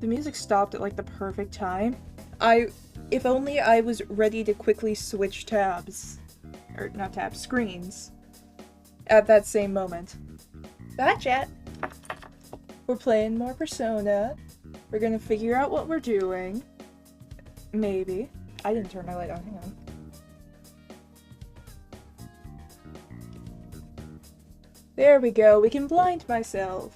The music stopped at like the perfect time. If only I was ready to quickly switch tabs. Or not tabs, screens. At that same moment. Bye, chat! We're playing more Persona. We're gonna figure out what we're doing. Maybe. I didn't turn my light on, hang on. There we go, we can blind myself.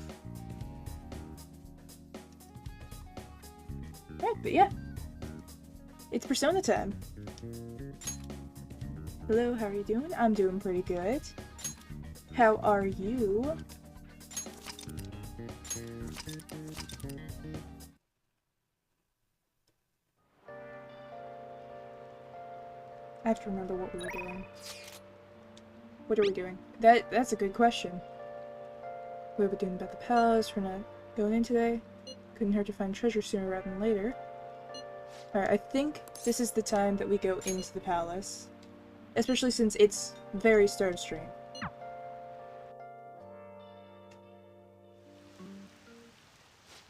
Right, but yeah. It's Persona time. Hello, how are you doing? I'm doing pretty good. How are you? I have to remember what we were doing. What are we doing? That's a good question. What are we doing about the palace? We're not going in today. Couldn't hurt to find treasure sooner rather than later. Alright, I think this is the time that we go into the palace. Especially since it's very start of stream.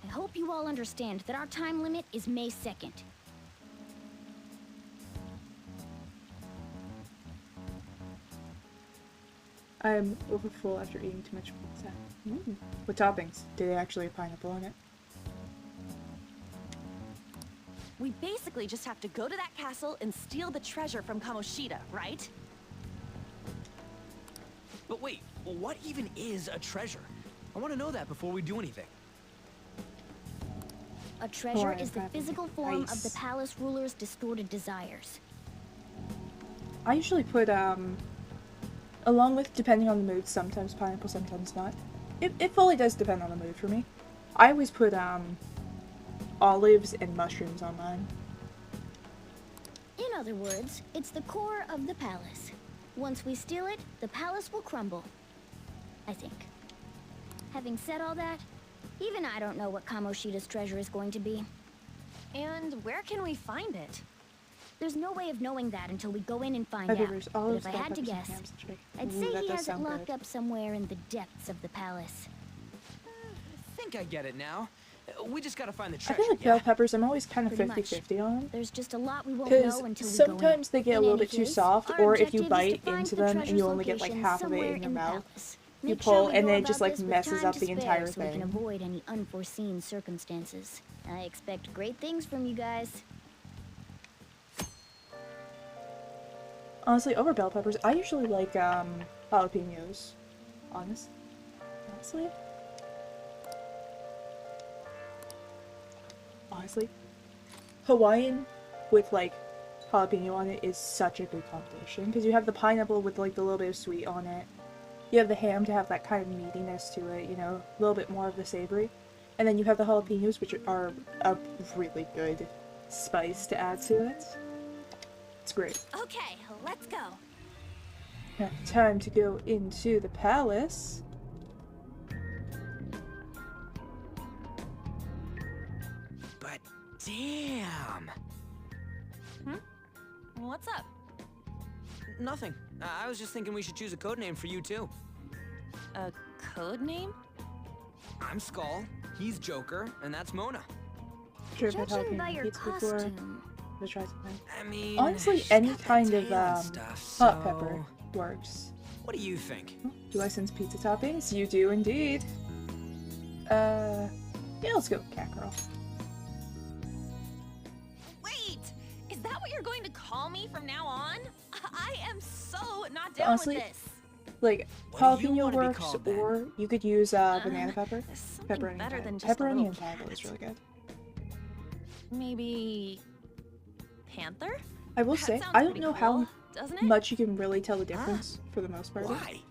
I hope you all understand that our time limit is May 2nd. I'm overfull after eating too much pizza. What toppings? Did they actually have pineapple on it? We basically just have to go to that castle and steal the treasure from Kamoshida, right? But wait, what even is a treasure? I want to know that before we do anything. A treasure is the physical form of the palace ruler's distorted desires. I usually put, along with, depending on the mood, sometimes pineapple, sometimes not. It fully does depend on the mood for me. I always put, olives and mushrooms on mine. In other words, it's the core of the palace. Once we steal it, the palace will crumble. I think. Having said all that, even I don't know what Kamoshida's treasure is going to be. And where can we find it? There's no way of knowing that until we go in and find out. But if I had to guess, I'd say he has it locked up somewhere in the depths of the palace. I think I get it now. We just gotta find the treasure. I feel like bell peppers, I'm always kind of 50-50 on them. There's just a lot we won't know until we go in. Sometimes they get a little bit too soft, or if you bite into them and you only get like half of it in your mouth, you pull and then it just like messes up the entire thing. So we can avoid any unforeseen circumstances. I expect great things from you guys. Honestly, over bell peppers, I usually like jalapenos. Honestly. Hawaiian with like jalapeno on it is such a good combination because you have the pineapple with like the little bit of sweet on it. You have the ham to have that kind of meatiness to it, you know, a little bit more of the savory. And then you have the jalapenos, which are a really good spice to add to it. It's great. Okay, let's go. Now, time to go into the palace. But damn. What's up? Nothing. I was just thinking we should choose a code name for you too. A code name? I'm Skull, he's Joker, and that's Mona. Judging by your costume. I mean, honestly, any kind of stuff, hot pepper works. What do you think? Do I sense pizza toppings? You do indeed. Yeah, let's go with cat girl. Wait! Is that what you're going to call me from now on? I am so not down Honestly, with this. Like, jalapeno works, or you could use banana pepper. Pepperoni better than just pepperoni and pineapple is really good. Maybe Panther? I will say, I don't know how doesn't it? much you can really tell the difference for the most part. Why?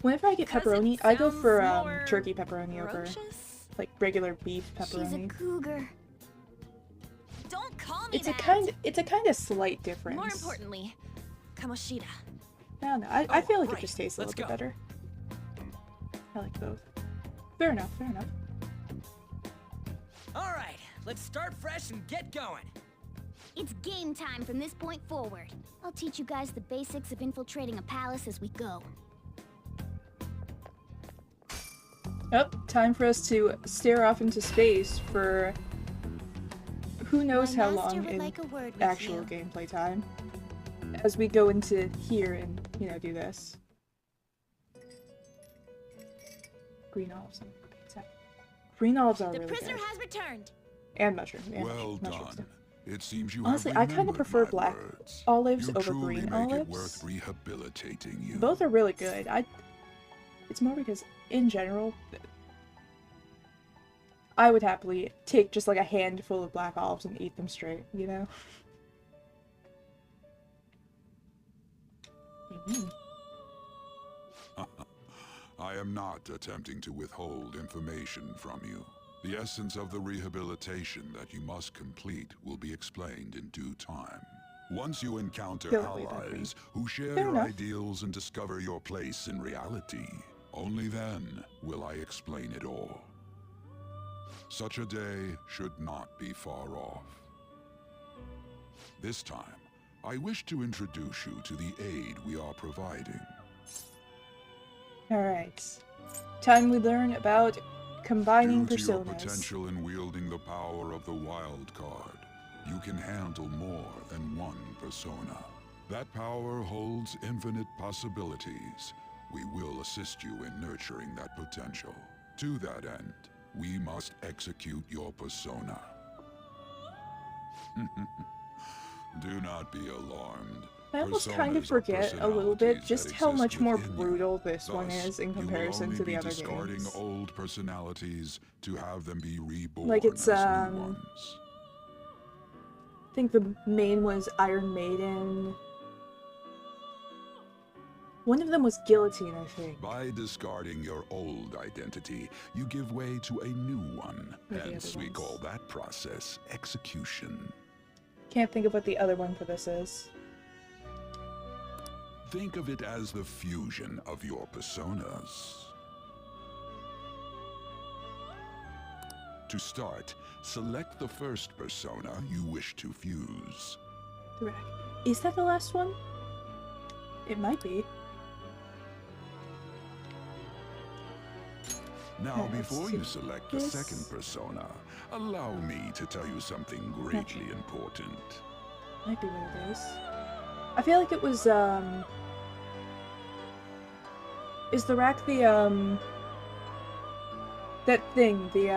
Whenever I get pepperoni, I go for turkey pepperoni over ferocious? like regular beef pepperoni. She's a cougar. Don't call me It's a kind of slight difference. More importantly, Kamoshida. I don't know. I feel like right. it just tastes a Let's little bit go. better. I like both. Fair enough, fair enough. Alright, let's start fresh and get going. It's game time from this point forward. I'll teach you guys the basics of infiltrating a palace as we go. Oh, time for us to stare off into space for who knows My how master long would in like a word with actual you. gameplay time as we go into here and, you know, do this. Green olives. Green olives are The really prisoner good. has returned. And mushrooms. And Well mushrooms done. It seems you Honestly, have I kind of remembered prefer my black words. olives You over truly green make it olives. worth rehabilitating you. Both are really good. It's more because, in general, I would happily take just like a handful of black olives and eat them straight, you know? I am not attempting to withhold information from you. The essence of the rehabilitation that you must complete will be explained in due time. Once you encounter Don't believe that, allies who share Fair your enough. ideals and discover your place in reality, only then will I explain it all. Such a day should not be far off. This time, I wish to introduce you to the aid we are providing. Alright. Time we learn about combining Due to your personas. potential in wielding the power of the wild card, you can handle more than one persona. That power holds infinite possibilities. We will assist you in nurturing that potential. To that end, we must execute your persona. Do not be alarmed. I almost kind of Personas are forget a little bit personalities just that how exist much more within you. brutal this one Thus, is in you will comparison only to be the other discarding games. old personalities to have them be reborn Like it's, as new ones. I think the main was Iron Maiden. One of them was Guillotine, I think. By discarding your old identity, you give way to a new one. What are the Hence, other we ones? call that process execution. Can't think of what the other one for this is. Think of it as the fusion of your personas. To start, select the first persona you wish to fuse. The rack. Is that the last one? It might be. Now, Let's before see. you select the This- second persona, allow me to tell you something greatly important. Might be what it is. I feel like it was, is the rack the, that thing, the,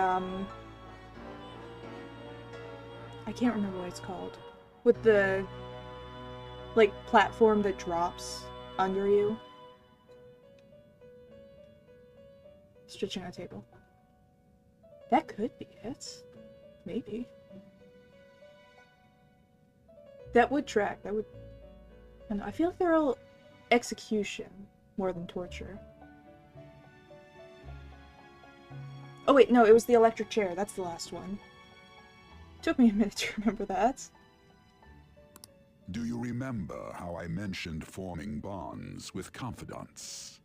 I can't remember what it's called. With the, like, platform that drops under you. Stitching on a table. That could be it. Maybe. That would track. That would... I don't know. I feel like they're all execution more than torture. Oh wait, no, it was the electric chair. That's the last one. Took me a minute to remember that. Do you remember how I mentioned forming bonds with confidants?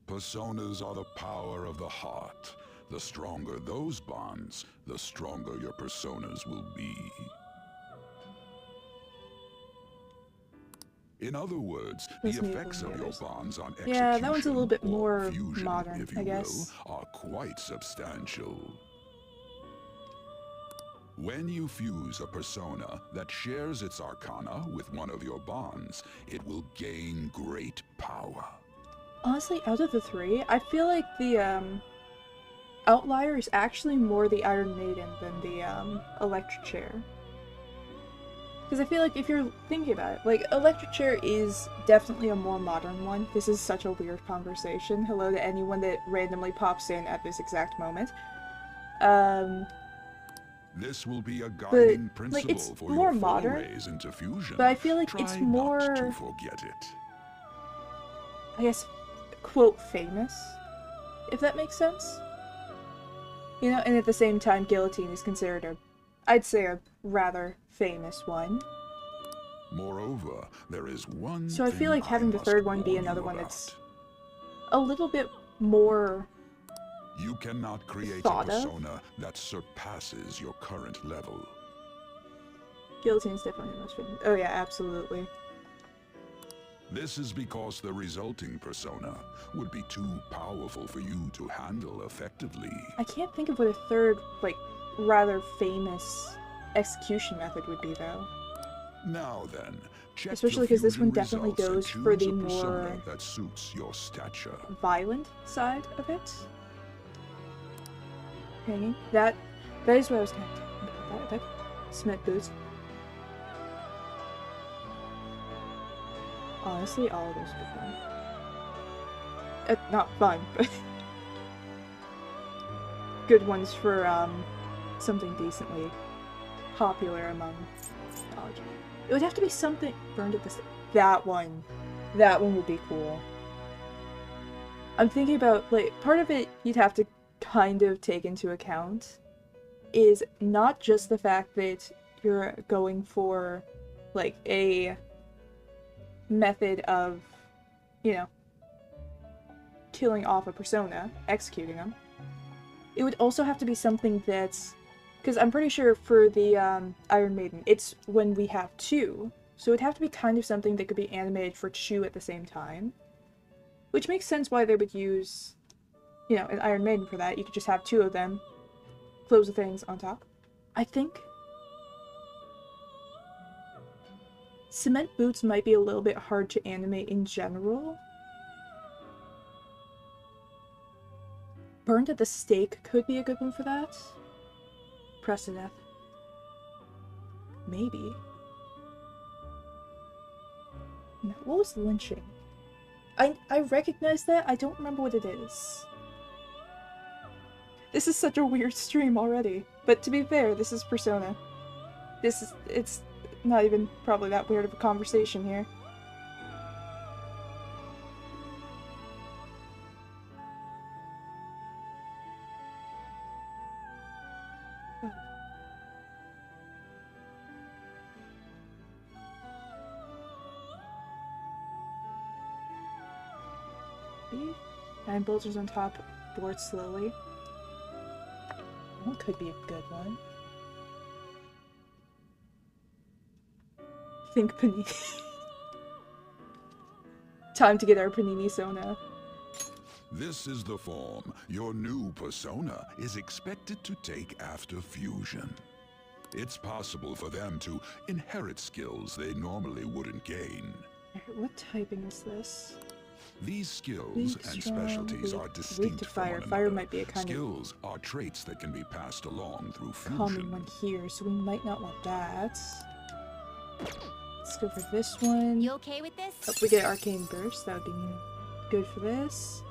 Personas are the power of the heart. The stronger those bonds, the stronger your personas will be. In other words, the Those need effects of your others. bonds on Yeah, execution, that one's a little bit or more fusion, modern, if you I guess. will, are quite substantial. When you fuse a persona that shares its arcana with one of your bonds, it will gain great power. Honestly, out of the three, I feel like the, Outlier is actually more the Iron Maiden than the, Electric Chair. Because I feel like if you're thinking about it, like, Electric Chair is definitely a more modern one. This is such a weird conversation. Hello to anyone that randomly pops in at this exact moment. This will be a guiding like, principle it's for more your modern, forays into fusion. but I feel like Try it's not more, to forget it. I guess, quote, famous, if that makes sense. You know, and at the same time, Guillotine is considered a, I'd say, a rather famous one. Moreover, there is one So I feel thing like having the must third one be warn another you one about. that's a little bit more You cannot create a thought of. persona that surpasses your current level. Guillotine's definitely the most famous. Oh yeah, absolutely. This is because the resulting persona would be too powerful for you to handle effectively. I can't think of what a third, like, rather famous execution method would be, though. Now then, check Especially your because this fusion one definitely results and goes for choose the a persona more that suits your stature. violent side of it. Hanging. That is what I was kind of talking about. That cement boots. Honestly, all of those are fun. Not fun, but good ones for something decently popular among college. It would have to be something burned at the stake. That one would be cool. I'm thinking about, like, part of it you'd have to kind of take into account is not just the fact that you're going for, like, a method of, you know, killing off a persona, executing them. It would also have to be something that's, because I'm pretty sure for the Iron Maiden, it's when we have two, so it'd have to be kind of something that could be animated for two at the same time. Which makes sense why they would use, you know, an Iron Maiden for that. You could just have two of them, close the things on top. I think cement boots might be a little bit hard to animate in general. Burned at the stake could be a good one for that. Pressed to death. Maybe. No, what was lynching? I recognize that. I don't remember what it is. This is such a weird stream already. But to be fair, this is Persona. It's not even probably that weird of a conversation here. Nine bolters on top, board slowly. That could be a good one. Think panini. Time to get our panini Sona. This is the form your new persona is expected to take after fusion. It's possible for them to inherit skills they normally wouldn't gain. What typing is this? These skills Weak, and strong, specialties weak, are weak distinct to from fire. one Fire another. might be a kind Skills are traits that can be passed along through of common fusion. one here, so we might not want that. Let's go for this one. You okay with this? Oh, we get Arcane Burst. That would be good for this.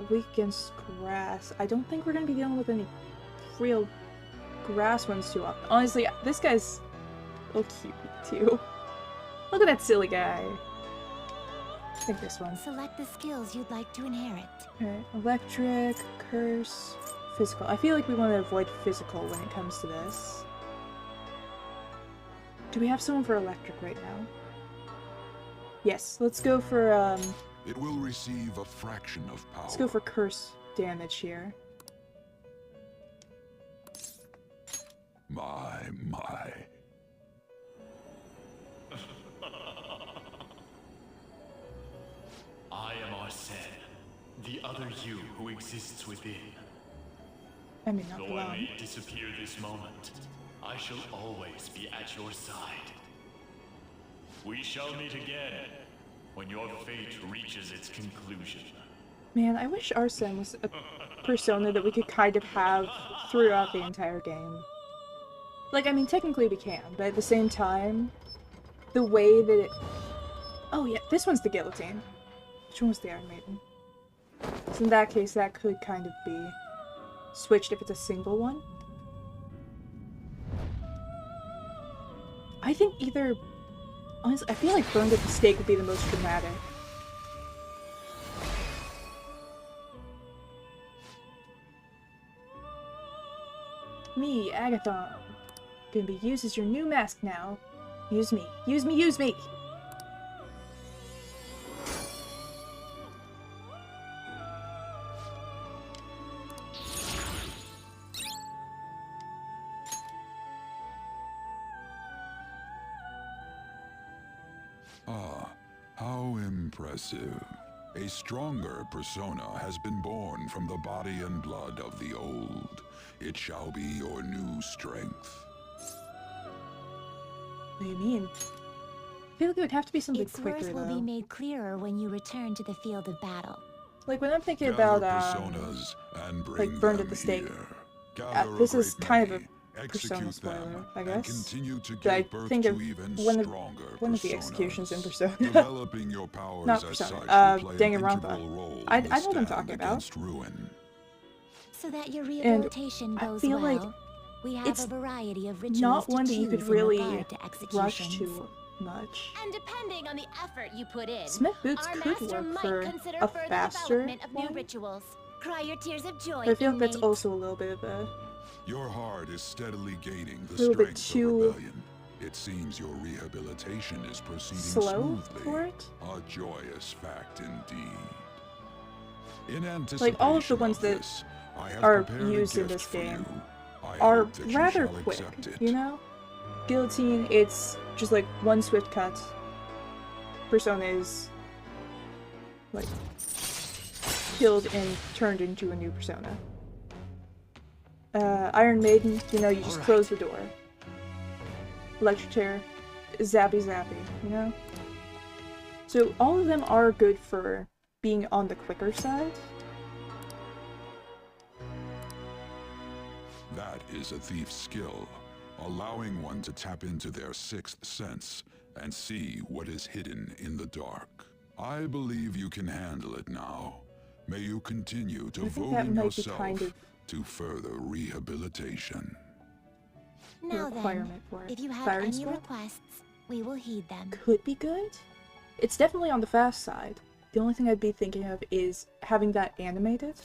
Weak against grass. I don't think we're gonna be dealing with any real grass ones too often. Honestly, this guy's a little cute too. Look at that silly guy. I think this one. Select the skills you'd like to inherit. Alright, electric, curse, physical. I feel like we want to avoid physical when it comes to this. Do we have someone for electric right now? Yes, let's go for, It will receive a fraction of power. let's go for curse damage here. My. I am Arsene, the other you who exists within. I mean, not Though for I long. may disappear this moment, I shall always be at your side. We shall meet again when your fate reaches its conclusion. Man, I wish Arsene was a persona that we could kind of have throughout the entire game. Like, I mean, technically we can, but at the same time, the way that it... Oh yeah, this one's the Guillotine. Which one was the Iron Maiden? So in that case, that could kind of be switched if it's a single one. I think either... Honestly, I feel like Burned at the Stake would be the most dramatic. Me, Agathon. Gonna be used as your new mask now. Use me. Use me, use me! Ah, how impressive. A stronger persona has been born from the body and blood of the old. It shall be your new strength. What do you mean? I feel like it would have to be something Its quicker, worth will though. be made clearer when you return to the field of battle. Like, when I'm thinking Gather about, personas and bring like, Burned them at the Stake. here. Gather This a is great kind of many, a execute Persona spoiler, them, I and guess. continue to But I give birth think to of even one of the stronger executions in personas. Persona. Developing your powers Not as Persona, such will play an Danganronpa. integral role I in the know what I'm stand talking about. against ruin. So that your rehabilitation I goes feel well, like we have it's a variety of rituals not to one that you choose could in really regard to rush executions. too much. And depending on the effort you put in, Smith Boots our could master work might for consider a further faster development of new one, rituals. Cry your tears of joy, but I feel like that's inmate. also a little bit of a... Your heart is steadily gaining the Little bit strength too of rebellion. It seems your rehabilitation is proceeding slow smoothly. for it. A joyous fact indeed. In anticipation Like, all of the ones that this, I have are prepared a used in gift this for game you. I are hope that you rather shall quick, accept it. you know? Guillotine, it's just like one swift cut. Persona is like killed and turned into a new persona. Iron Maiden, you know, you just Alright. close the door. Electric Chair, zappy zappy, you know? So all of them are good for being on the quicker side. That is a thief's skill, allowing one to tap into their sixth sense and see what is hidden in the dark. I believe you can handle it now. May you continue I think that devoting might be yourself kind of to further rehabilitation. the Now then, requirement for it. if you have Fire and any Smoke requests, we will heed them. could be good. It's definitely on the fast side. The only thing I'd be thinking of is having that animated.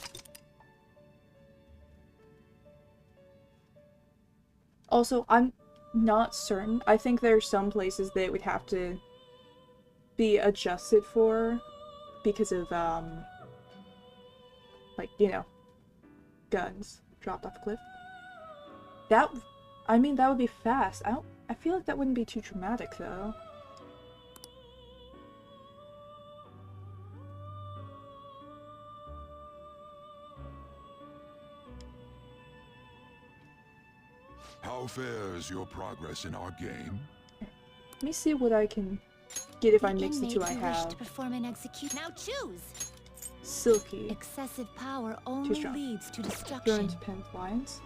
Also, I'm not certain. I think there are some places that it would have to be adjusted for because of, like, you know, guns dropped off a cliff. I mean, that would be fast. I feel like that wouldn't be too traumatic, though. How fares your progress in our game? Let me see what I can get if I The mix the inmate two I who wished have. to perform an execution. Now choose! Silky. Excessive power only strong. leads to Throw destruction. into pent lines.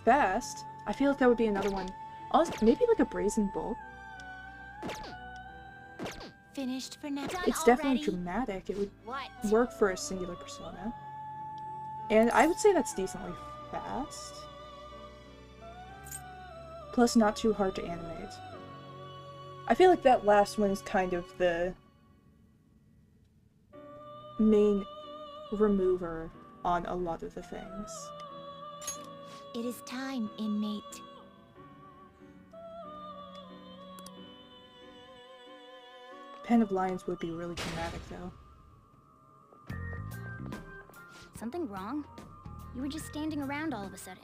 Fast? I feel like that would be another one. Honestly, maybe like a brazen bolt. Finished for now. Done It's definitely already? dramatic. It would What? work for a singular persona. And I would say that's decently fast. Plus not too hard to animate. I feel like that last one is kind of the main remover on a lot of the things. It is time, inmate. Pen of Lions would be really dramatic though. Something wrong? You were just standing around all of a sudden.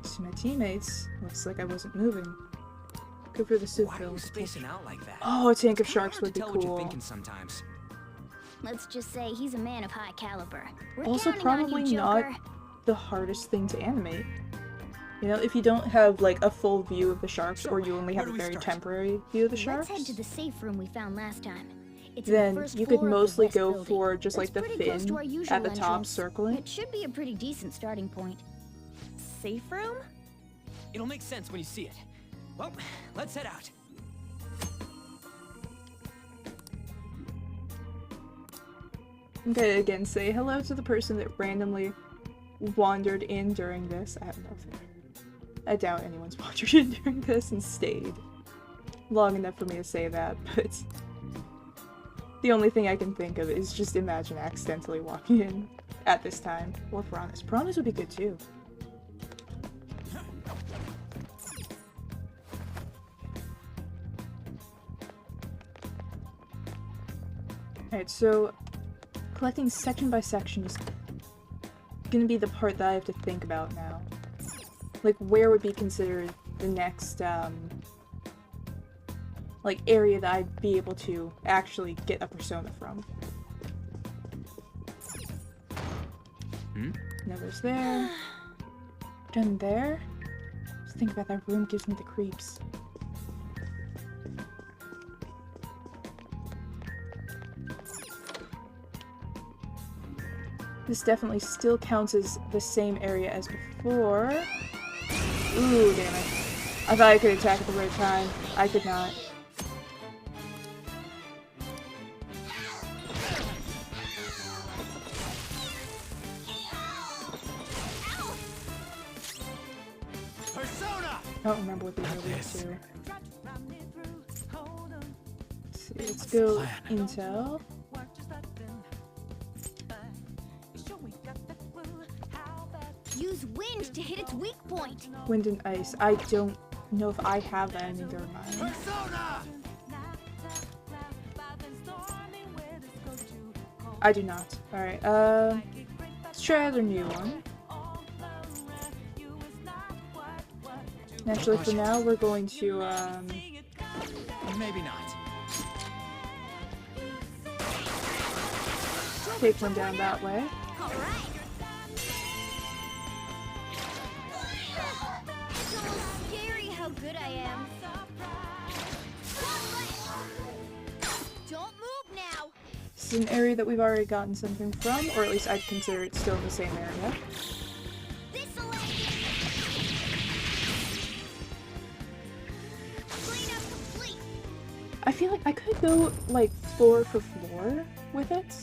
See my teammates. Looks like I wasn't moving. Good for the soup Why are bill. you spacing out like that? Oh, a tank of It's sharks hard would to be tell what you're cool. thinking sometimes. Let's just say he's a man of high caliber. We're Also, counting on probably you, not Joker. the hardest thing to animate. You know, if you don't have like a full view of the sharks, So, or you only where have do a we very start? temporary view of the sharks, Let's head to the safe room we found last time. It's in the then first you could floor of the mostly west go building. for just like That's the pretty close to fin our usual at the top entrance. circling. It should be a pretty decent starting point. Safe room? It'll make sense when you see it. Well, let's head out. Okay, again, say hello to the person that randomly wandered in during this. I have nothing. I doubt anyone's wandered in during this and stayed long enough for me to say that, but the only thing I can think of is just imagine accidentally walking in at this time. Or Piranhas. Piranhas would be good too. Alright, so collecting section by section is gonna be the part that I have to think about now. Like, where would be considered the next, like, area that I'd be able to actually get a persona from. Never's there. Done there. Just think about that room gives me the creeps. This definitely still counts as the same area as before. Ooh, damn it. I thought I could attack at the right time. I could not. Persona! I don't remember what these are linked to. Let's see, let's go Intel. Use wind to hit its weak point. Wind and ice. I don't know if I have that in either of mine. Persona! I do not. Alright, let's try another new one. Naturally, for now, we're going to, Maybe not. take one down that way. All right. It's almost scary how good I am. Don't move now. This is an area that we've already gotten something from, or at least I'd consider it still the same area. This'll end. Cleanup complete. I feel like I could go, like, floor for floor with it.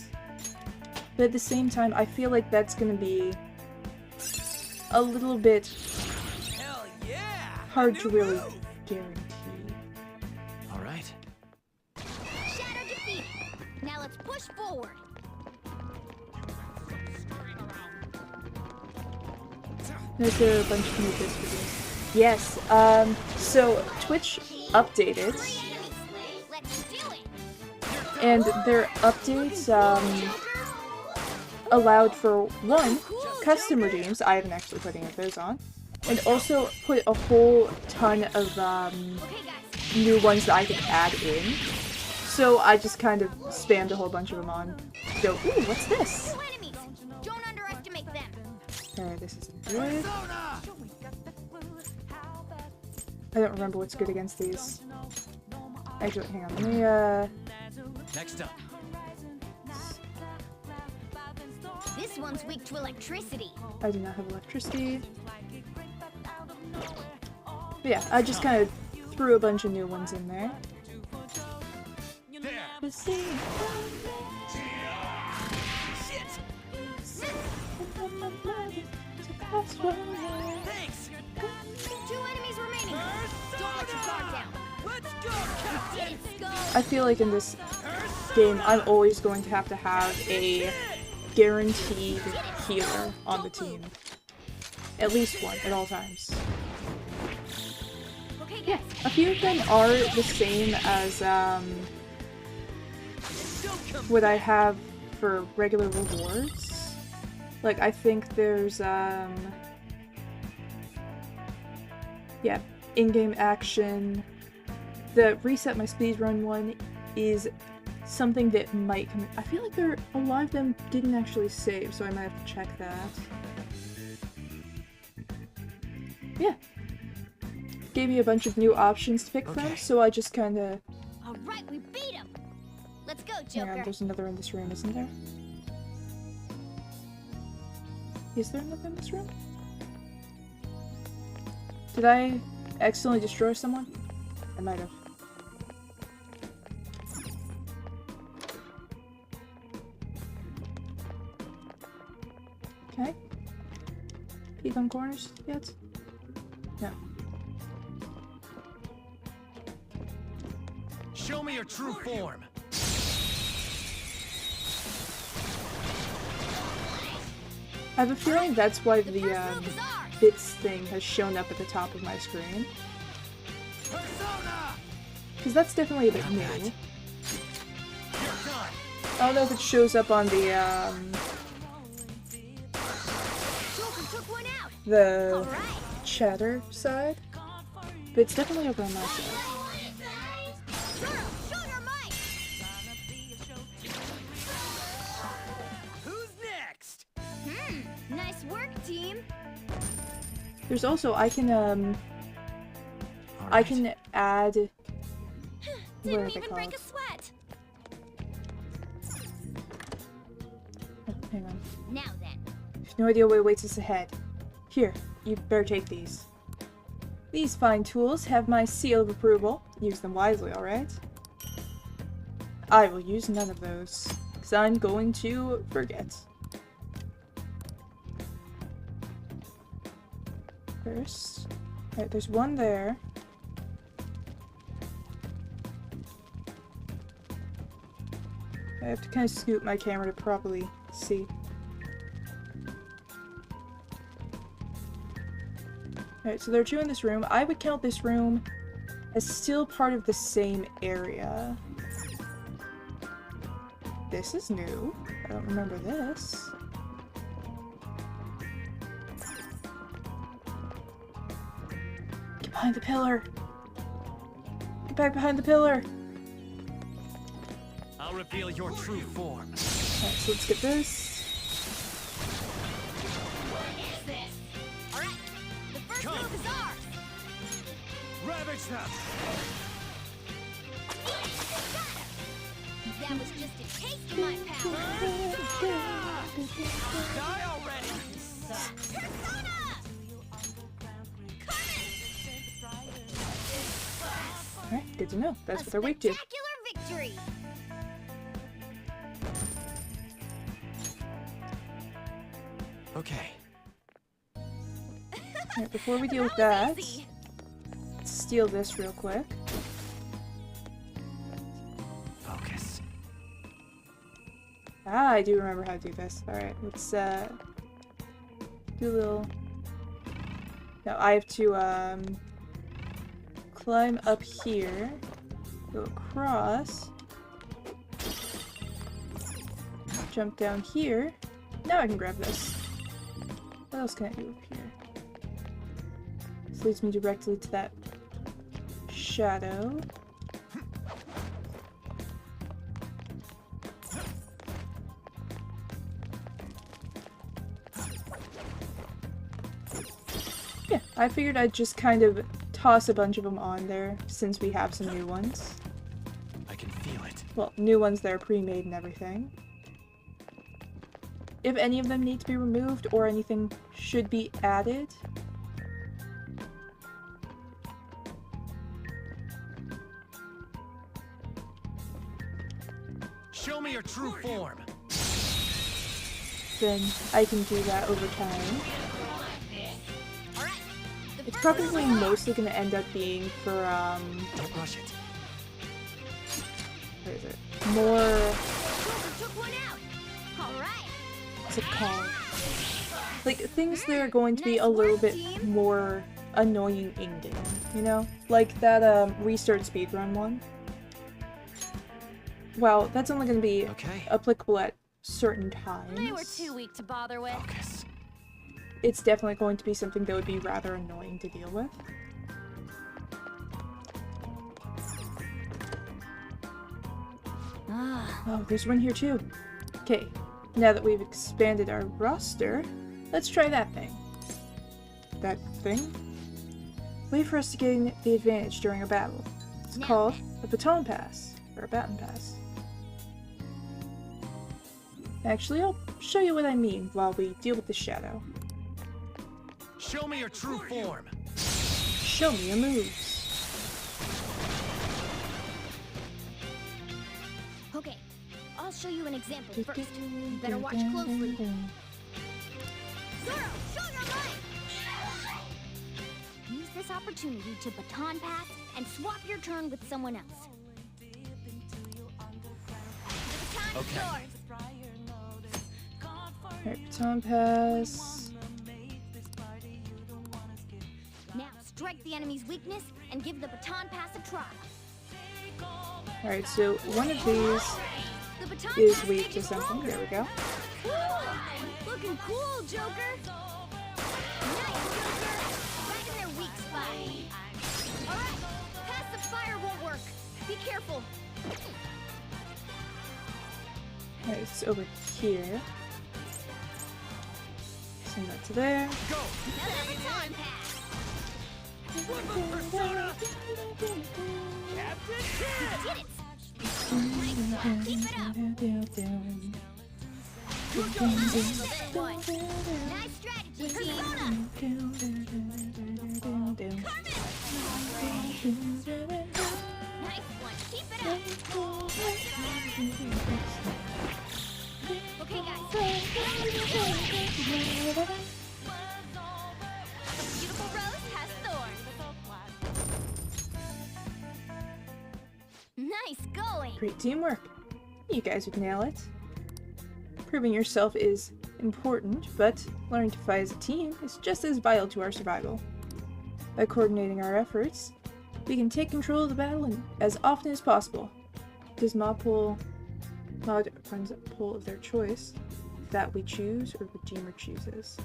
But at the same time, I feel like that's gonna be a little bit Hell yeah! hard to really guarantee. All right. Shadow defeated. Now let's push forward. There's a bunch of new bits for this. Yes, so Twitch updated, Let's do it. and their updates, allowed for, one, custom redeems. I haven't actually put any of those on. And also put a whole ton of, Okay, guys. new ones that I could add in. So I just kind of spammed a whole bunch of them on. So, ooh, what's this? Two enemies. Don't underestimate them. Alright, this isn't good. Persona! I don't remember what's good against these. Actually, hang on, let me, Next up. This one's weak to electricity. I do not have electricity. But yeah, I just kind of threw a bunch of new ones in there. There. To see. Thanks. Two enemies remaining. Don't let your guard down. Let's go, Captain. Let's go. I feel like in this game, I'm always going to have a guaranteed healer on the team. At least one, at all times. Okay, Yeah, guys. a few of them are the same as what I have for regular rewards. Like, I think there's, yeah, in-game action. The reset my speedrun one is something that might come. I feel like a lot of them didn't actually save, so I might have to check that. Yeah. Gave me a bunch of new options to pick from, Okay. so I just kinda... All right, we beat him. Let's go, Hang on, Joker. there's another in this room, isn't there? Is there another in this room? Did I accidentally destroy someone? I might have. Okay. Peek on corners yet? No. Show me your true form. I have a feeling that's why The the first move is ours. bits thing has shown up at the top of my screen. Persona! Because that's definitely a bit new. You're done. I don't know if it shows up on the Joker took one out. All the right. chatter side, but it's definitely over on my side. Show your might. Who's next? Nice work, work, team. There's also I can All I right. can add what are Didn't they even break called? a sweat. Oh, hang on. Now then. No idea what awaits us ahead. Here, you better take these. These fine tools have my seal of approval. Use them wisely, alright? I will use none of those, because I'm going to forget. First. Alright, there's one there. I have to kind of scoot my camera to properly see. Alright, so there are two in this room. I would count this room as still part of the same area. This is new. I don't remember this. Get behind the pillar! Get back behind the pillar! I'll reveal your true form. Alright, so let's get this. All right. The first Come. move is ours. Ravage them! That was just a taste of my power. Die already! Persona! Alright, good to know. That's A what they're weak to. spectacular victory. Okay. Alright, before we deal with That that, was easy. let's steal this real quick. Focus. Ah, I do remember how to do this. Alright, let's do a little... No, I have to climb up here, go across, jump down here. Now I can grab this. What else can I do up here? This leads me directly to that shadow. Yeah, I figured I'd just kind of toss a bunch of them on there since we have some new ones. I can feel it. Well, new ones that are pre-made and everything. If any of them need to be removed or anything should be added. Show me your true form. Then I can do that over time. All right. The It's first probably move is ours. mostly going to end up being for, Don't rush it. what is it? More, Joker took one out. All right. what's it called? Like, things that are going to be Nice a little work, bit team. more annoying ending, you know? Like that, restart speedrun one. Well, that's only going to be Okay. applicable at certain times. They were too weak to bother with. Focus. It's definitely going to be something that would be rather annoying to deal with. Ah, Oh, there's one here too. Okay, now that we've expanded our roster, let's try that thing. That thing? Wait for us to gain the advantage during a battle. It's Now called a baton pass, or a baton pass. Actually, I'll show you what I mean while we deal with the shadow. Show me your true form. Show me your moves. okay. I'll show you an example first. You better watch closely. Zoro, show your might! Use this opportunity to baton pass and swap your turn with someone else. The baton is Okay. yours. Alright, baton pass. Now strike the enemy's weakness and give the baton pass a try. Alright, so one of these The baton is pass weak made to you something. stronger. There we go. Woo! Looking cool, Joker. Nice, Joker. Right in their weak spot. All right, passive fire won't work. Be careful. Alright, it's over here. Send that to there. Go! Now the time pass. Persona! Captain Kidd! Did it. Nice one. Keep it up. One. Nice strategy, team. Nice one. Keep it up. Okay, guys. The beautiful rose has thorns. Nice going. Great teamwork. You guys would nail it. Proving yourself is important, but learning to fight as a team is just as vital to our survival. By coordinating our efforts, we can take control of the battle as often as possible. Does Mod runs a poll of their choice that we choose or Redeemer chooses?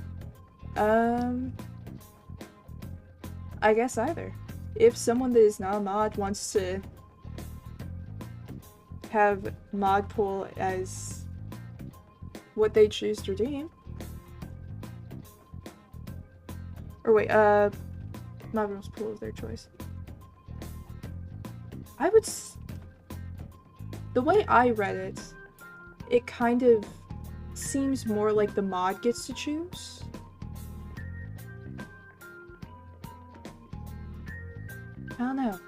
I guess either. If someone that is not a mod wants to have mod pool as what they choose to redeem. Or wait, mod rules pool of their choice. I would the way I read it, it kind of seems more like the mod gets to choose. I don't know.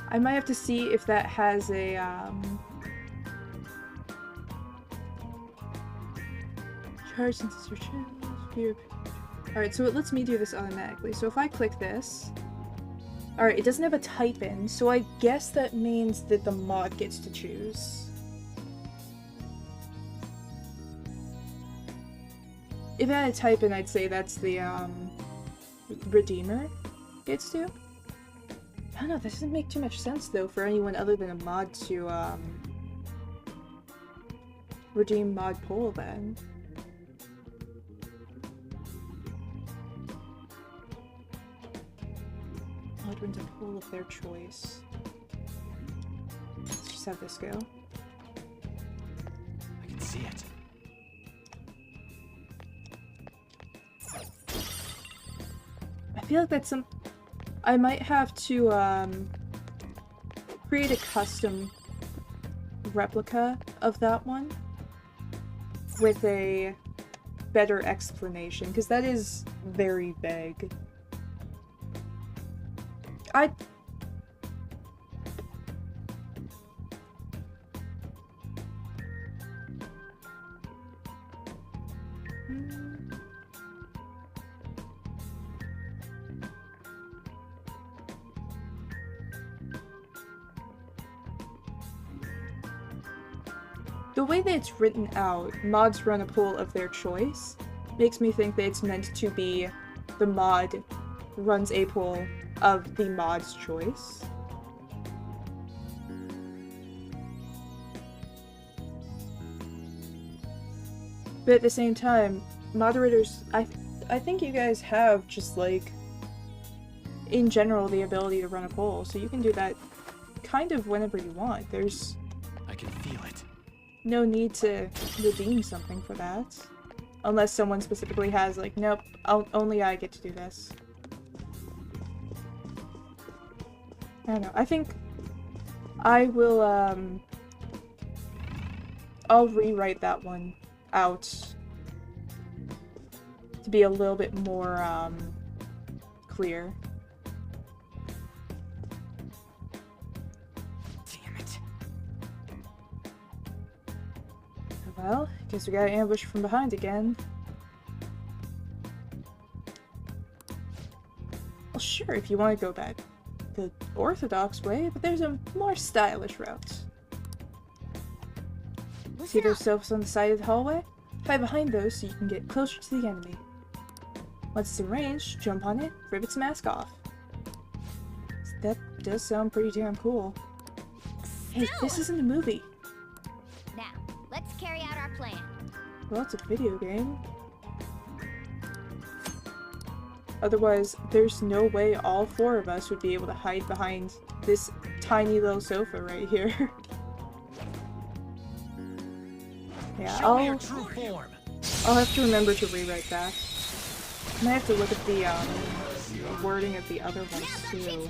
I might have to see if that has a, charge since it's your channel. Alright, so it lets me do this automatically. So if I click this, alright, it doesn't have a type in, so I guess that means that the mod gets to choose. If it had a type in, I'd say that's the, Redeemer gets to. I don't know, that doesn't make too much sense though for anyone other than a mod to, redeem mod poll then. Mod runs a poll of their choice. Let's just have this go. I can see it. I feel like that's some... I might have to, create a custom replica of that one with a better explanation, because that is very vague. The way that it's written out, mods run a poll of their choice, makes me think that it's meant to be the mod runs a poll of the mod's choice. But at the same time, moderators, I think you guys have just like, in general, the ability to run a poll, so you can do that kind of whenever you want. There's I can feel it. no need to redeem something for that. Unless someone specifically has like, nope, only I get to do this. I don't know, I think I will, I'll rewrite that one out to be a little bit more, clear. Damn it. Well, guess we got ambushed from behind again. Well, sure, if you want to go back the orthodox way, but there's a more stylish route. See Listen those up. sofas on the side of the hallway? Hide behind those so you can get closer to the enemy. Once it's in range, jump on it, rip its mask off. That does sound pretty damn cool. Hey, this isn't a movie. Now, let's carry out our plan. Well, it's a video game. Otherwise, there's no way all four of us would be able to hide behind this tiny little sofa right here. Yeah, Show me your I'll... true form. I'll have to remember to rewrite that. I might have to look at the wording of the other ones too.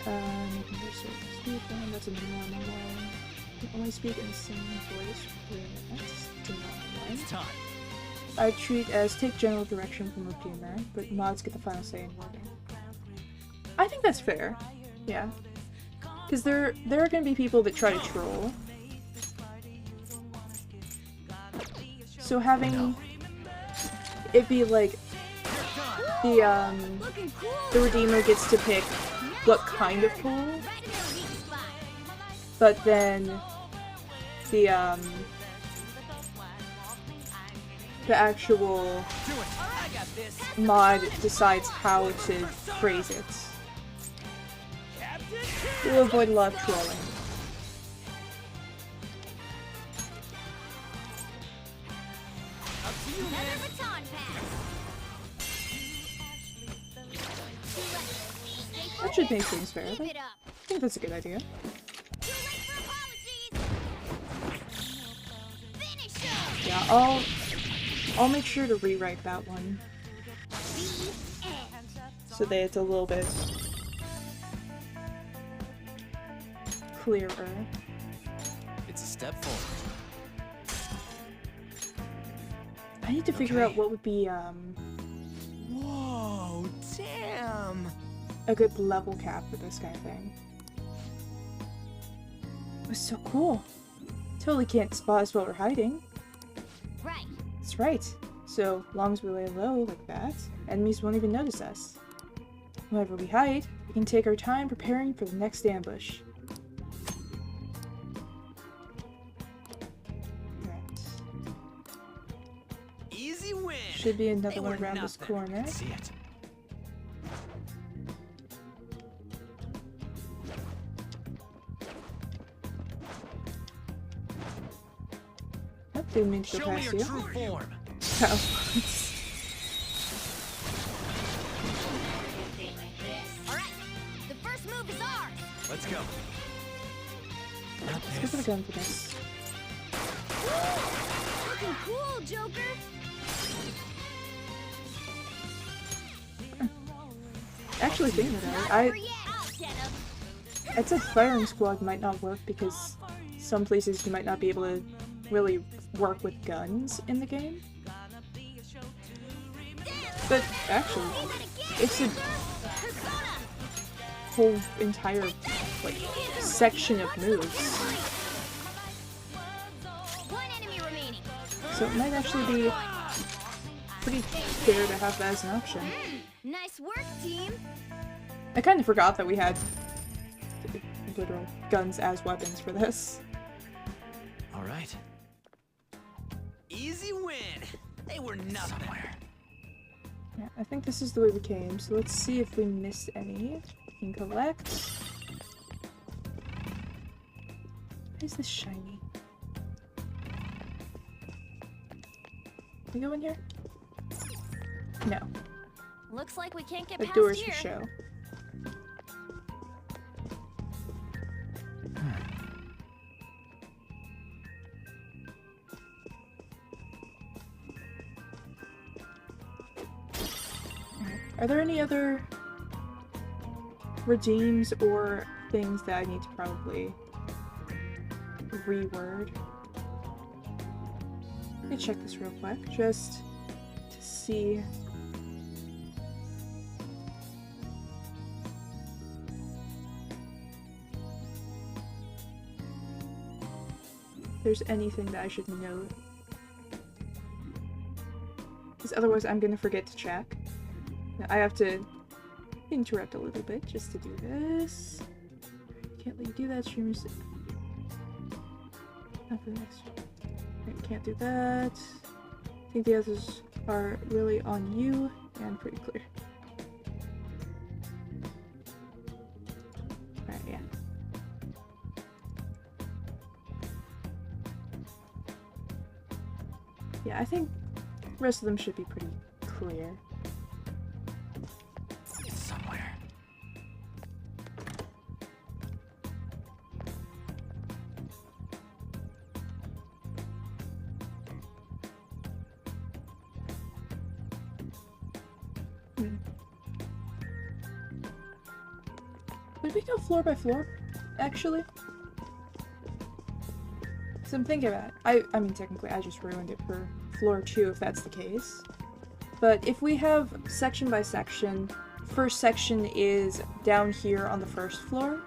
Making your speed one, that's a normal one. You can only speak in the same voice for 3 minutes. It's a normal one. It's time. I treat as take general direction from repeater, but mods get the final say in wording. I think that's fair. Yeah. Because there are going to be people that try to troll. So having it be like the Redeemer gets to pick what kind of pool, but then the actual mod decides how to phrase it. We'll avoid a lot of trolling. That should make things fair. I think that's a good idea. Yeah, I'll make sure to rewrite that one so that it's a little bit clearer. It's a step forward. I need to figure out what would be Whoa, damn! a good level cap for this kind of thing. It was so cool. Totally can't spot us while we're hiding. Right. That's right. So long as we lay low like that, enemies won't even notice us. Whenever we hide, we can take our time preparing for the next ambush. Right. Easy win. Should be another They one were around this nothing. corner. See it. Oh, didn't mean to go Show me past your you. true form. Oh. Alright, the first move is ours! Let's go. Not Let's go for the gun for this. Looking cool, Joker! Actually, thinking about it, I said firing squad might not work because some places you might not be able to really work with guns in the game. But actually, it's a whole entire like section of moves. One enemy remaining. So it might actually be pretty fair to have that as an option. Nice work, team! I kind of forgot that we had literal guns as weapons for this. All right. Easy win. They were nothing. Somewhere. Yeah, I think this is the way we came, so let's see if we missed any. We can collect. Why is this shiny? Can we go in here? No. Looks like we can't get The past doors here. for show. Are there any other redeems or things that I need to probably reword? Let me check this real quick, just to see. If there's anything that I should note. Because otherwise I'm gonna forget to check. I have to interrupt a little bit just to do this. Can't let you do that, streamers. Not for the next. Right, can't do that. I think the others are really on you and pretty clear. Alright, yeah. Yeah, I think the rest of them should be pretty clear. Somewhere. Would we go floor by floor, actually? So I'm thinking about it. I mean, technically, I just ruined it for floor 2 if that's the case. But if we have section by section, first section is down here on the first floor,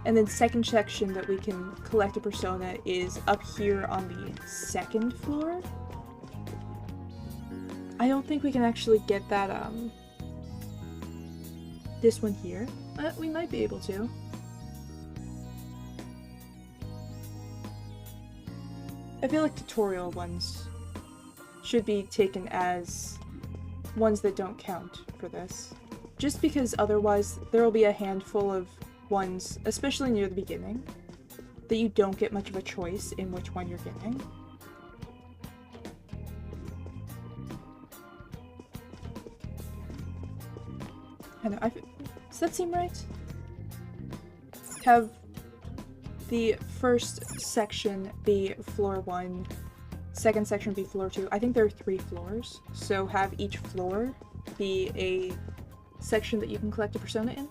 and then second section that we can collect a persona is up here on the second floor. I don't think we can actually get that, this one here, but we might be able to. I feel like tutorial ones should be taken as ones that don't count for this. Just because otherwise there will be a handful of ones, especially near the beginning, that you don't get much of a choice in which one you're getting. I know, does that seem right? Have the first section be floor 1, second section be floor 2. I think there are 3 floors, so have each floor be a section that you can collect a persona in.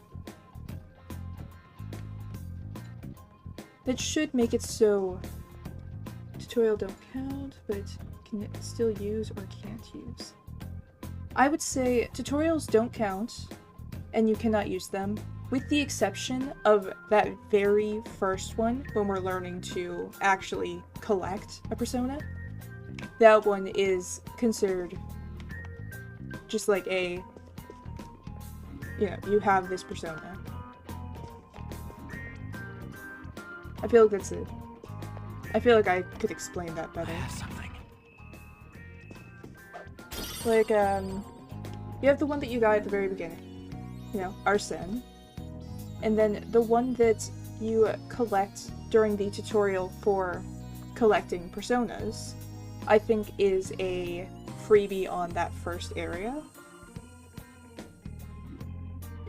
That should make it so tutorial don't count, but can it still use or can't use. I would say tutorials don't count, and you cannot use them, with the exception of that very first one when we're learning to actually collect a persona. That one is considered just like a, you know, you have this persona. I feel like that's it. I feel like I could explain that better. I have something. Like, you have the one that you got at the very beginning. You know, Arsene. And then the one that you collect during the tutorial for collecting personas, I think is a freebie on that first area.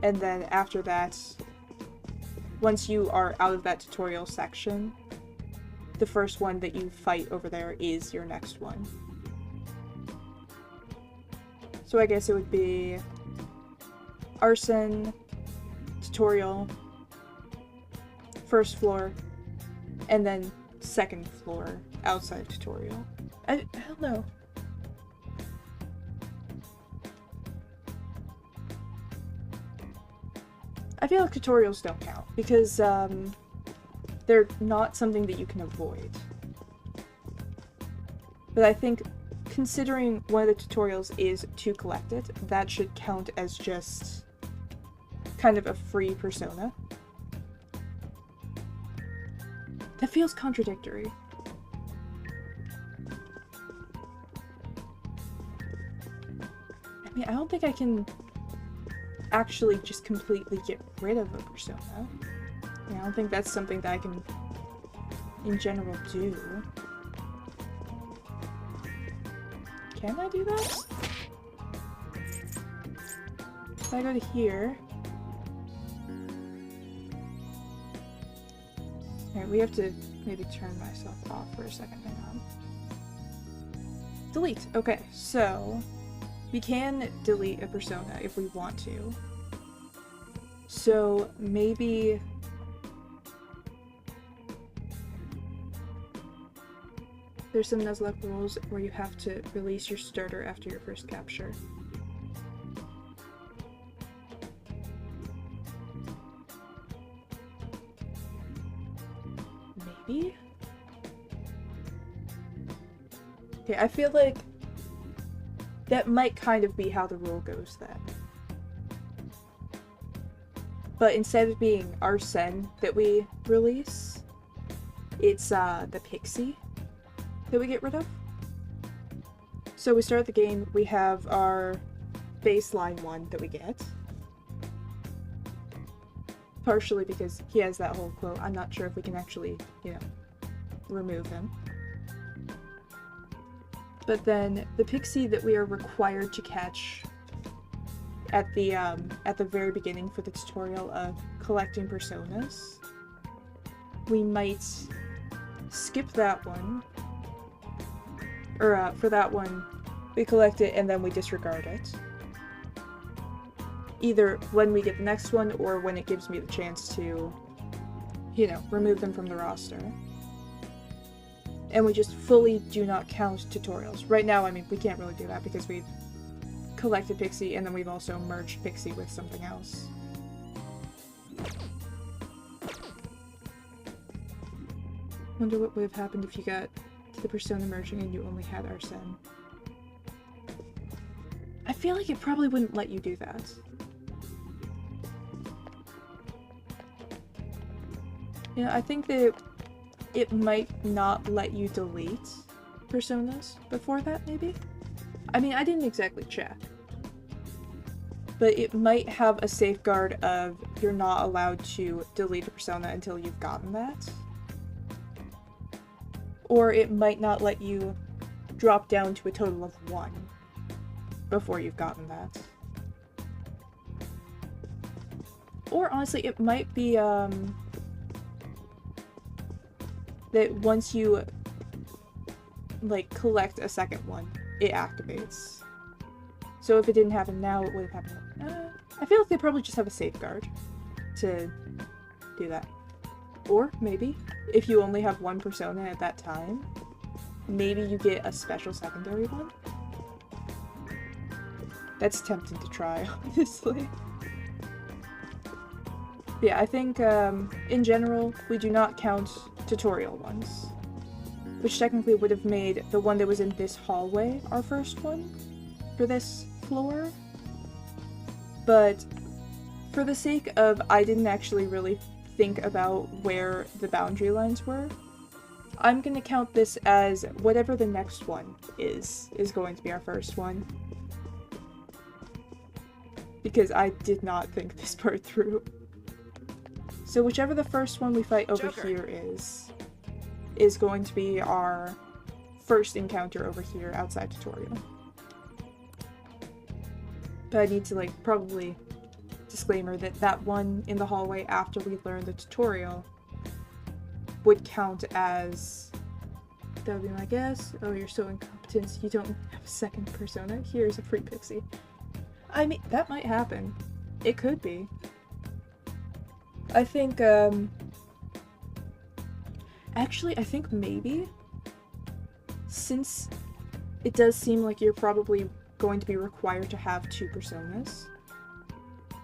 And then after that, once you are out of that tutorial section, the first one that you fight over there is your next one. So I guess it would be Arsene, tutorial, first floor, and then second floor outside tutorial. I don't know. I feel like tutorials don't count because they're not something that you can avoid. But I think considering one of the tutorials is to collect it, that should count as just kind of a free persona. That feels contradictory. I mean, I don't think I can actually just completely get rid of a persona. I mean, I don't think that's something that I can, in general, do. Can I do that? If I go to here... Alright, we have to maybe turn myself off for a second. Hang on. Delete. Okay, so we can delete a persona if we want to. So maybe there's some Nuzlocke rules where you have to release your starter after your first capture. Maybe? Okay, I feel like that might kind of be how the rule goes then. But instead of being Arsene that we release, it's the Pixie that we get rid of. So we start the game, we have our baseline one that we get. Partially because he has that whole quote. I'm not sure if we can actually, you know, remove him. But then the Pixie that we are required to catch at the very beginning for the tutorial of collecting personas, we might skip that one. Or for that one, we collect it and then we disregard it. either when we get the next one or when it gives me the chance to, you know, remove them from the roster. And we just fully do not count tutorials. Right now, I mean, we can't really do that because we've collected Pixie and then we've also merged Pixie with something else. Wonder what would have happened if you got to the Persona merging and you only had Arsene. I feel like it probably wouldn't let you do that. Yeah, I think that it might not let you delete personas before that, maybe? I mean, I didn't exactly check. But it might have a safeguard of you're not allowed to delete a persona until you've gotten that. Or it might not let you drop down to a total of 1 before you've gotten that. Or honestly, it might be that once you like collect a second one, it activates. So if it didn't happen now, it would have happened. I feel like they probably just have a safeguard to do that. Or maybe if you only have one persona at that time, maybe you get a special secondary one. That's tempting to try, honestly. Yeah, I think in general, we do not count tutorial ones, which technically would have made the one that was in this hallway our first one for this floor. But for the sake of I didn't actually really think about where the boundary lines were, I'm gonna count this as whatever the next one is going to be our first one. Because I did not think this part through. So whichever the first one we fight over here is going to be our first encounter over here outside tutorial. But I need to like probably disclaimer that that one in the hallway after we learn the tutorial would count as, that would be my guess. Oh, you're so incompetent, you don't have a second persona. Here's a free Pixie. I mean, that might happen. It could be. I think, actually, I think maybe, since it does seem like you're probably going to be required to have 2 personas,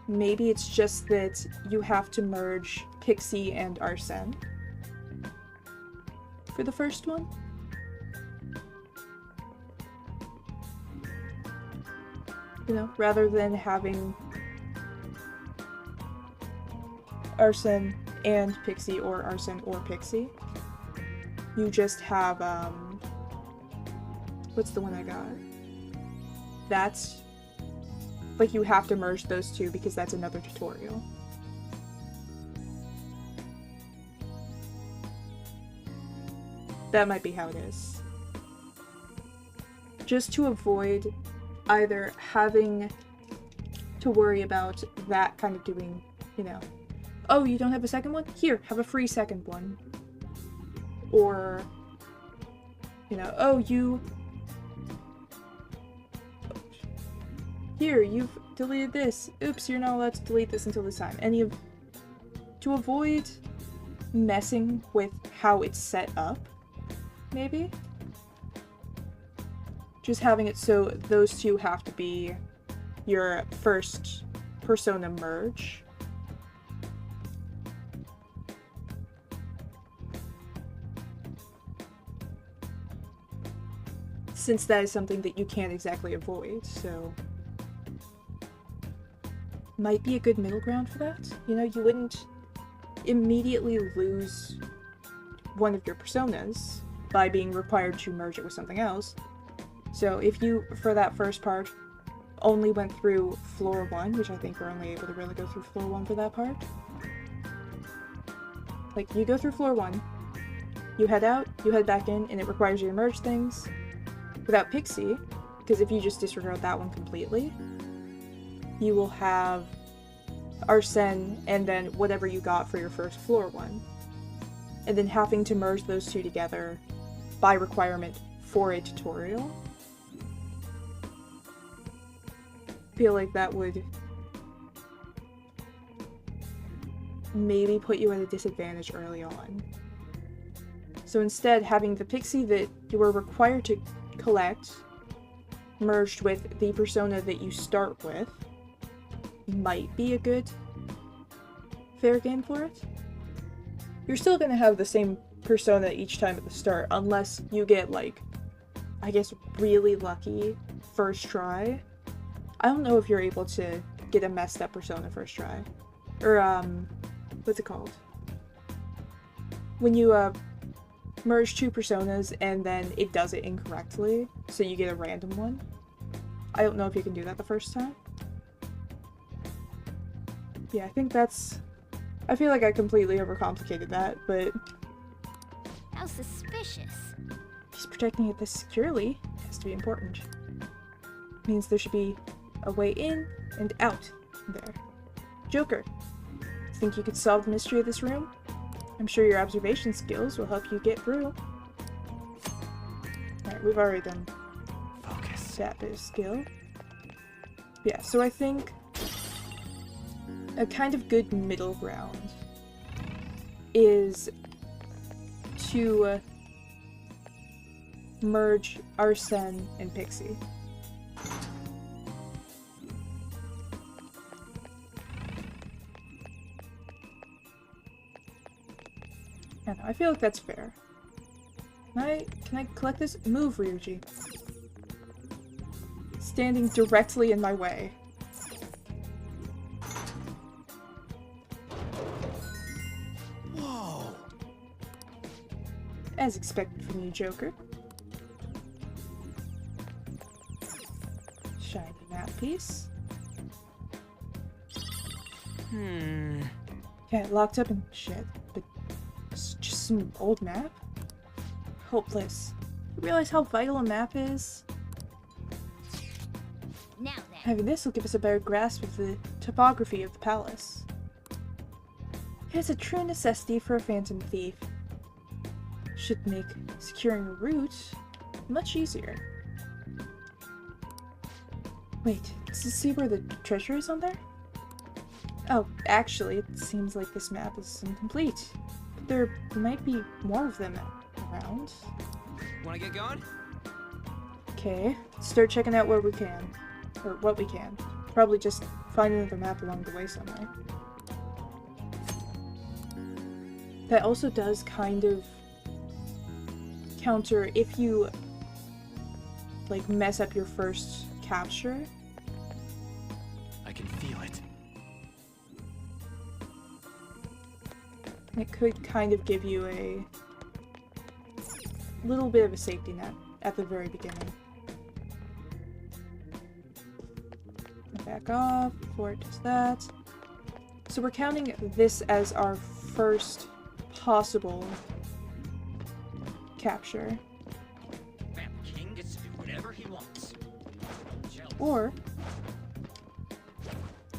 maybe it's just that you have to merge Pixie and Arsene for the first one. You know, rather than having Arsene and Pixie or Arsene or Pixie, you just have, what's the one I got? That's, like, you have to merge those two because that's another tutorial. That might be how it is. Just to avoid either having to worry about that kind of doing, you know, oh, you don't have a second one? Here, have a free second one. Or, you know, oh, here, you've deleted this. Oops, you're not allowed to delete this until this time. To avoid messing with how it's set up, maybe? Just having it so those two have to be your first persona merge. Since that is something that you can't exactly avoid, so might be a good middle ground for that. You know, you wouldn't immediately lose one of your personas by being required to merge it with something else. So if you, for that first part, only went through floor 1, which I think we're only able to really go through floor 1 for that part. Like, you go through floor 1, you head out, you head back in, and it requires you to merge things. Without Pixie, because if you just disregard that one completely, you will have Arsene and then whatever you got for your first floor one. And then having to merge those two together by requirement for a tutorial. Feel like that would maybe put you at a disadvantage early on. So instead, having the pixie that you were required to collect merged with the persona that you start with might be a good fair game for it. You're still gonna have the same persona each time at the start, unless you get, like, I guess, really lucky first try. I don't know if you're able to get a messed up persona first try. Or, what's it called? When you, merge two personas and then it does it incorrectly, so you get a random one. I don't know if you can do that the first time. Yeah, I think that's... I feel like I completely overcomplicated that, but... How suspicious. He's protecting it this securely. It has to be important. Means there should be a way in and out there. Joker, think you could solve the mystery of this room? I'm sure your observation skills will help you get through. Alright, we've already done Focus. that bit of skill. Yeah, so I think a kind of good middle ground is to merge Arsene and Pixie. I don't know, I feel like that's fair. Can I collect this? Move, Ryuji. Standing directly in my way. Whoa! As expected from you, Joker. Shiny map piece. Yeah, locked up in shit, but it's just some old map? Hopeless. You realize how vital a map is? Now then. Having this will give us a better grasp of the topography of the palace. It is a true necessity for a phantom thief. Should make securing a route much easier. Wait, does it see where the treasure is on there? Oh, actually, it seems like this map is incomplete. But there might be more of them around. Wanna get going? Okay, start checking out where we can. Or what we can. Probably just find another map along the way somewhere. That also does kind of counter if you like mess up your first capture. I can feel it. It could kind of give you a little bit of a safety net at the very beginning. Back off before it does that. So we're counting this as our first possible capture. King gets to do whatever he wants. Or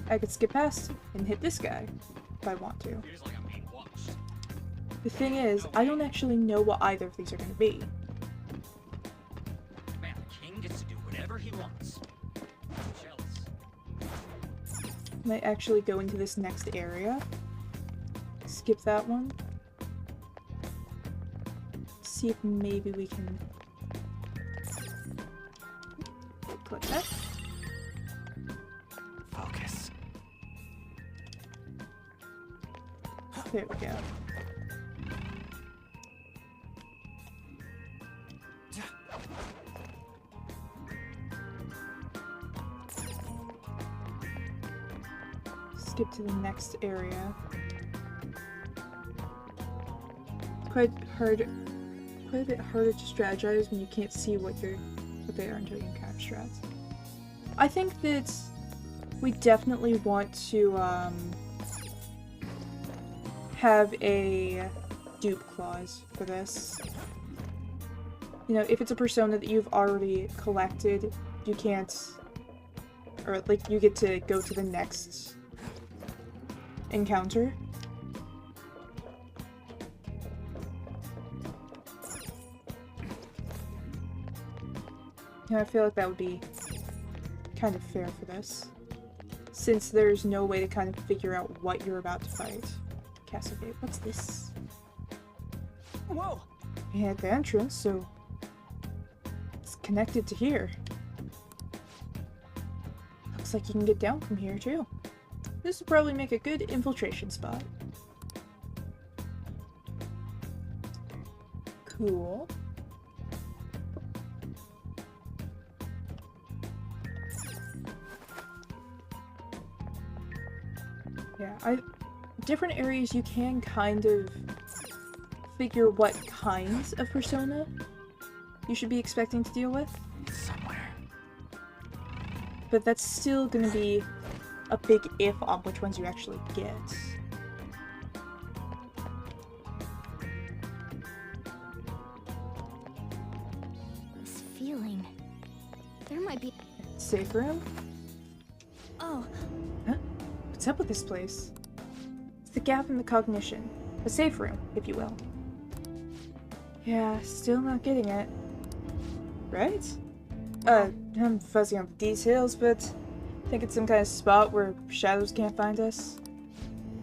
I could skip past and hit this guy if I want to. Feels like I'm being watched. The thing is, I don't actually know what either of these are going to be. King gets to do whatever he wants. Jealous. Might actually go into this next area. Skip that one. See if maybe we can click that. Focus. There we go. Skip to the next area. It's quite a bit harder to strategize when you can't see what they are until you can kind of strat. I think that we definitely want to have a dupe clause for this. You know, if it's a persona that you've already collected, you can't, or like you get to go to the next encounter. Yeah, I feel like that would be kind of fair for this, since there's no way to kind of figure out what you're about to fight. Castle Gate. What's this? Whoa! We had the entrance, so it's connected to here. Looks like you can get down from here too. This would probably make a good infiltration spot. Cool. Yeah, different areas you can kind of figure what kinds of persona you should be expecting to deal with. Somewhere. But that's still gonna be a big if on which ones you actually get. This feeling. There might be. Safe room? Oh, Huh? What's up with this place? It's the gap in the cognition. A safe room, if you will. Yeah, still not getting it. Right? I'm fuzzy on the details, but I think it's some kind of spot where shadows can't find us.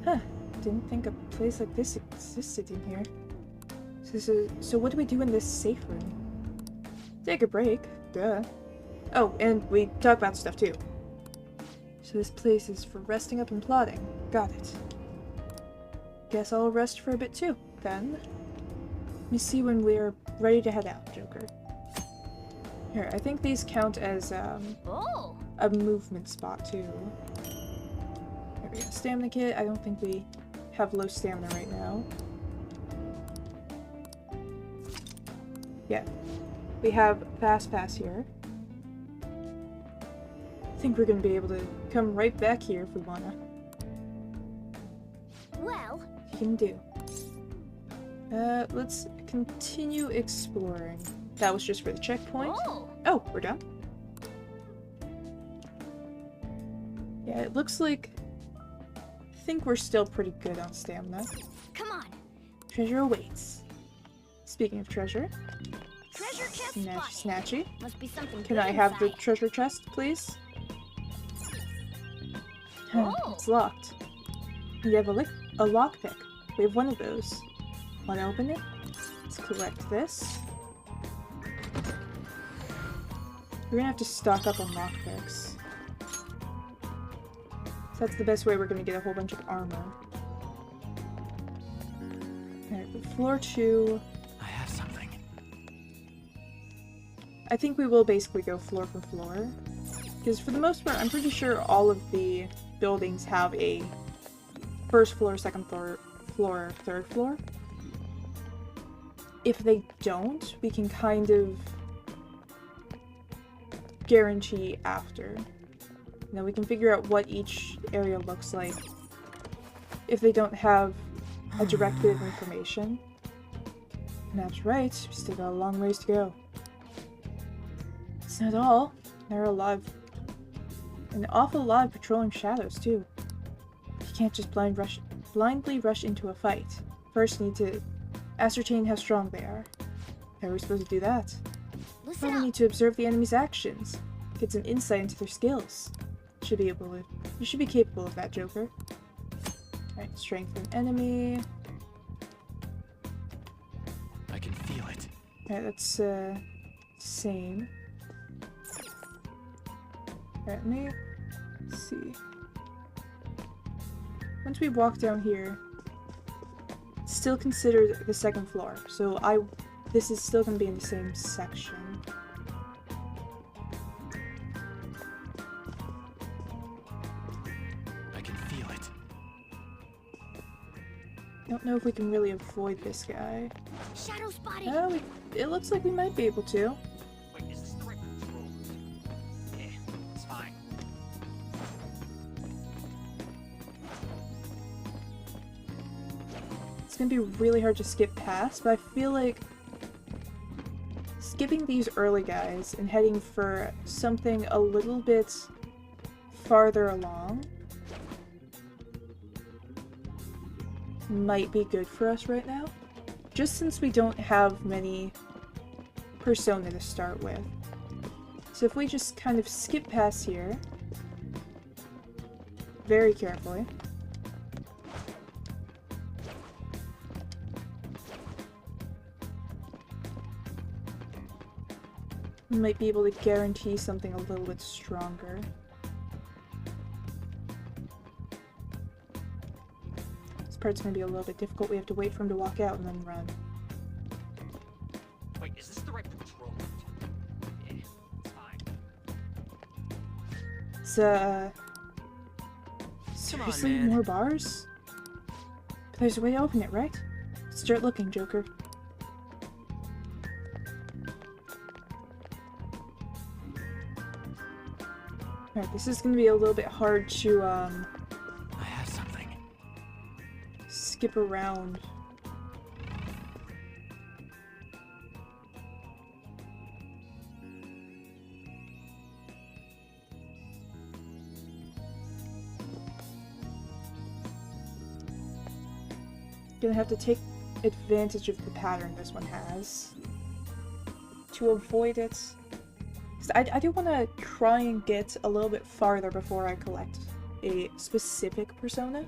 Huh. Didn't think a place like this existed in here. So what do we do in this safe room? Take a break. Duh. Oh, and we talk about stuff too. So this place is for resting up and plotting. Got it. Guess I'll rest for a bit too, then. Let me see when we're ready to head out, Joker. Here, I think these count as, oh. a movement spot too. There we go. Stamina kit. I don't think we have low stamina right now. Yeah. We have Fast Pass here. I think we're gonna be able to come right back here if we wanna. Well, You can do. Let's continue exploring. That was just for the checkpoint. Oh, we're done. Yeah, it looks like... I think we're still pretty good on stamina. come on. Treasure awaits. Speaking of treasure, Treasure chest snatchy spotted. snatchy. Must be something Can good I have the inside. treasure chest, please? Oh. It's locked. You have a lockpick. We have one of those. Want to open it? Let's collect this. We're gonna have to stock up on lockpicks. So that's the best way we're gonna get a whole bunch of armor. Alright, floor 2. I have something. I think we will basically go floor for floor. Because for the most part, I'm pretty sure all of the buildings have a first floor, second floor, third floor. If they don't, we can kind of guarantee after. You know, we can figure out what each area looks like if they don't have a direct bit of information. And that's right, we still got a long ways to go. It's not all. There are an awful lot of patrolling shadows too. You can't just blindly rush into a fight. First, you need to ascertain how strong they are. How are we supposed to do that? Listen Well, we up. need to observe the enemy's actions, get some insight into their skills. You should be capable of that, Joker. Alright, strength an enemy. I can feel it. Alright, that's same. Alright, let me see. Once we walk down here, it's still considered the second floor, so this is still gonna be in the same section. I can feel it. Don't know if we can really avoid this guy. Shadow spotted. Oh, it looks like we might be able to. Wait, is this the right control? Yeah, it's fine. It's gonna be really hard to skip past, but I feel like skipping these early guys and heading for something a little bit farther along might be good for us right now. Just since we don't have many persona to start with. So if we just kind of skip past here very carefully. we might be able to guarantee something a little bit stronger. This part's gonna be a little bit difficult. We have to wait for him to walk out and then run. Wait, is this the right patrol route? Yeah, it's fine. So, Come on, seriously, man. more bars? But there's a way to open it, right? Start looking, Joker. Alright, this is gonna be a little bit hard to, I have something. skip around. Gonna have to take advantage of the pattern this one has to avoid it. 'Cause I do want to try and get a little bit farther before I collect a specific persona.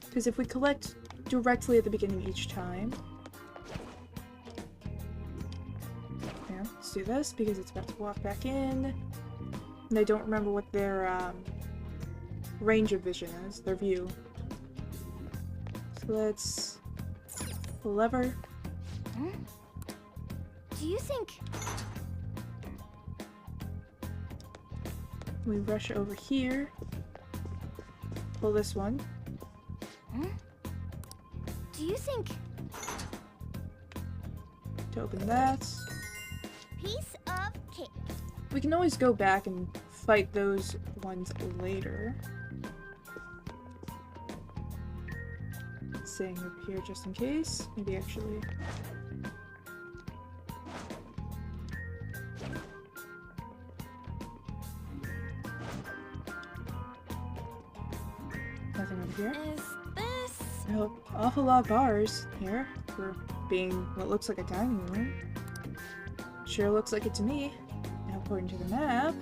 Because if we collect directly at the beginning each time... Yeah, let's do this because it's about to walk back in. And I don't remember what their range of vision is, their view. So let's... lever. Do you think... We rush over here. Pull this one. Do you think... To open that. Piece of cake. We can always go back and fight those ones later. Staying up here just in case. Maybe actually... Nothing over here. Is this... Oh, awful lot of bars here for being what looks like a dining room. Sure looks like it to me. Now, according to the map,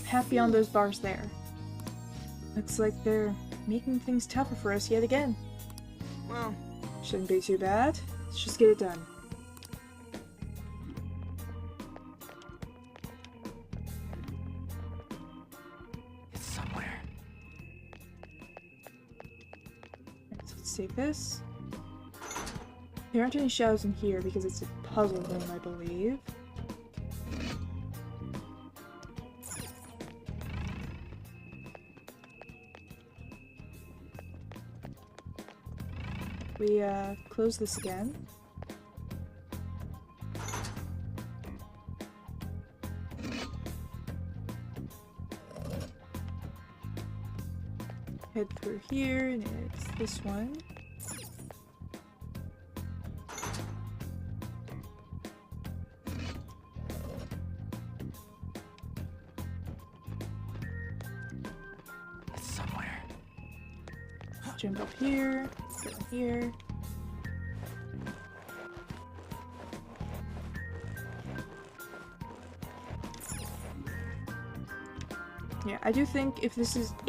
path beyond those bars there. Looks like they're making things tougher for us yet again. Well, Shouldn't be too bad. Let's just get it done. it's somewhere. Alright, so let's take this. There aren't any shadows in here because it's a puzzle room, I believe. We close this again. Head through here, and it's this one. It's somewhere. Jump up here, go here. Yeah, I do think if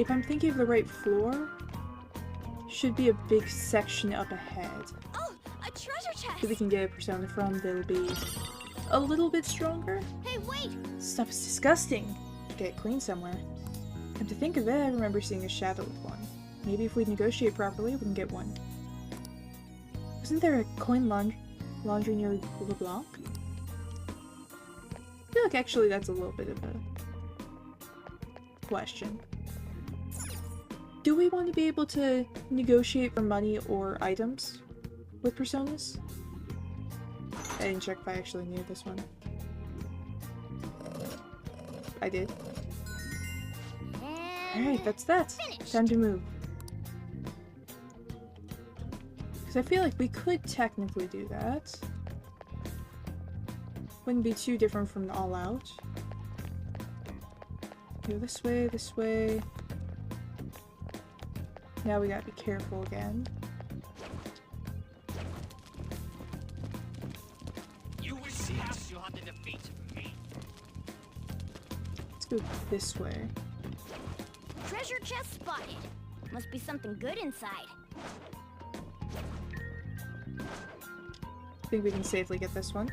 I'm thinking of the right floor, should be a big section up ahead Oh, a treasure chest! that we can get a persona from that'll be a little bit stronger. Hey, wait! Stuff is disgusting. Should get it cleaned somewhere. And to think of it, I remember seeing a shadow with one. Maybe if we negotiate properly, we can get one. Wasn't there a coin laundry near LeBlanc? I feel like actually that's a little bit of a question. Do we want to be able to negotiate for money or items with personas? I didn't check if I actually knew this one. I did. Alright, that's that. Time to move. Because I feel like we could technically do that. Wouldn't be too different from the All Out. Go this way, this way. Now we gotta be careful again. You wish perhaps you had to defeat me. Let's go this way. Treasure chest spotted. Must be something good inside. I think we can safely get this one.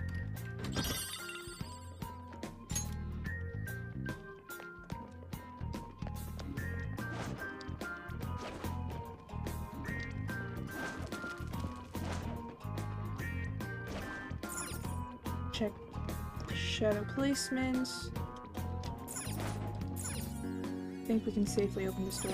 Check shadow placement. I think we can safely open this door.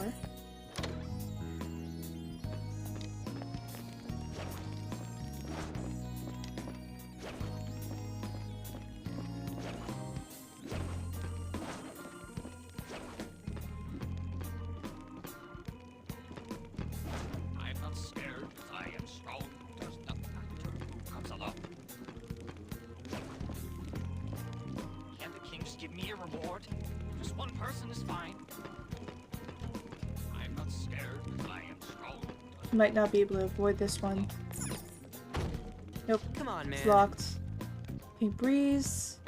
I'm not scared, I am strong. There's nothing I can do who comes along. Can't the king just give me a reward? Just one person is fine. I'm not scared, I am strong. Might not be able to avoid this one. Nope. Come on, man. It's locked. Pink breeze.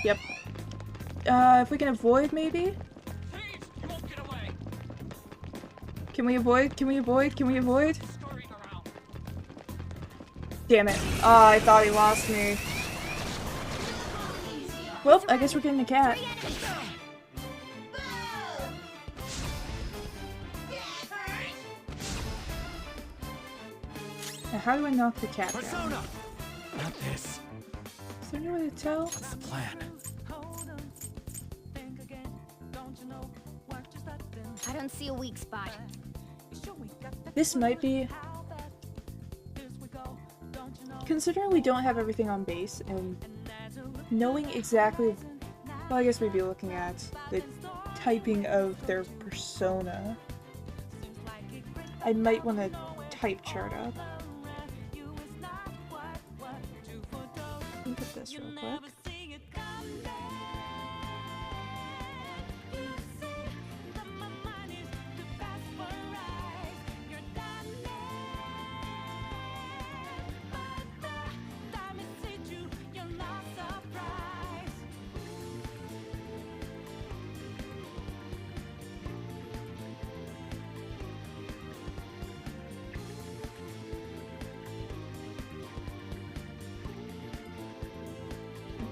Yep. If we can avoid, maybe? Please, you won't get away. Can we avoid? Can we avoid? Can we avoid? Scurrying around. Damn it. I thought he lost me. Well, I guess we're getting a cat. Now, how do I knock the cat down? Persona! Not this. Is there no way to tell? What's the plan? I don't see a weak spot. This might be... Considering we don't have everything on base, and knowing exactly... Well, I guess we'd be looking at the typing of their persona. I might want to type chart up. Look at this real quick.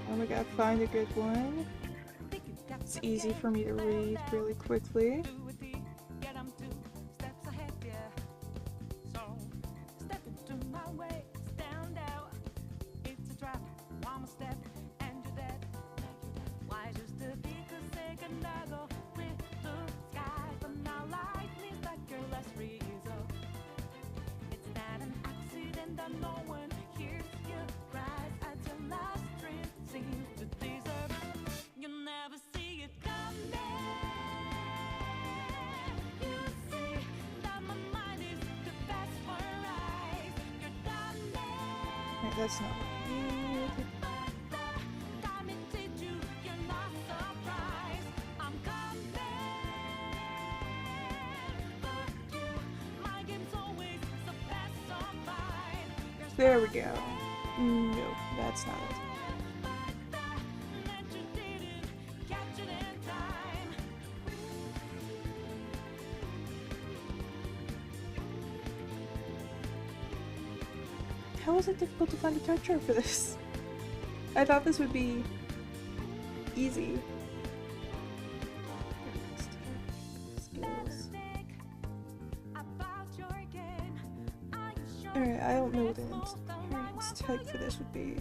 Oh my god, find a good one. It's easy for me to read really quickly. That's not weird. There we go. No, that's not it. How was it difficult to find a type chart for this? I thought this would be easy. Skills. Alright, I don't know what the inheritance type for this would be.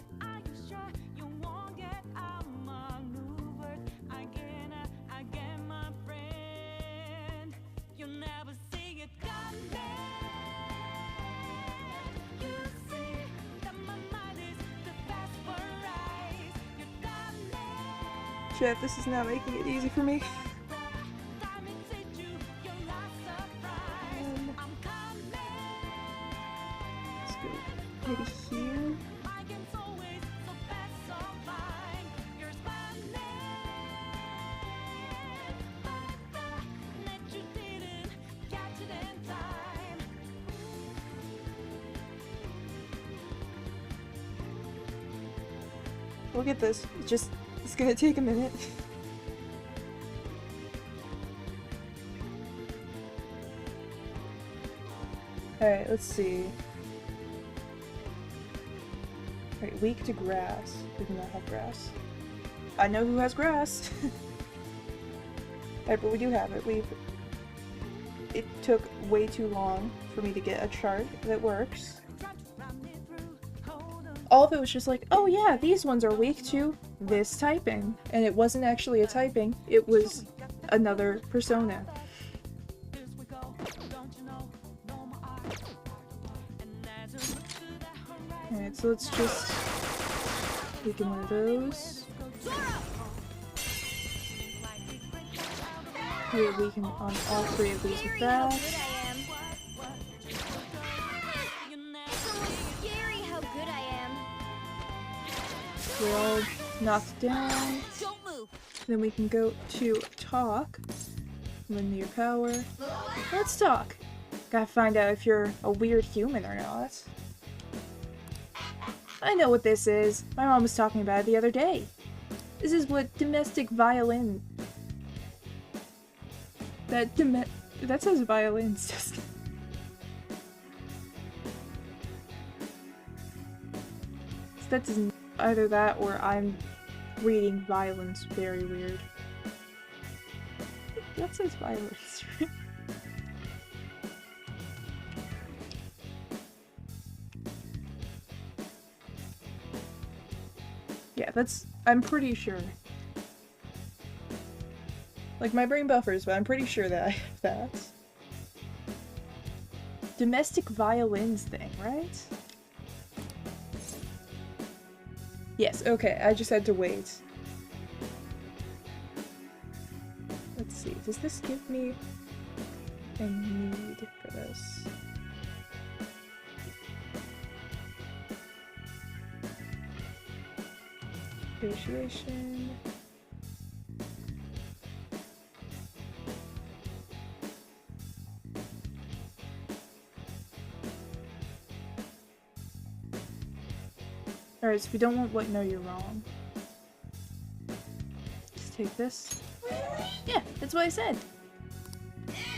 Chef, this is not making it easy for me. Let's go maybe here. We'll get this. It's gonna take a minute. Alright, let's see. Alright, weak to grass. We do not have grass. I know who has grass! Alright, but we do have it. It took way too long for me to get a chart that works. All of it was just like, oh yeah, these ones are weak to this typing. And it wasn't actually a typing, it was another persona. Alright, so let's just weaken one of those. We can on all three of these with that. We're all knocked down. Then we can go to talk. Lend your power. Let's talk. Gotta find out if you're a weird human or not. I know what this is. My mom was talking about it the other day. This is what domestic violin... That says violins, just... That doesn't... Either that or I'm reading violence very weird. That says violence, right? Yeah, that's... I'm pretty sure. Like, my brain buffers, but I'm pretty sure that I have that. Domestic violins thing, right? Yes, okay, I just had to wait. Let's see, does this give me a need for this? Negotiation. Alright, so we don't want what? No, you're wrong. Just take this. Yeah, that's what I said.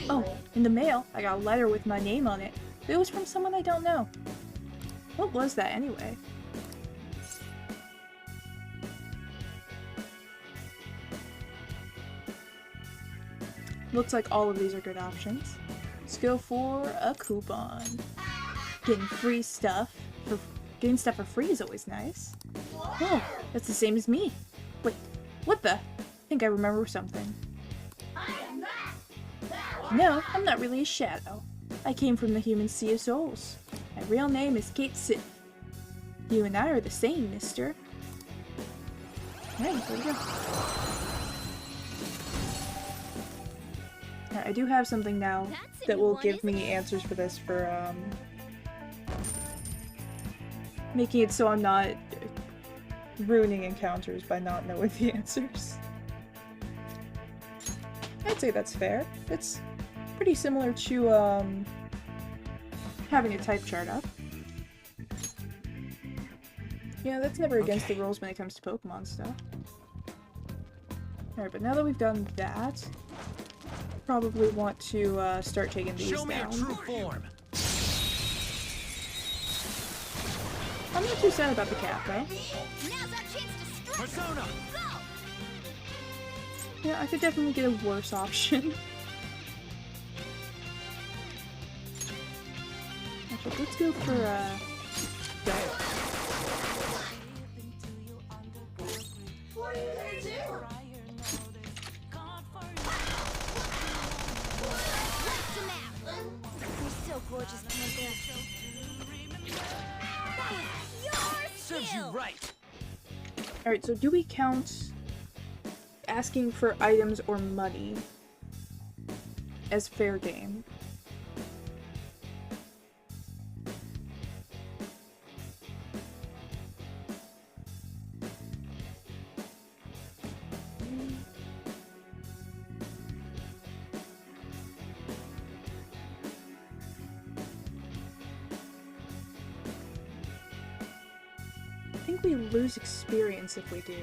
Oh, in the mail, I got a letter with my name on it. It was from someone I don't know. What was that anyway? Looks like all of these are good options. Let's go for a coupon. Getting free stuff for getting stuff for free is always nice. Oh, that's the same as me. Wait, what the? I think I remember something. No, I'm not really a shadow. I came from the human Sea of Souls. My real name is Kate Sith. You and I are the same, mister. Alright, there we go. I do have something now that will give me answers for this for, making it so I'm not ruining encounters by not knowing the answers. I'd say that's fair. It's pretty similar to, having a type chart up. Yeah, that's never against the rules when it comes to Pokemon stuff. Alright, but now that we've done that, probably want to start taking these down. Show me your true form. I'm not too sad about the cat, though. Persona. Yeah, I could definitely get a worse option. Actually, let's go for Dial. Gorgeous, Panther. Serves you right. Alright, so do we count asking for items or money as fair game? I think we lose experience if we do.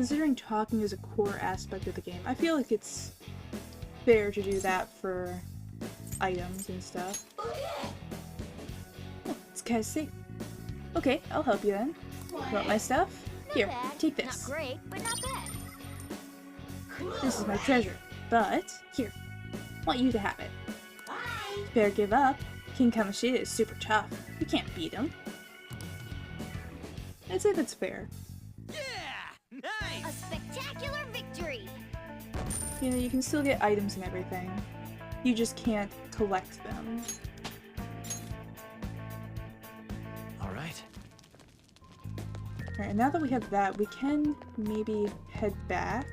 considering talking is a core aspect of the game, I feel like it's fair to do that for items and stuff. Oh, it's kind of safe. Okay, I'll help you then. Want my stuff? Here, bad. take Not this. great, but not bad. This is my treasure. But, here, want you to have it. Better give up. King Kamoshida is super tough. You can't beat him. I'd say that's fair. Yeah! A Nice! spectacular victory! You know, you can still get items and everything. You just can't collect them. Alright. Alright, and now that we have that, we can maybe head back.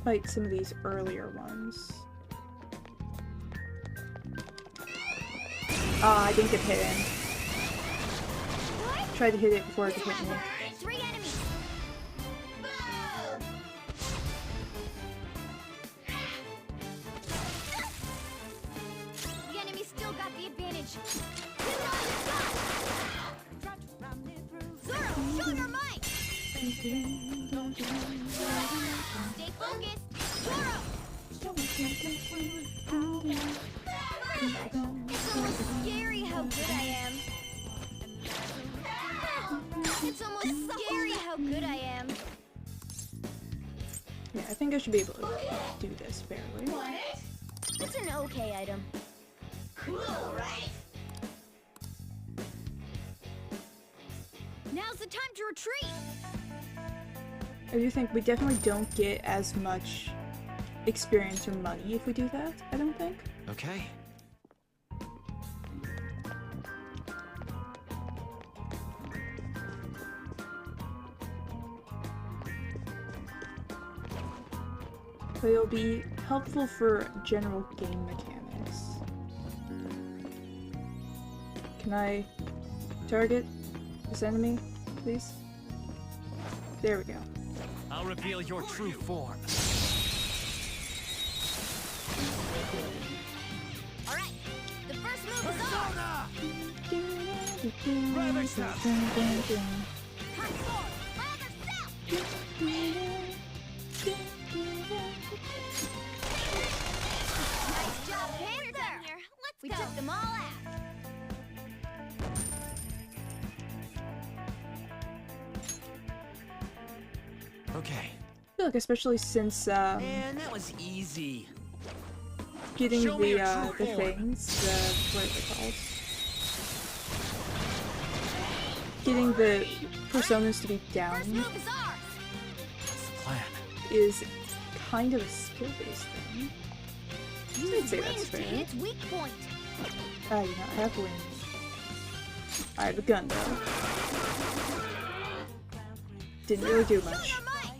Fight some of these earlier ones. Ah, I didn't get hit in. Tried to hit it before it could hit me. 3 enemies! The enemy still got the advantage. Give it all you've got! Zoro, show your might! Stay focused! Zoro! It's almost scary how good I am. It's almost scary how good I am. Yeah, I think I should be able to do this fairly. It's an okay item. Cool, right? Now's the time to retreat. I do think we definitely don't get as much experience or money if we do that, I don't think. Okay. But it'll be helpful for general game mechanics. Can I target this enemy, please? There we go. I'll reveal your true form. All right, the first move is off. Consort, father self. Nice job, Panther. We took them all out. I Okay. feel like especially since Man, that was easy. getting Show me the your true form. things, what are they called? Getting the personas to be First down move is ours. What's the plan? is kind of a skill-based thing. I'd Use say wings that's to hit fair. its weak point. Ah, you don't have wings. I have a gun though. Didn't really do much. Show your might.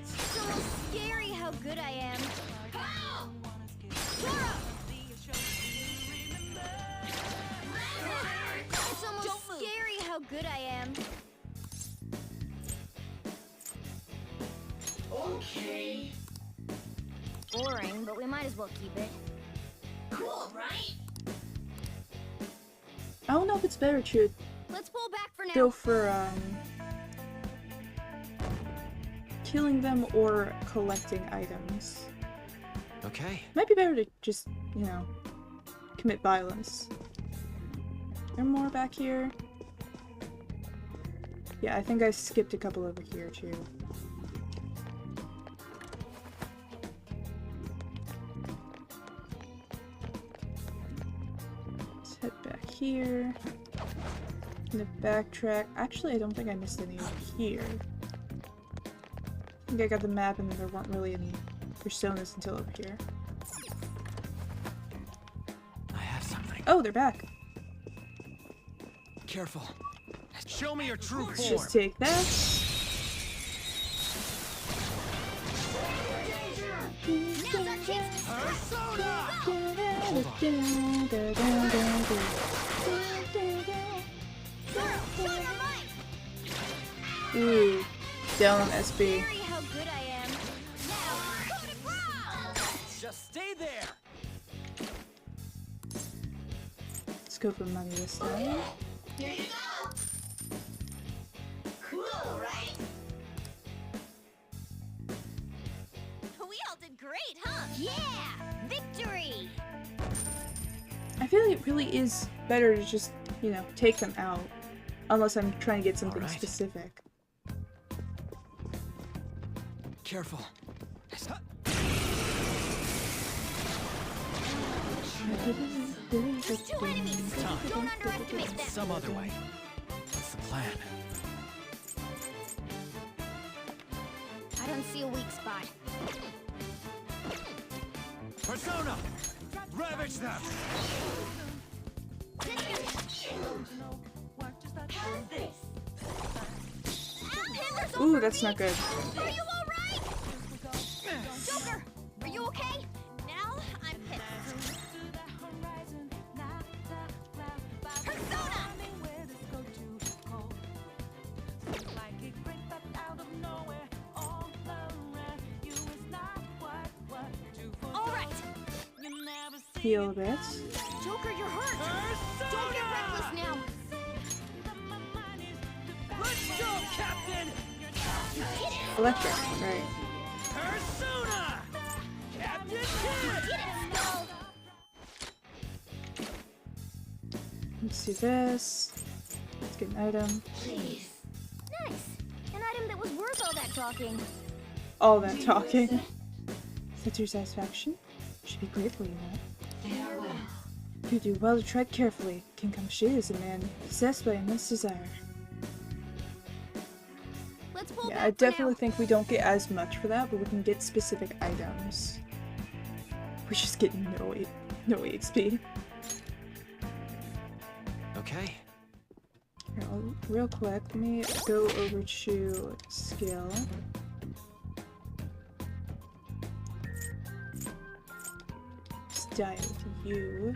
It's almost scary how good I am. Zoro. It's almost scary how good I am. Okay. Boring, but we might as well keep it. Cool, right? I don't know if it's better to Let's pull back for now. go for killing them or collecting items. Okay. Might be better to just, you know, commit violence. There more back here? Yeah, I think I skipped a couple over here too. Let's head back here. Gonna backtrack. Actually, I don't think I missed any over here. I think I got the map and there weren't really any personas until over here. I have something. Oh, they're back. Careful. Show me your true Let's form. just take that. Now's our chance to Persona! Zoro, show your might. Ooh, down on SB. Scary how good I am. Now, coup de grace. Just stay there. Let's go for money this time. Here you go. feel like it really is better to just, you know, take them out. Unless I'm trying to get something Alright. specific. Careful. 2 enemies! Don't underestimate them! Some other way. What's the plan? I don't see a weak spot. Persona! Ravage them! Ooh, that's not good. Are you alright? Joker, are you okay? Now I'm pissed. Persona! Alright! Heal a bit. Joker, you're hurt! Don't get reckless now! Let's go, Captain! Electric, right. Persona! Captain Kidd! Let's do this. Let's get an item. Nice! An item that was worth all that talking. All that talking. Is that to your satisfaction? Should be grateful, you know. You do well to tread carefully. King Kamshi is a man possessed by immense desire. Let's pull Yeah, back I for definitely now. think we don't get as much for that, but we can get specific items. We just get no EXP. Okay. Here, real quick, let me go over to skill. Style to you.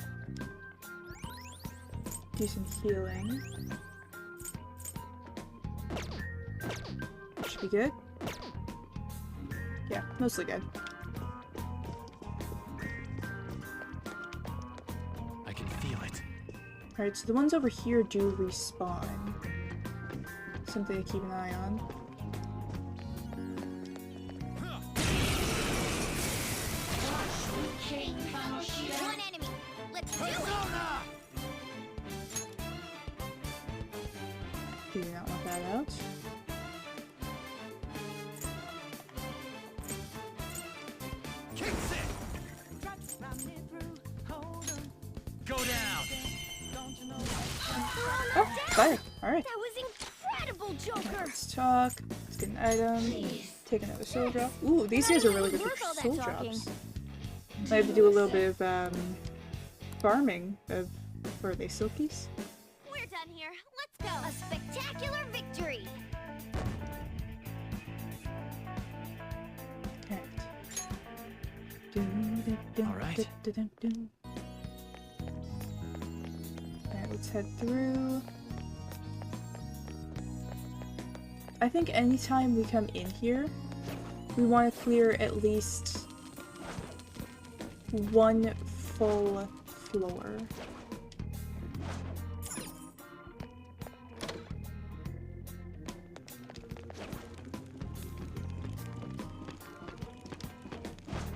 Do some healing. Should be good. Yeah, mostly good. I can feel it. Alright, so the ones over here do respawn. Something to keep an eye on. One enemy. Let's do it! Do not want that out. Kicks it! Go down! Oh, fire! Alright. That was incredible, Joker! Let's talk. Let's get an item. Take another soul drop. Ooh, these guys are really good Worth all for that soul talking. drops. I have to do a little bit of farming of, or are they silkies? We're done here. Let's go. A spectacular victory. Alright. Alright. Alright, let's head through. I think anytime we come in here, we want to clear at least one full floor.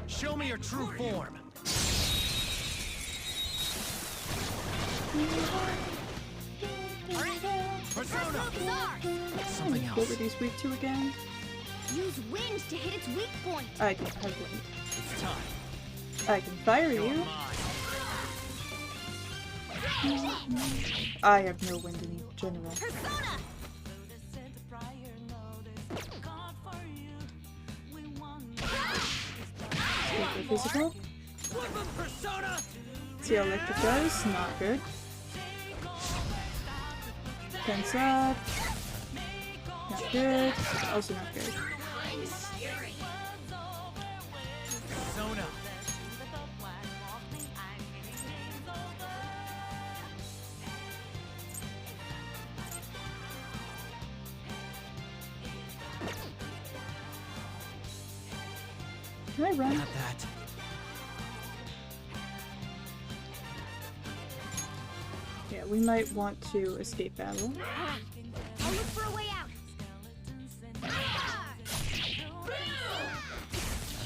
Show me your true form. Persona! Something What else. were these weak to again? Use wind to hit its weak point. I don't have wind. It's time. I can fire You're you. mine. I have no wind in general. Persona! Go physical. Weapon Persona! See how electric does? Not good. Fence up. Not good. Also not good. Persona! Can I run? Not that. Yeah, we might want to escape battle. I'll look for a way out.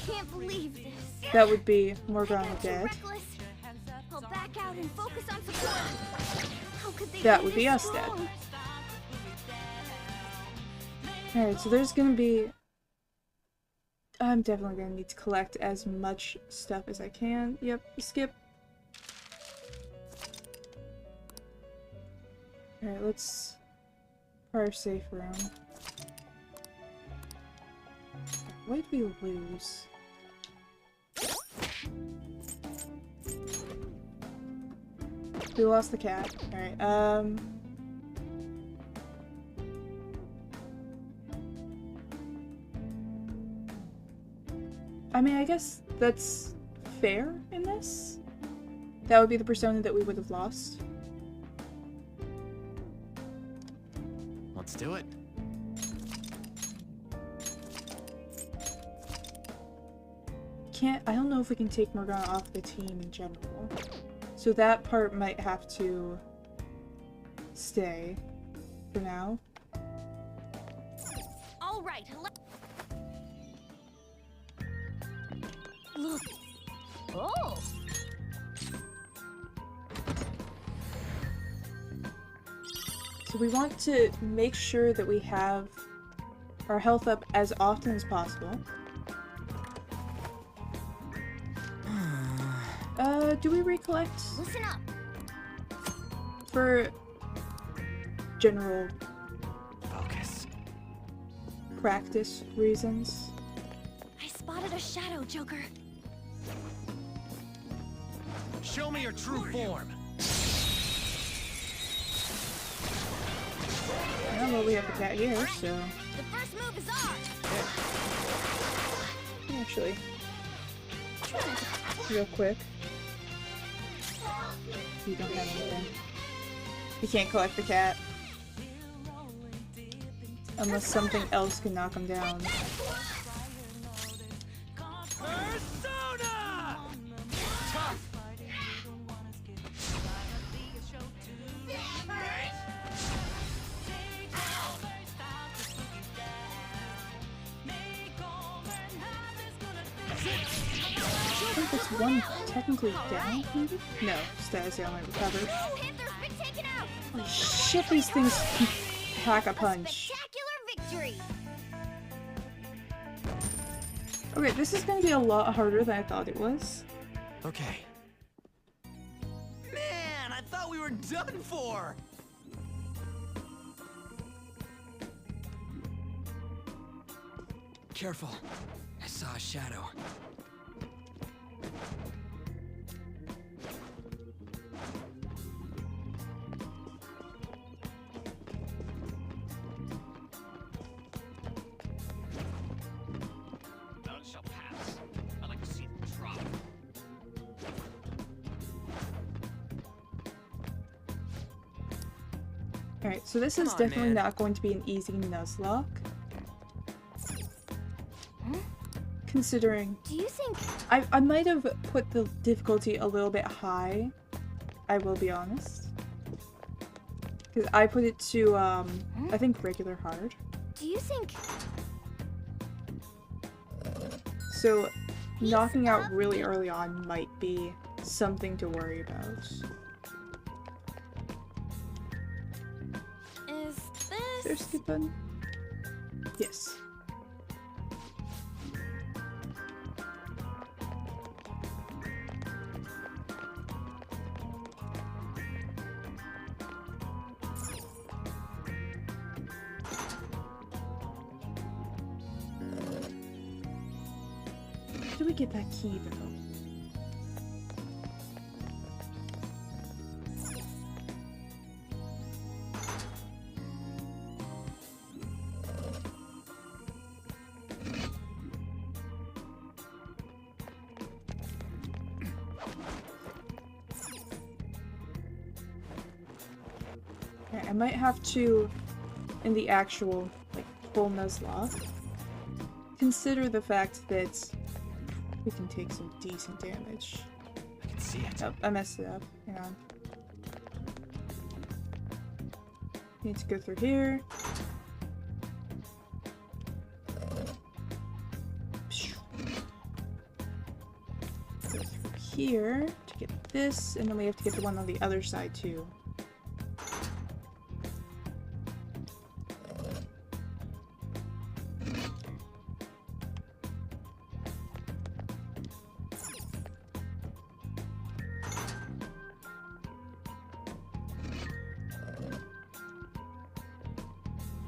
Can't believe this. That would be Morgana dead. Reckless. I'll back back out and focus on support. How could they That be would be this us then. strong? Alright, so there's gonna be... I'm definitely gonna need to collect as much stuff as I can. Yep, skip. Alright, let's... our safe room. What did we lose? We lost the cat. Alright, I mean, I guess that's fair in this. That would be the persona that we would have lost. Let's do it. I don't know if we can take Morgana off the team in general. So that part might have to stay for now. All right. Look. Oh. So we want to make sure that we have our health up as often as possible. Do we recollect? Listen up. For general Focus. practice reasons. I spotted a shadow, Joker. Show me your true form. Well, we have the cat here, so... The first move is ours. Actually, real quick. You don't have anything. You can't collect the cat. Unless something else can knock him down. Persona! I think it's one technically down, maybe? No, status ailment recovered. Panther's been taken out. Holy shit, these things can pack a punch. Spectacular victory. Okay, this is gonna be a lot harder than I thought it was. Okay. Man, I thought we were done for! Careful. I saw a shadow. None shall pass. I like to see them try. Alright, so this is Come on, definitely man. not going to be an easy Nuzlocke. Considering Do you think I might have put the difficulty a little bit high, I will be honest. Because I put it to, I think regular hard. Do you think So, knocking out really early on might be something to worry about. is Is there a this skip button? Yes. How do we get that key though? Okay, I might have to, in the actual, like, full Nuzlocke, consider the fact that we can take some decent damage. I can see it. Oh, I messed it up. Hang on. Need to go through here. Go through here to get this, and then we have to get the one on the other side too.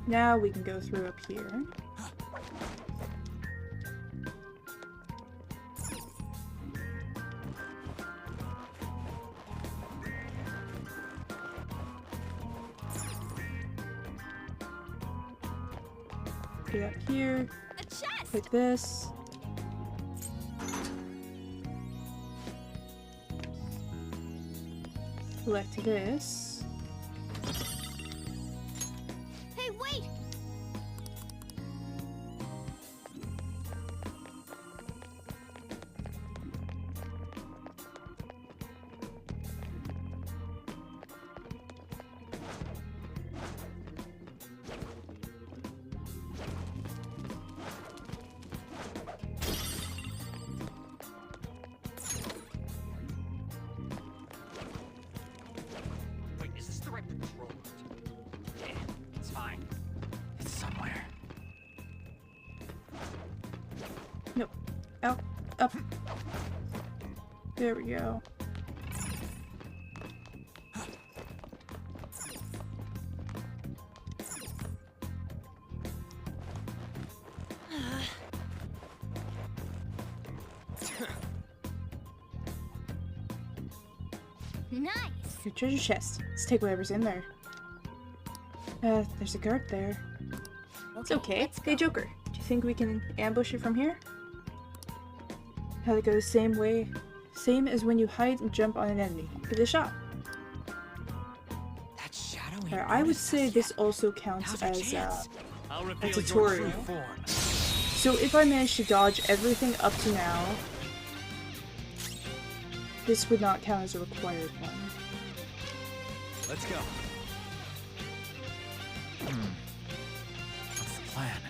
Now we can go through up here. Get up here, A chest! like this. Select this. Hey, wait! Wait, is this the right control? Yeah, it's fine. It's somewhere. Nope. Out. Up. There we go. Nice! Your treasure chest. Let's take whatever's in there. There's a guard there. It's okay. let's Hey, go. Joker. Do you think we can ambush it from here? How it goes the same way. Same as when you hide and jump on an enemy. Give it a shot. That shadowy. Alright, I would say this also counts Now's as your chance. I'll a reveal your tutorial. true form. So if I manage to dodge everything up to now, this would not count as a required one. Let's go. What's the plan?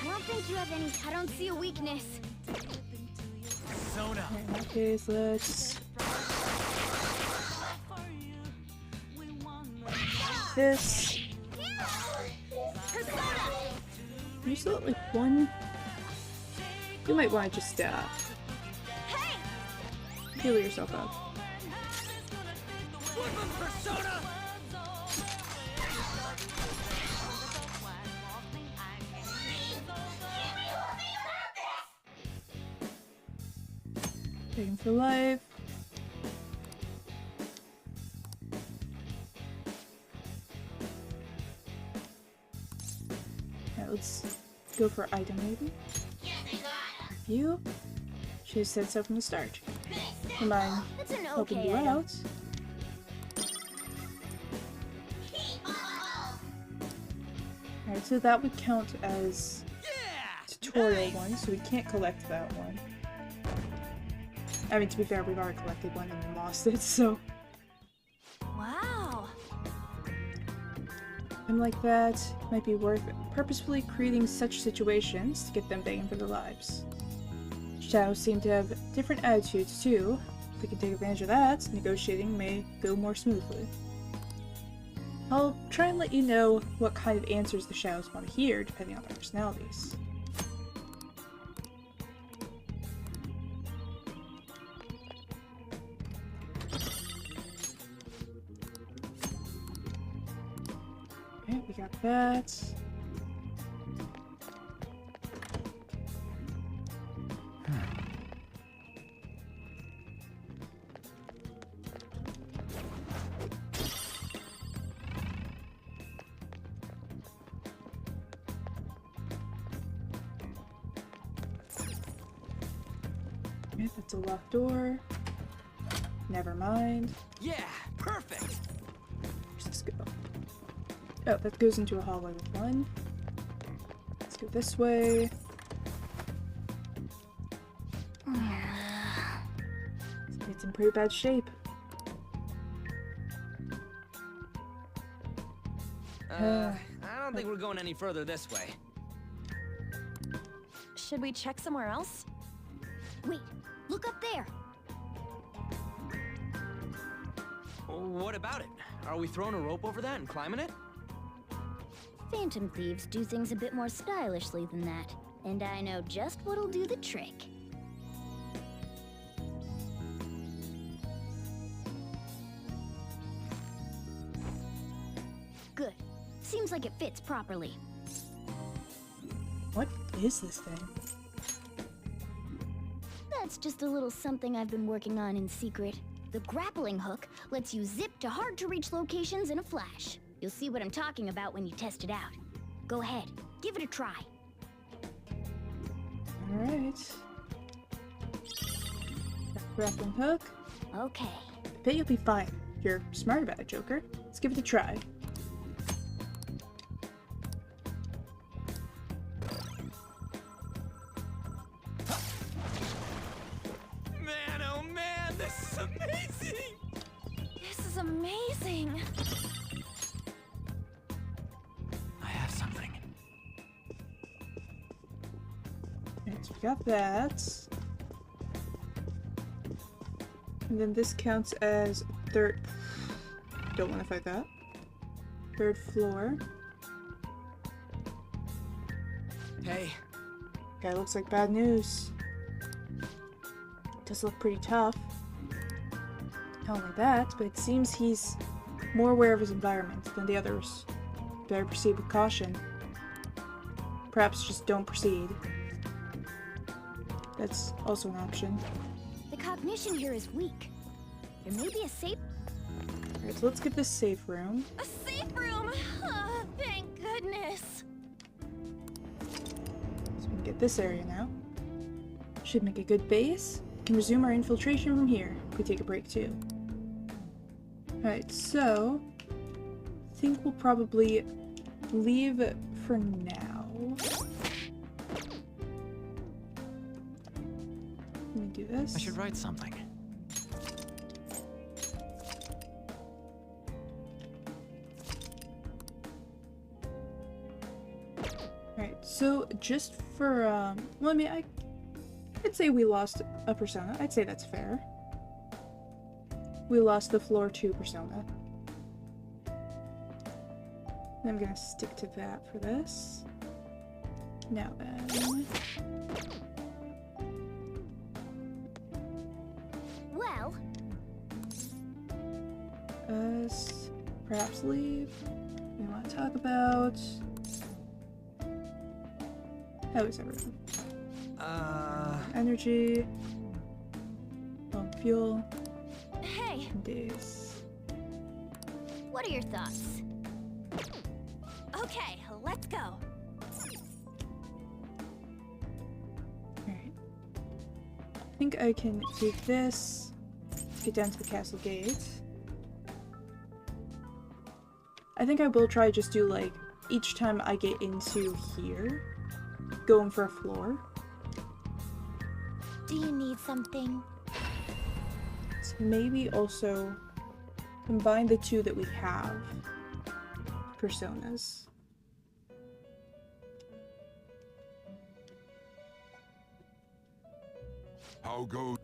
I don't think you have any. I don't see a weakness. Sona. In that case, let's... This. You still have like one? You might want to just heal yourself up. Persona. Take him for life. Alright, let's go for item maybe. Review. Should have said so from the start. Don't mind That's an helping okay you item. out. Alright, so that would count as tutorial one, so we can't collect that one. I mean, to be fair, we've already collected one and then lost it, so... Wow. And like that, might be worth purposefully creating such situations to get them begging for their lives. Shadows seem to have different attitudes too. If we can take advantage of that, negotiating may go more smoothly. I'll try and let you know what kind of answers the Shadows want to hear, depending on their personalities. Okay, we got that. Okay, that's a locked door. Never mind. Yeah, perfect. Where's this go? Oh, that goes into a hallway with one. Let's go this way. It's in pretty bad shape. I don't think we're going any further this way. Should we check somewhere else? Wait, Look up there. What about it? Are we throwing a rope over that and climbing it? Phantom thieves do things a bit more stylishly than that, and I know just what'll do the trick. Good. Seems like it fits properly. What is this thing? That's just a little something I've been working on in secret. The grappling hook lets you zip to hard-to-reach locations in a flash. You'll see what I'm talking about when you test it out. Go ahead, give it a try. Alright. Grappling hook. Okay. I bet you'll be fine. You're smart about it, Joker. Let's give it a try. Man, oh man, this is amazing! This is amazing. I have something. Alright, so we got that. And then this counts as third. Don't want to fight that. Third floor. Hey, Guy looks like bad news. Does look pretty tough. Not only that, but it seems he's more aware of his environment than the others. Better proceed with caution. Perhaps just don't proceed. That's also an option. The cognition here is weak. There may be a safe... Alright, so let's get this safe room. A safe room! Oh, thank goodness. So we can get this area now. Should make a good base. We can resume our infiltration from here if we take a break too. Alright, so I think we'll probably leave for now. Let me do this. I should write something. Alright, so just for, well, I mean, I'd say we lost a persona. I'd say that's fair. We lost the floor 2 persona. I'm gonna stick to that for this. Now then. Well... Us perhaps leave. We want to talk about... How is everyone? Energy. Fuel. Hey, Days. what are your thoughts? Okay, let's go. Alright. I think I can do this. Get down to the castle gate. I think I will try just do like each time I get into here, going for a floor. Do you need something? So maybe also combine the two that we have. Personas. How go?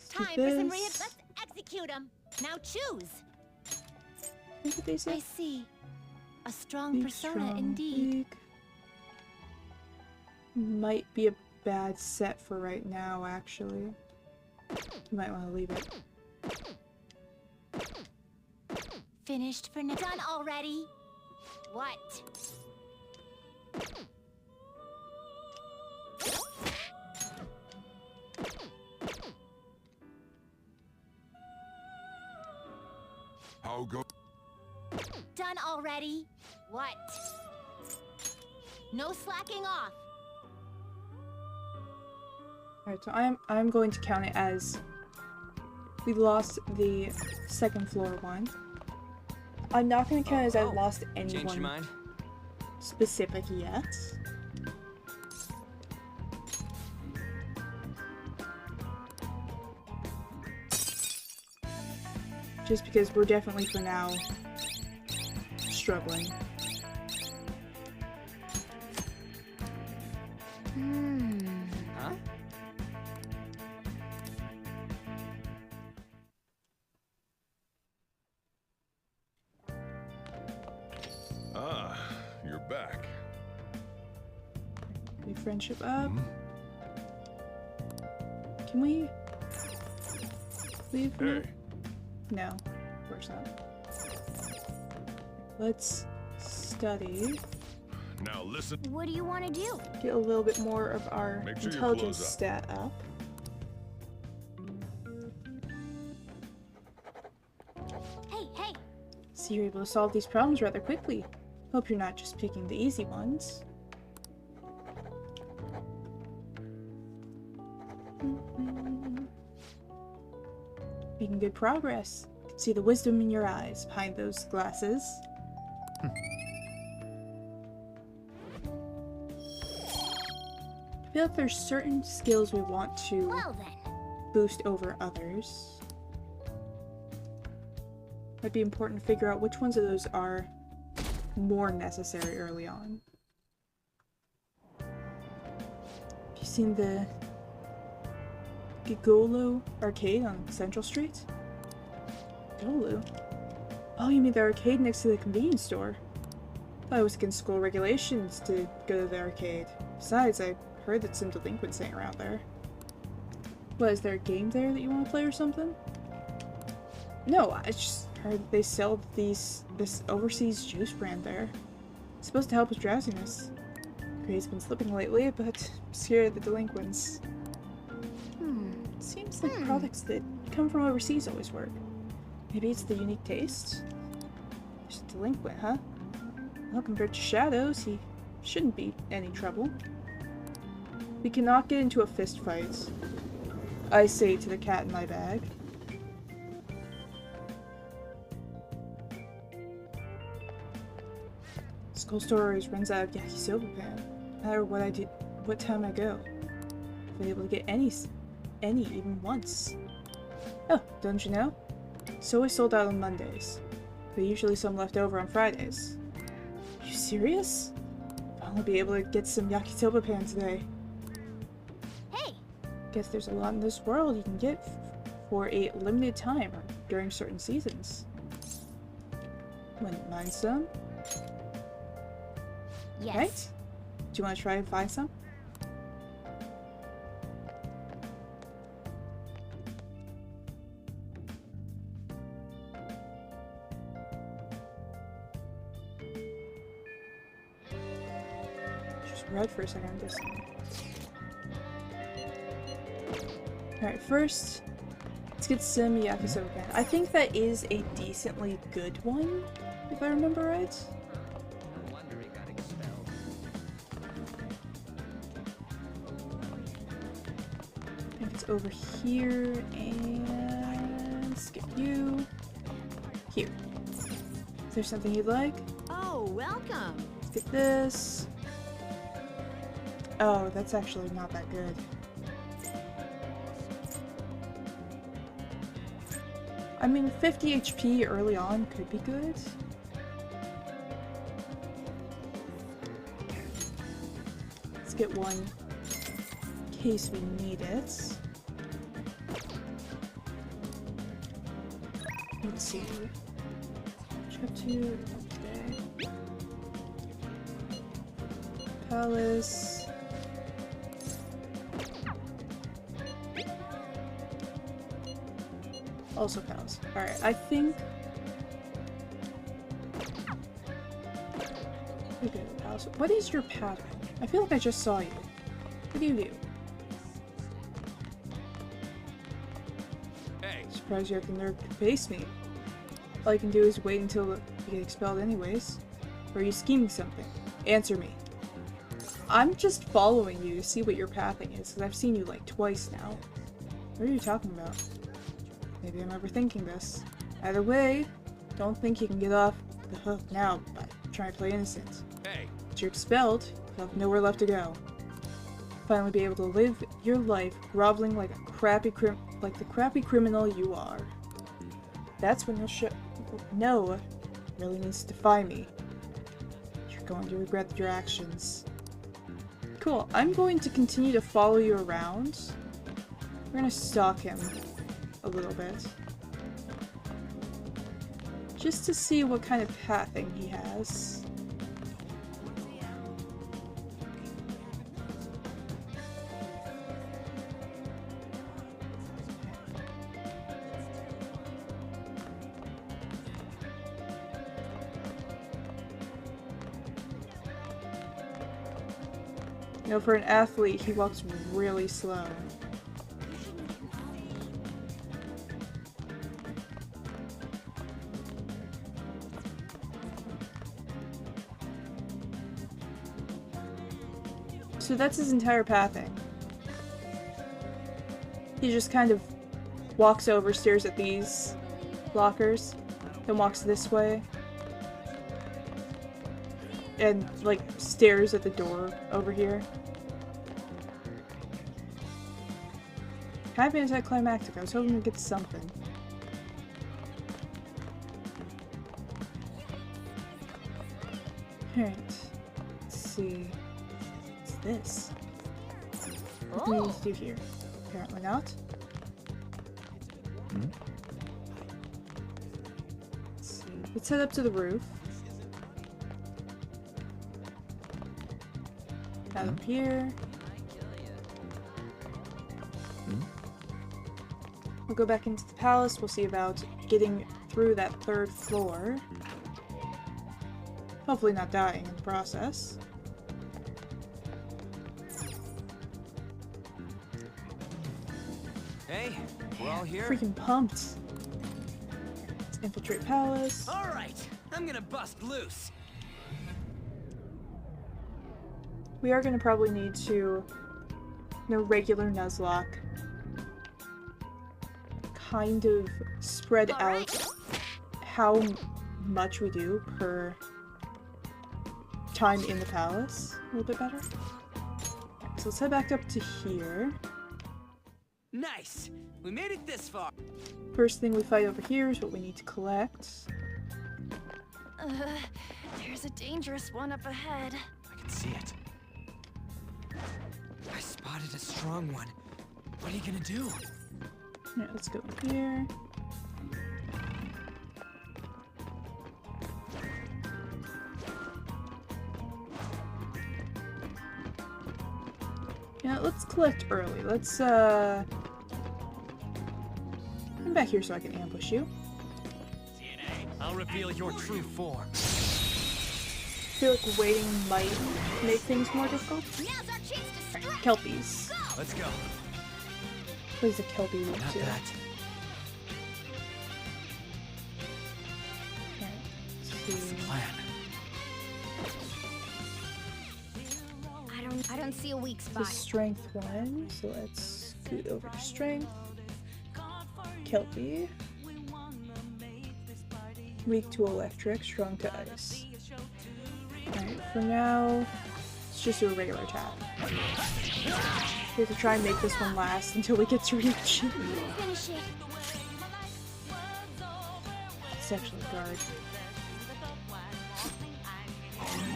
Time for some Let's execute them. Now choose. What did they say? I see. A strong Big, persona strong, indeed. big. Might be a bad set for right now, actually. You might want to leave it. Finished for now. Done already? What? How go? Done already? What? No slacking off. Alright, so I'm going to count it as we lost the second floor one. I'm not going to count it as I lost Changed your anyone mind? specific yet. Just because we're definitely for now struggling. Huh? We friendship up. Can we leave? Hey. No, of course not. Let's study. Now listen. What do you want to do? Get a little bit more of our Make sure your intelligence clothes up. stat up. Hey, hey! So you're able to solve these problems rather quickly. Hope you're not just picking the easy ones. Making good progress. Can see the wisdom in your eyes behind those glasses. I feel like there's certain skills we want to Well then. boost over others. Might be important to figure out which ones of those are more necessary early on. Have you seen the Gigolo arcade on Central Street? Gigolo? Oh, you mean the arcade next to the convenience store? Thought it was against school regulations to go to the arcade. Besides, I heard that some delinquents hang around there. What, is there a game there that you want to play or something? No, I just heard they sell this overseas juice brand there. It's supposed to help with drowsiness. Gray's been slipping lately, but I'm scared of the delinquents. Seems like products that come from overseas always work. Maybe it's the unique taste? There's a delinquent, huh? Well, compared to Shadows, he shouldn't be any trouble. We cannot get into a fist fight, I say to the cat in my bag. Skull Store always runs out of yakisoba pan. No matter what I do, what time I go. I've been able to get any even once. Oh, don't you know? It's always sold out on Mondays, but usually some left over on Fridays. Are you serious? I'll only be able to get some yakisoba pan today. Hey! Guess there's a lot in this world you can get for a limited time or during certain seasons. Wouldn't mind some? Yes. Right? Do you want to try and find some? Just read for a second, I'm guessing. Alright, first, let's get some yakisoba pan. I think that is a decently good one, if I remember right. No wonder he got expelled. I think it's over here, and skip you. Here. Is there something you'd like? Oh, welcome. Let's get this. Oh, that's actually not that good. I mean, 50 HP early on could be good. Let's get one in case we need it. Let's see. Trip to okay. Palace. Also pals. Alright, I think we go to pals. What is your pattern? I feel like I just saw you. What do you do? Hey. Surprised you have the nerve to face me. All you can do is wait until you get expelled anyways. Or are you scheming something? Answer me. I'm just following you to see what your pathing is, because I've seen you like twice now. What are you talking about? Maybe I'm overthinking this. Either way, don't think you can get off the hook now by trying to play innocent. Hey. Once you're expelled, you'll have nowhere left to go. Finally be able to live your life groveling like the crappy criminal you are. That's when you'll know really needs to defy me. You're going to regret your actions. Cool. I'm going to continue to follow you around. We're gonna stalk him a little bit. Just to see what kind of pathing he has. You know, for an athlete, he walks really slow. So that's his entire pathing. He just kind of walks over, stares at these lockers, then walks this way, and like stares at the door over here. Kind of anticlimactic. I was hoping to get something. Alright. Let's see. What's this? What do we need to do here? Apparently not. Let's see. Let's head up to the roof. Out up here. We'll go back into the palace. We'll see about getting through that 3rd floor. Hopefully not dying in the process. Hey, we're all here. Freaking pumped. Let's infiltrate palace. All right, I'm gonna bust loose. We are going to probably need to, regular Nuzlocke. Kind of spread out how much we do per time in the palace a little bit better. Okay, so let's head back up to here. Nice! We made it this far! First thing we fight over here is what we need to collect. There's a dangerous one up ahead. I can see it. I spotted a strong one. What are you gonna do? Yeah, let's go here. Yeah, let's collect early. Let's, come back here so I can ambush you. I'll reveal your true form. I feel like waiting might make things more difficult. Now's our chance to strike. Kelpies. Let's go. What is a Kelpie weak Not to? that. Alright, let's What's the see. plan? I don't see a weak It's a spot. strength one, so let's scoot over to strength. Kelpie. Weak to electric, strong to ice. Alright, for now, let's just do a regular attack. We have to try and make this one last until we get to reach. Finish it. It's actually a guard.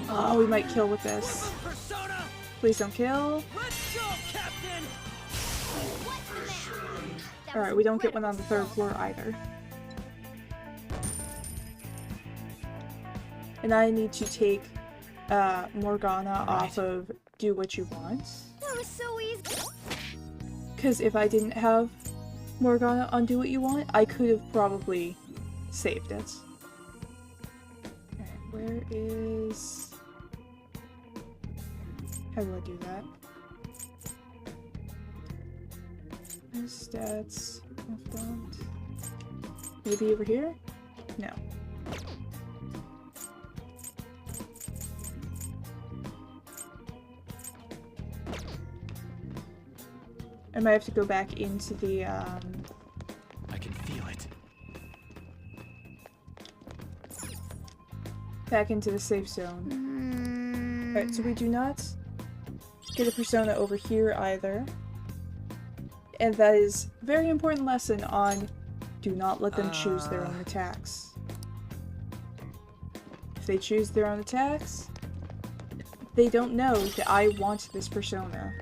Oh, we might kill with this. Persona! Please don't kill. Let's go, Captain! Alright, we don't get one on the 3rd floor either. And I need to take Morgana off of Do What You Want. That was so easy. Because if I didn't have Morgana on Do What You Want, I could have probably saved it. Alright, where is... How do I do that? Stats, confidant. Maybe over here? No. I might have to go back into the, I can feel it. back into the safe zone. Alright, so we do not get a persona over here either. And that is a very important lesson on do not let them choose their own attacks. If they choose their own attacks, they don't know that I want this persona.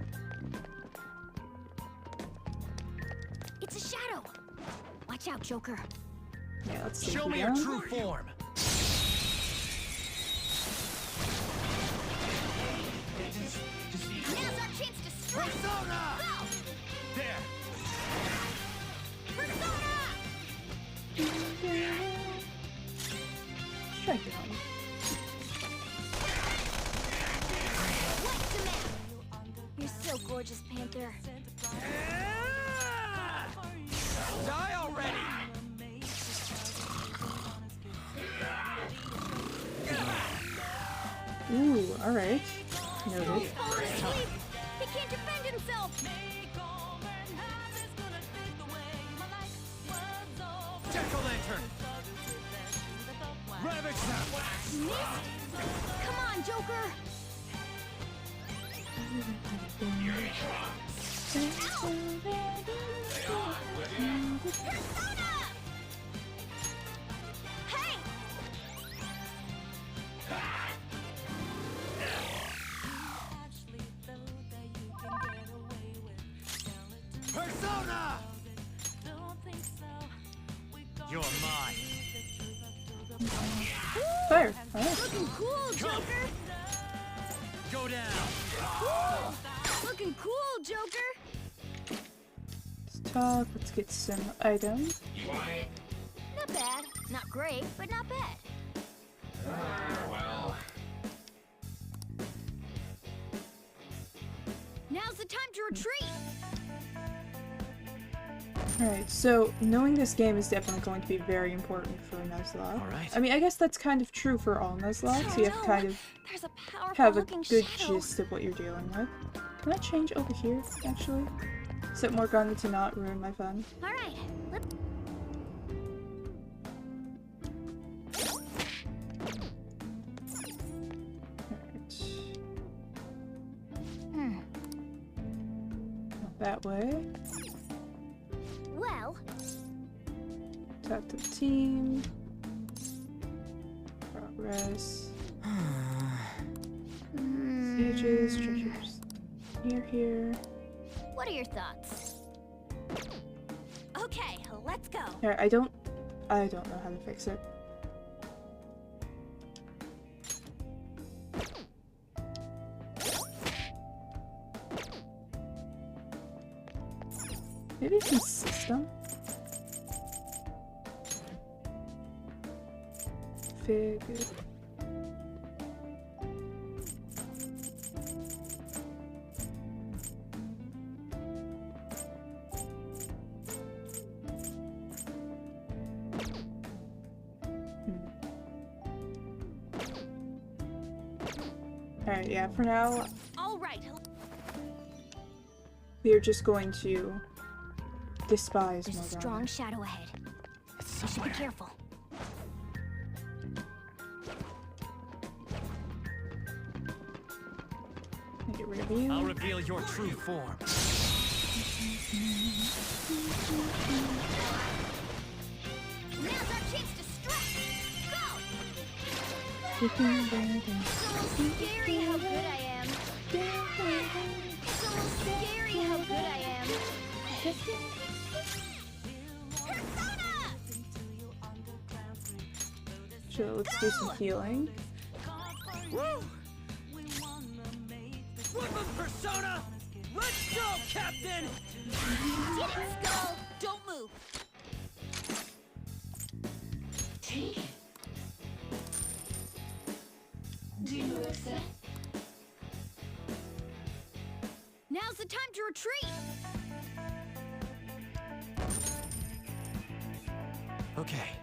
It's a shadow. Watch out, Joker. Yeah, let's take Show you me your down. true form. Now's our chance to strike. Persona! Go! There. Persona! Strike it on. What's the matter? Joker. Die already! Ooh, alright. Noted. He's falling asleep! He can't defend himself! Jack-o'-lantern! Ravage that! Missed? Come on, Joker! Persona! Hey! Persona! You're mine. Fire! Alright. Looking cool, Joker! Go down. Looking cool, Joker! Let's talk. Let's get some items. Not bad. Not great, but not bad. Now's the time to retreat! Alright, so knowing this game is definitely going to be very important for Nuzlocke. Alright. I mean, I guess that's kind of true for all Nuzlocke, so you have to kind of There's a powerful have a looking good shadow. gist of what you're dealing with. Can I change over here, actually? Set Morgana to not ruin my fun. Alright, let's... Alright. Not that way. Well... Talk to the team. Progress. Pages, treasures. Here. What are your thoughts? Okay, let's go. Alright, I don't know how to fix it. Maybe it's in system? Fig. Alright, yeah, for now, All right. we are just going to despise There's a Morgana. strong shadow ahead. You should be careful. Get rid of you. I'll reveal your true form. Now's our chance to strike! Go! It's It's so scary how good I am. So scary how good I am. Sure, let's do some healing. Woo! Woodman Persona! Let's go, Captain! Get it, Skull. Don't move. Take it. Do you accept? Now's the time to retreat! Okay.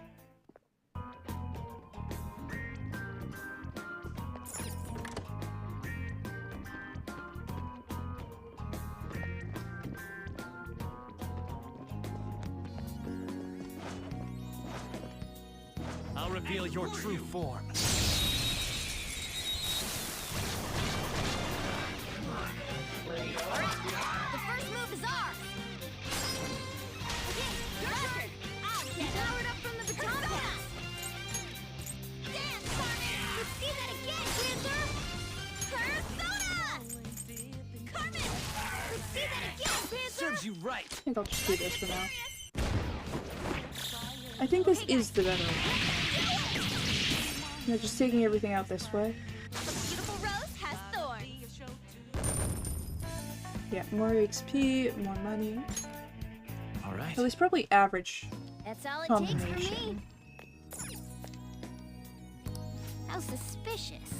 I'll reveal your true form. The first move is ours! Okay, Joker! He powered up from the baton pass! Dance, Carmen! Let's see that again, Panther! Persona! Carmen! Let's see that again, Panther! Serves you right. I think I'll just do this for now. I think this is the better one. No, just taking everything out this way. The beautiful rose has thorns. Yeah, more XP, more money. All right. At least probably average That's all it takes for me. combination. How suspicious.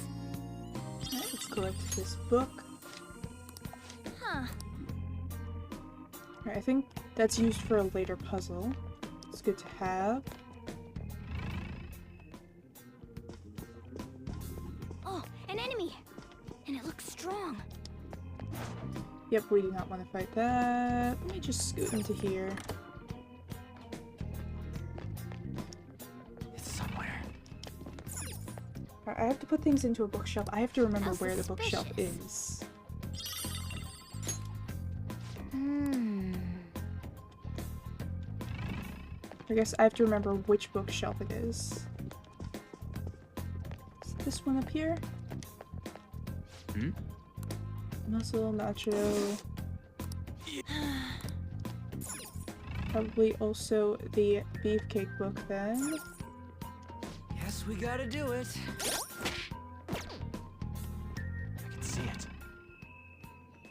Let's collect this book. Huh. Alright, I think that's used for a later puzzle. It's good to have. Oh, an enemy! And it looks strong. Yep, we do not want to fight that. Let me just scoot into here. It's somewhere. Alright, I have to put things into a bookshelf. I have to remember How where the bookshelf suspicious. is. I guess I have to remember which bookshelf it is. Is this one up here? Hmm? Muscle, nacho. Probably also the beefcake book then. Guess we gotta do it. I can see it.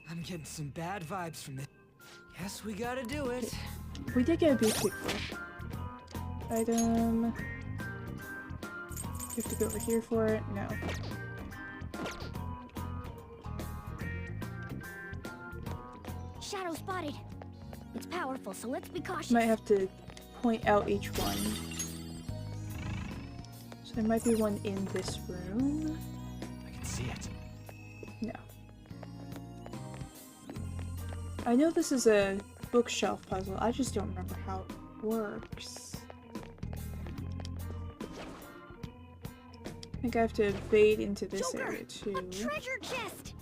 I'm getting some bad vibes from this. Guess we gotta do it. We did get a beefcake book. Item. You have to go over here for it? No. Shadow spotted. It's powerful, so let's be cautious. Might have to point out each one. So there might be one in this room. I can see it. No. I know this is a bookshelf puzzle, I just don't remember how it works. I think I have to evade into this Joker, area too. a treasure chest.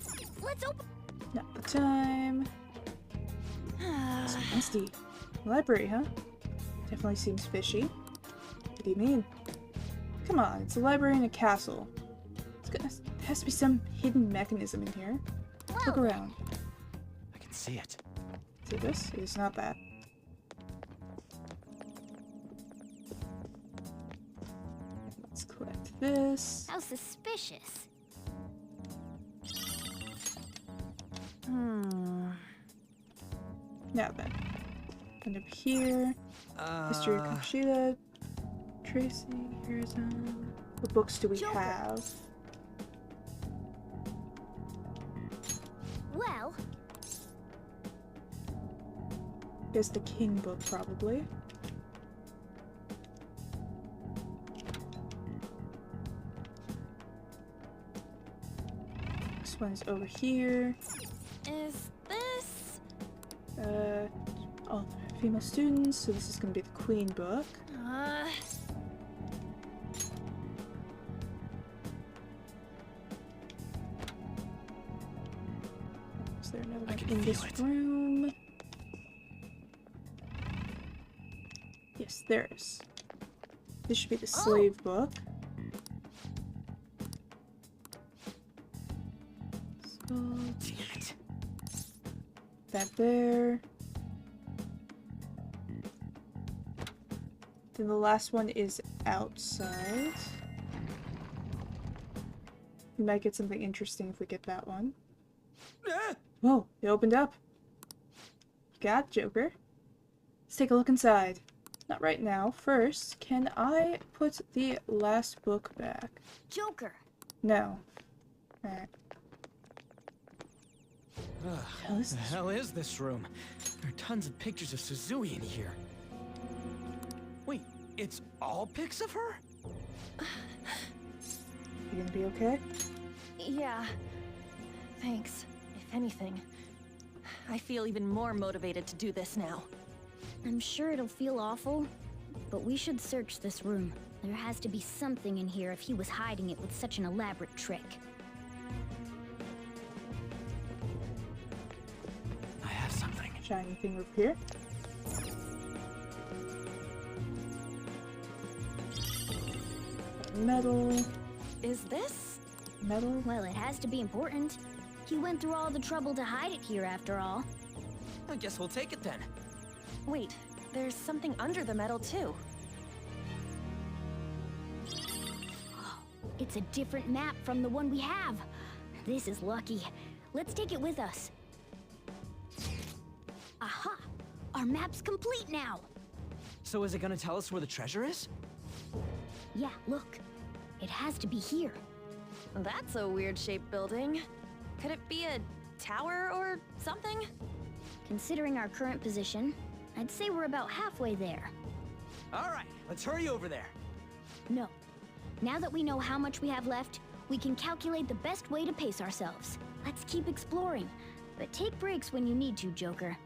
Let's open. Not the time. It's nasty. Library, huh? Definitely seems fishy. What do you mean? Come on, it's a library in a castle. There has to be some hidden mechanism in here. Look around. I can see it. See this? It's not that. Let's collect this. How suspicious. Now then. And up here. History of Kushida. Tracy. Here's what books do we Joker. have? Well, Guess the King book, probably. This one's over here. Is this? All female students, so this is gonna be the Queen book. Is there another one in this room? Yes, there is. This should be the slave book. So, Damn it. that there. Then the last one is outside. We might get something interesting if we get that one. Whoa, it opened up. You got it, Joker. Let's take a look inside. Not right now. First, can I put the last book back? Joker. No. Alright. What the hell is this room? There are tons of pictures of Suzui in here. Wait, it's all pics of her? You gonna be okay? Yeah. Thanks. If anything, I feel even more motivated to do this now. I'm sure it'll feel awful, but we should search this room. There has to be something in here if he was hiding it with such an elaborate trick. I have something. Shiny thing over here. Metal. Is this? Metal. Well, it has to be important. He went through all the trouble to hide it here after all. I guess we'll take it then. Wait, there's something under the metal too. It's a different map from the one we have. This is lucky. Let's take it with us. Aha! Our map's complete now! So is it gonna tell us where the treasure is? Yeah, look. It has to be here. That's a weird shaped building. Could it be a tower or something? Considering our current position, I'd say we're about halfway there. Alright, let's hurry over there. No. Now that we know how much we have left, we can calculate the best way to pace ourselves. Let's keep exploring, but take breaks when you need to, Joker.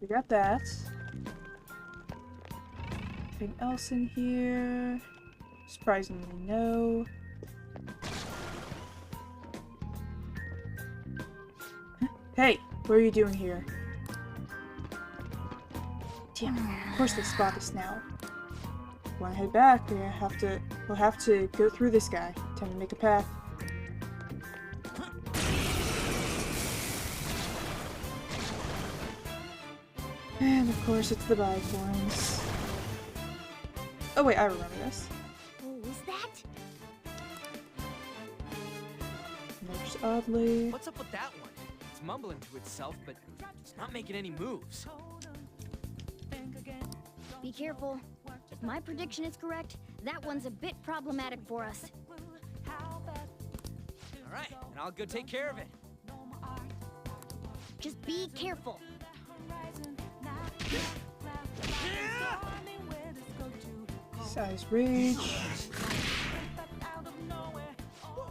We got that. Anything else in here? Surprisingly, no. Hey, what are you doing here? Damn it, of course they spot us now. Wanna head back? We'll have to go through this guy. Time to make a path. And of course it's the Bicorns. Oh wait, I remember this. What was that? There's Oddly. What's up with that one? It's mumbling to itself, but it's not making any moves. Be careful. If my prediction is correct, that one's a bit problematic for us. Alright, and I'll go take care of it. Just be careful. Size Rage.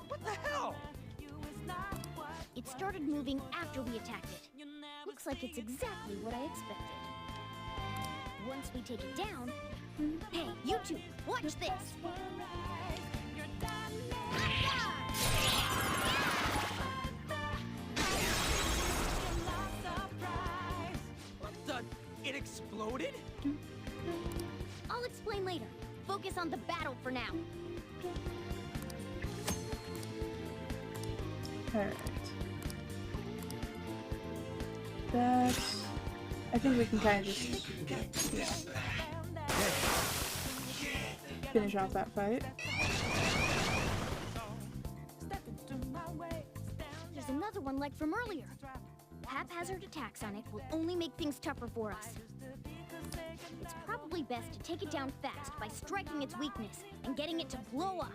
What the hell? It started moving after we attacked it. Looks like it's exactly what I expected. Once we take it down... Hey, you two, watch this! What the? It exploded? I'll explain later. Focus on the battle for now. Alright. That... I think we can kind of just... Yeah. Finish off that fight. There's another one like from earlier. Haphazard attacks on it will only make things tougher for us. It's probably best to take it down fast by striking its weakness and getting it to blow up.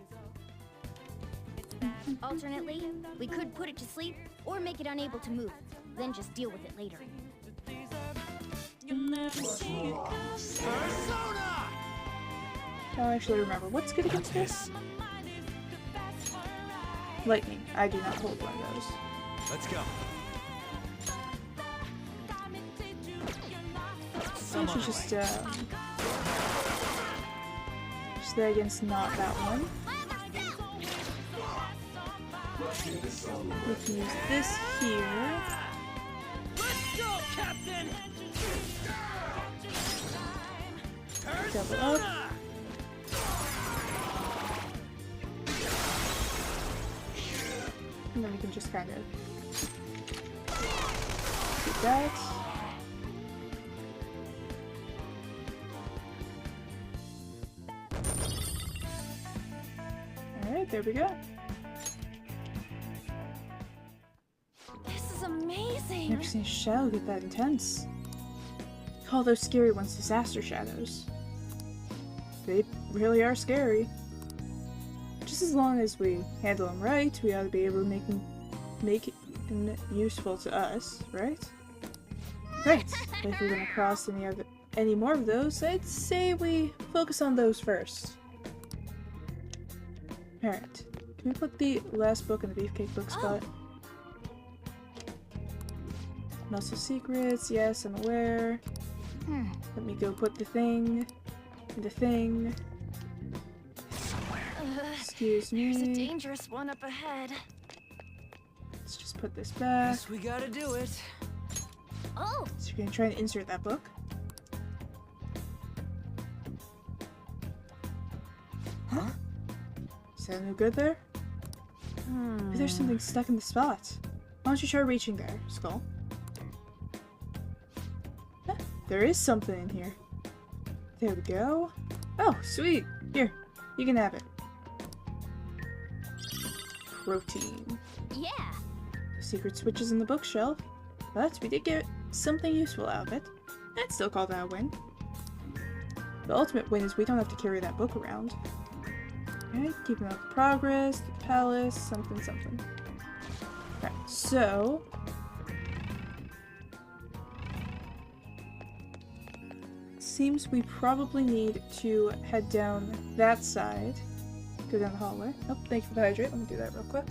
Alternately, we could put it to sleep or make it unable to move, then just deal with it later. Persona! I don't actually remember. What's good against this? Lightning. I do not hold one of those. Let's go. I should just stay against not that one. We can use this here. Let's go, Captain! Double up. And then we can just kind of do that. Alright, there we go. This is amazing. Never seen a shadow get that intense. Call those scary ones disaster shadows. They really are scary. Just as long as we handle them right, we ought to be able to make them useful to us, right? Right. But if we're gonna cross any more of those, I'd say we focus on those first. Alright. Can we put the last book in the beefcake book spot? Muscle secrets, yes, I'm aware. Let me go put the thing in the thing. Excuse There's a me. dangerous one up ahead. Let's just put this back. Guess we gotta do it. Oh! So you're gonna try and insert that book. Huh? Is that no good there? Maybe there's something stuck in the spot. Why don't you try reaching there, Skull? Huh, there is something in here. There we go. Oh, sweet! Here, you can have it. Protein. Yeah! Secret switches in the bookshelf. But we did get something useful out of it. I'd still call that a win. The ultimate win is we don't have to carry that book around. Alright, keeping up the progress, the palace, something. Alright, so... seems we probably need to head down that side. Go down the hallway. Oh, thank you for the hydrate. Let me do that real quick.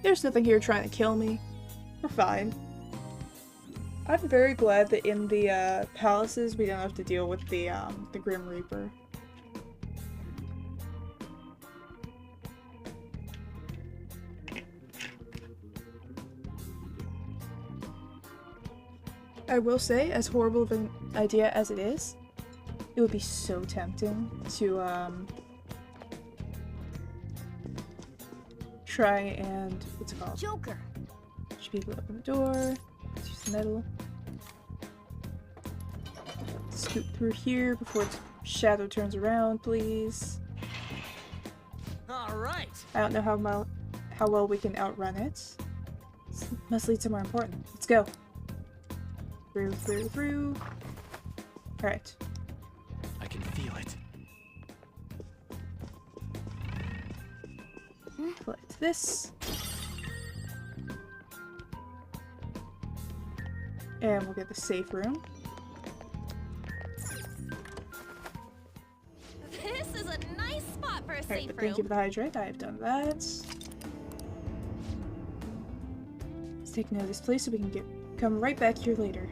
There's nothing here trying to kill me. We're fine. I'm very glad that in the palaces we don't have to deal with the Grim Reaper. I will say, as horrible of an idea as it is, it would be so tempting to try and what's it called? Joker. Push people open the door. Let's use the metal. Scoot through here before its shadow turns around, please. All right. I don't know how well we can outrun it. This must lead somewhere important. Let's go. Through. Alright. I can feel it. Collect this. And we'll get the safe room. This is a nice spot for a Alright, safe but room. thank you for the hydrate. I have done that. Let's take note of this place so we can come right back here later.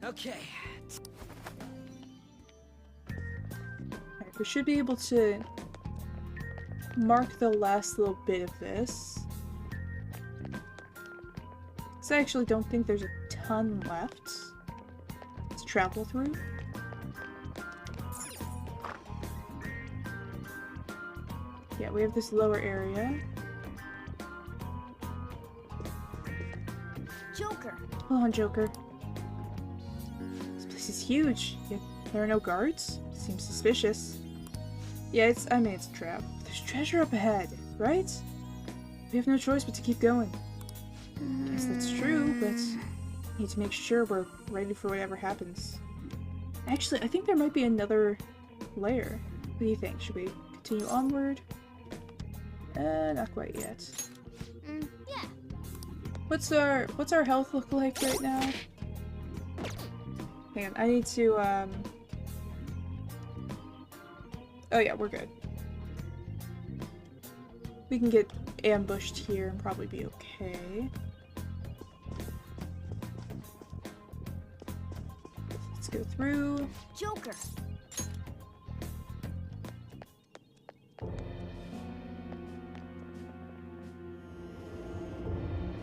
Okay. Alright, we should be able to mark the last little bit of this. So I actually don't think there's a ton left to travel through. Yeah, we have this lower area. Joker. Hold on, Joker. This place is huge, yet there are no guards. Seems suspicious. Yeah, it's a trap. There's treasure up ahead, right? We have no choice but to keep going. Guess that's true, but need to make sure we're ready for whatever happens. Actually, I think there might be another layer. What do you think? Should we continue onward? Not quite yet. Yeah. What's our health look like right now? Hang on, I need to oh yeah, we're good. We can get ambushed here and probably be okay. Let's go through. Joker.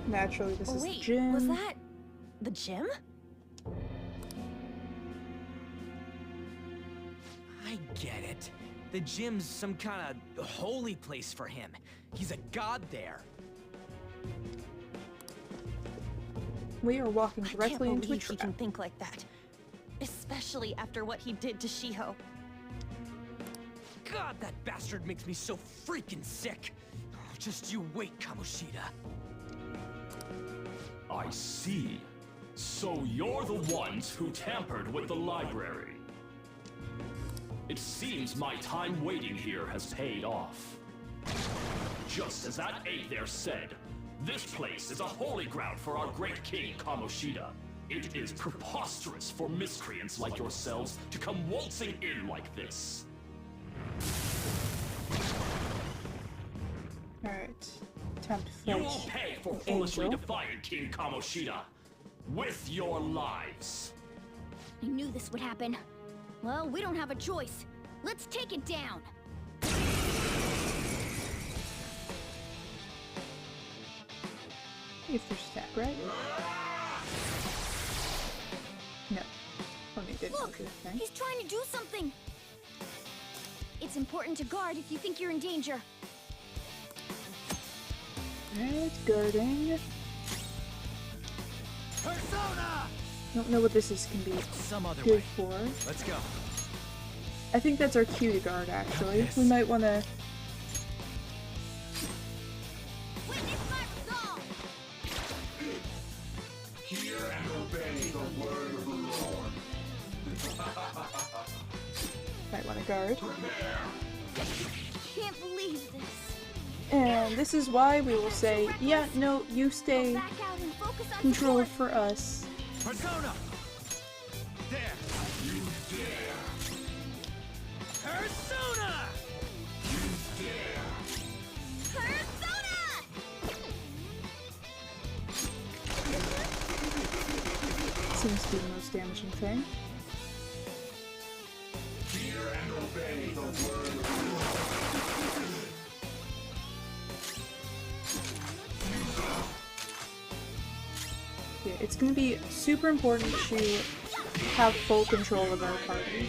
Naturally, this is the Wait, gym. was that the gym? I get it. The gym's some kind of holy place for him. He's a god there. We are walking directly I can't into a believe he trap. can think like that. Especially after what he did to Shiho. God, that bastard makes me so freaking sick. Oh, just you wait, Kamoshida. I see. So you're the ones who tampered with the library. It seems my time waiting here has paid off. Just as that aide there said, this place is a holy ground for our great king Kamoshida. It is preposterous for miscreants like yourselves to come waltzing in like this. Alright. Time to You fight. will pay for an foolishly angel. defying King Kamoshida with your lives. I knew this would happen. Well, we don't have a choice. Let's take it down. If there's attack, right? No. Only did Look, do a thing. he's trying to do something. It's important to guard if you think you're in danger. Right, guarding. Persona! Don't know what this is can be Some other good way. for. Let's go. I think that's our cue to guard, actually. Yes. We might want to... Witness my resolve! Hear and obey the word of the Lord. Might want to guard. Can't believe this. And this is why we will say, yeah, no, you stay Back out and focus on control support. for us. Persona! There! You dare! Persona! You dare! Persona! Seems to be the most damaging thing. Hear and obey the word of Yeah, it's gonna be super important to have full control of our party.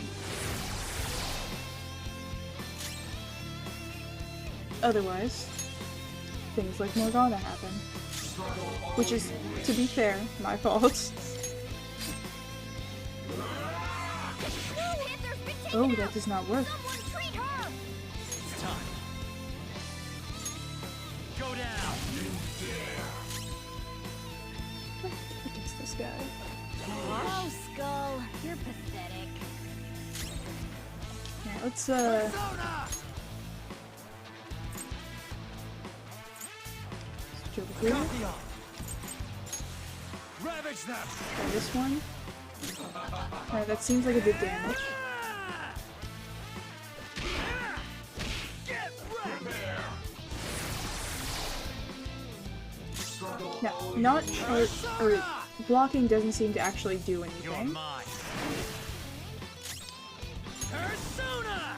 Otherwise, things like Morgana happen. Which is, to be fair, my fault. Oh, that does not work. It's time. Go down! What is this guy? Oh, Skull, you're pathetic. Yeah, let's Persona! switch over here. Pantheon! Ravage them! Try this one. Alright, that seems like a bit damage. Get wrecked! Now, not or blocking doesn't seem to actually do You're anything. mine. Persona!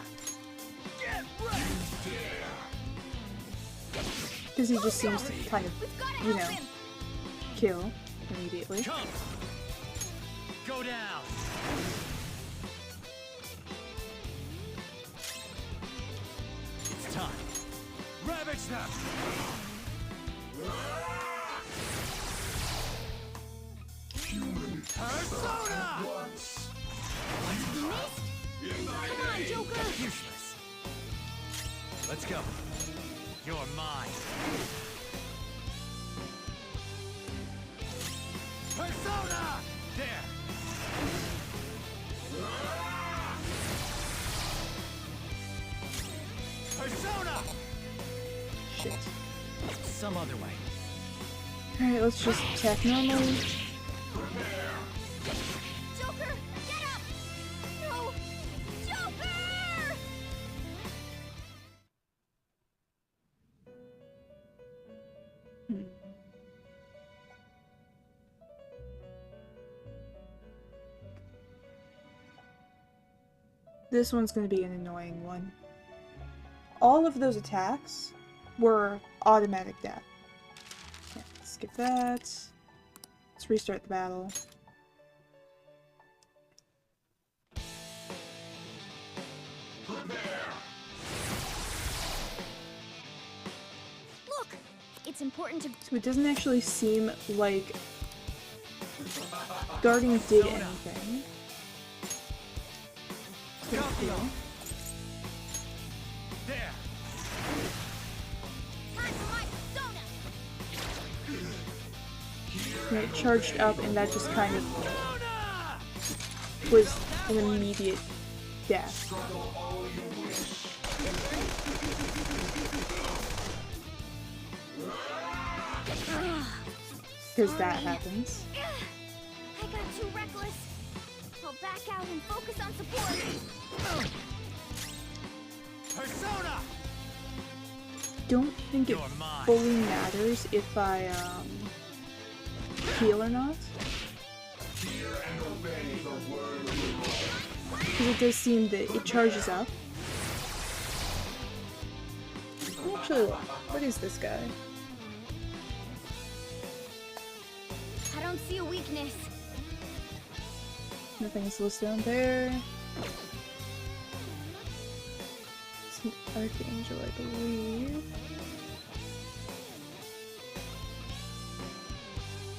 Get wrecked! Because he just seems to kind of, you know, kill immediately. Come! Go down! It's time. Ravage them! Persona! Come on, Joker! Useless. Let's go. You're mine. Persona! There! Persona! Shit. Some other way. Alright, let's just attack normally. Joker, get up! No! Joker! This one's gonna be an annoying one. All of those attacks were automatic death. Okay, skip that. Let's restart the battle. Look! It's important to... So it doesn't actually seem like guarding did anything. Pantheon! There! Time for my persona! And it charged up and that just kind of Persona! was an immediate death. Because that happens. I got too reckless. I'll back out and focus on support. Persona! Don't think it You're mine. fully matters if I heal or not. Because it does seem that it charges up. Actually, what is this guy? I don't see a weakness. Nothing's listed on there. It's an Archangel, I believe.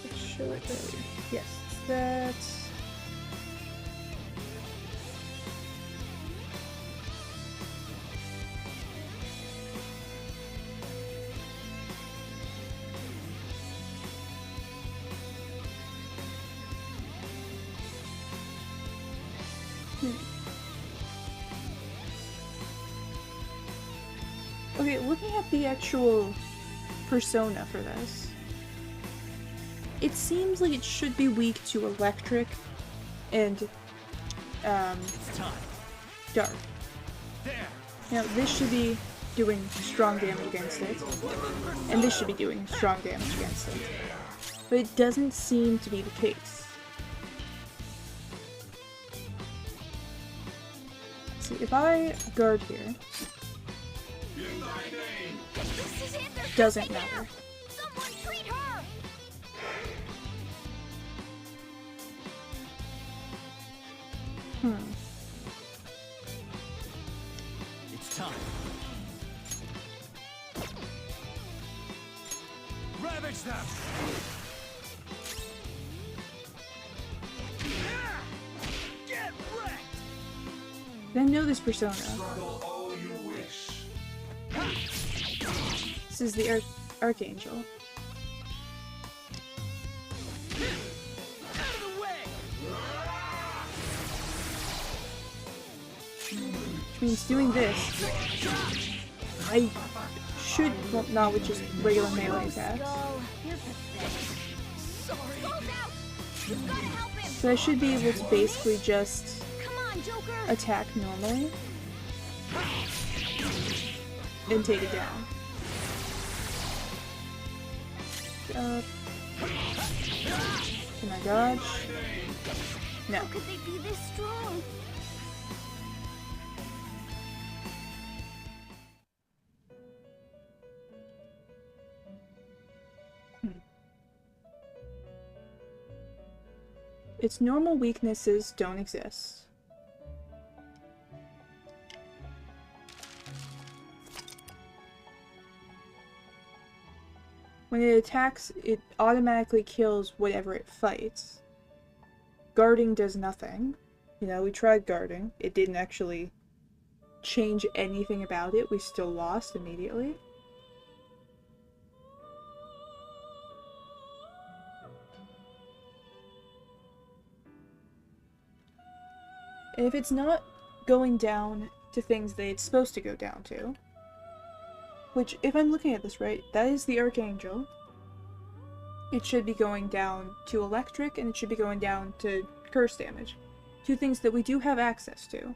Let's show it there. Yes, it's that. Okay, looking at the actual persona for this. it seems like it should be weak to electric and It's time. dark. There. Now this should be doing strong damage against it, and this should be doing strong damage against it. But it doesn't seem to be the case. See, if I guard here, This is it. There's doesn't nothing matter. there. Someone treat her. It's time. Ravage them. Get wrecked. I know this persona. This is the Archangel. Out of the way. Which means doing this, I should, well, not with just regular melee attacks, Skull, you're pathetic. Sorry. Skull's out. You've got to help him. so I should be able to basically just Come on, Joker. attack normally and take it down. Can I dodge? No. How could they be this strong? Its normal weaknesses don't exist. When it attacks, it automatically kills whatever it fights. Guarding does nothing. You know, we tried guarding. It didn't actually change anything about it. We still lost immediately. And if it's not going down to things that it's supposed to go down to, which, if I'm looking at this right, that is the Archangel. It should be going down to electric, and it should be going down to curse damage. Two things that we do have access to.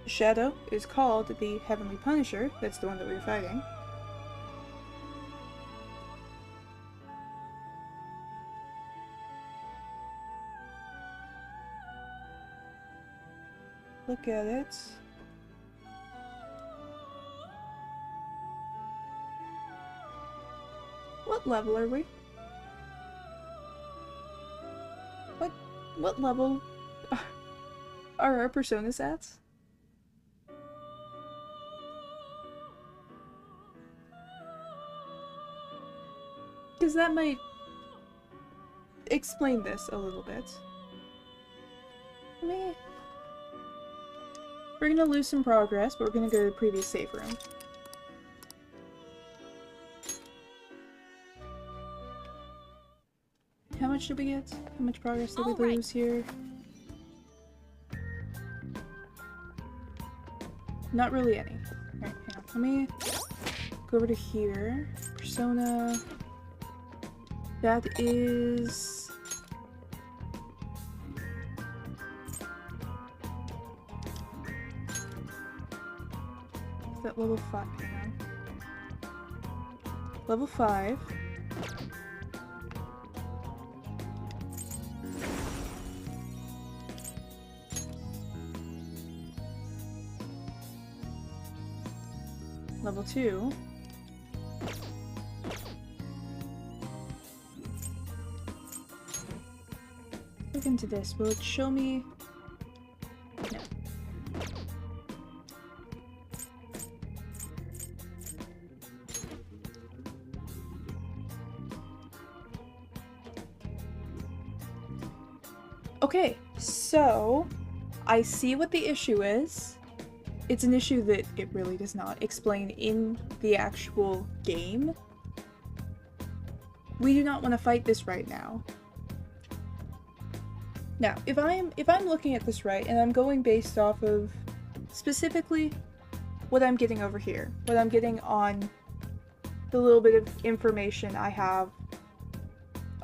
Shadow is called the Heavenly Punisher. That's the one that we were fighting. Look at it. What level are we? What level are our persona stats? Because that might explain this a little bit. We're gonna lose some progress, but we're gonna go to the previous save room. How much did we get? How much progress did we lose here? Not really any. Alright, hang on. Let me go over to here. Persona. That is... That level 5, hang on. Level 5. Level 2. Look into this. Will it show me? No. Okay, so I see what the issue is. It's an issue that it really does not explain in the actual game. We do not want to fight this right now. Now, if I'm looking at this right, and I'm going based off of specifically what I'm getting over here, what I'm getting on the little bit of information I have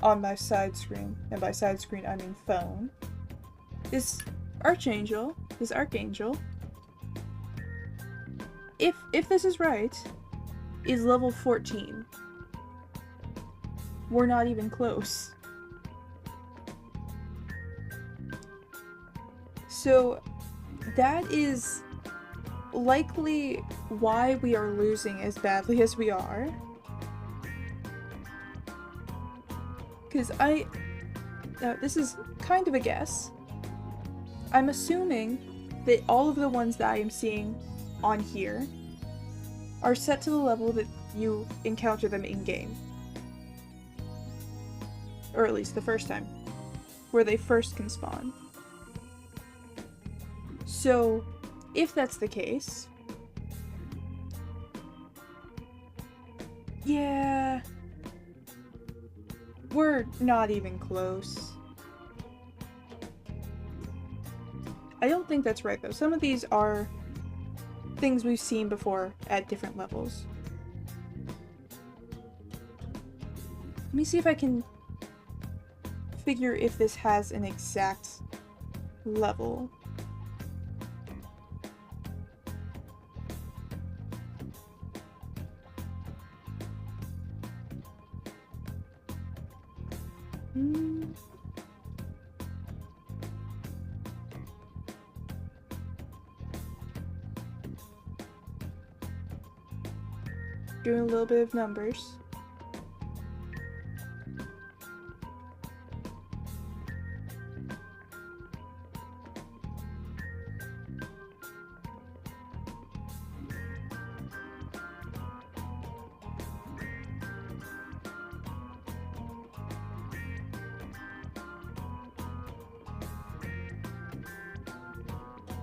on my side screen, and by side screen I mean phone, this Archangel, if this is right, is level 14. We're not even close. So that is likely why we are losing as badly as we are. Because this is kind of a guess. I'm assuming that all of the ones that I am seeing on here are set to the level that you encounter them in-game. Or at least the first time, where they first can spawn. So, if that's the case, yeah, we're not even close. I don't think that's right though. Some of these are things we've seen before at different levels. Let me see if I can figure if this has an exact level. Doing a little bit of numbers.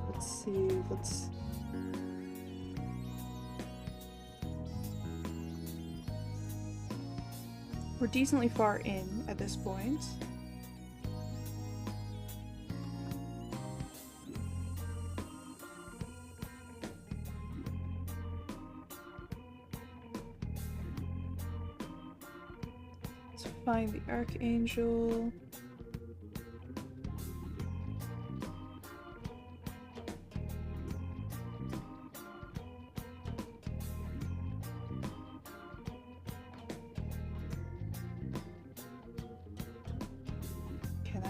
Let's see, we're decently far in at this point. Let's find the Archangel.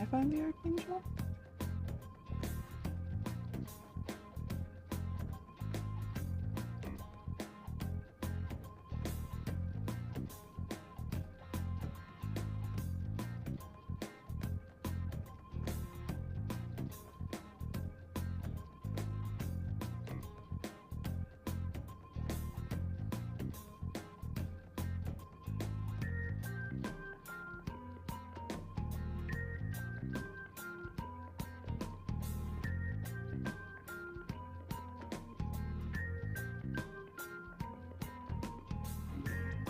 Find the Archangel?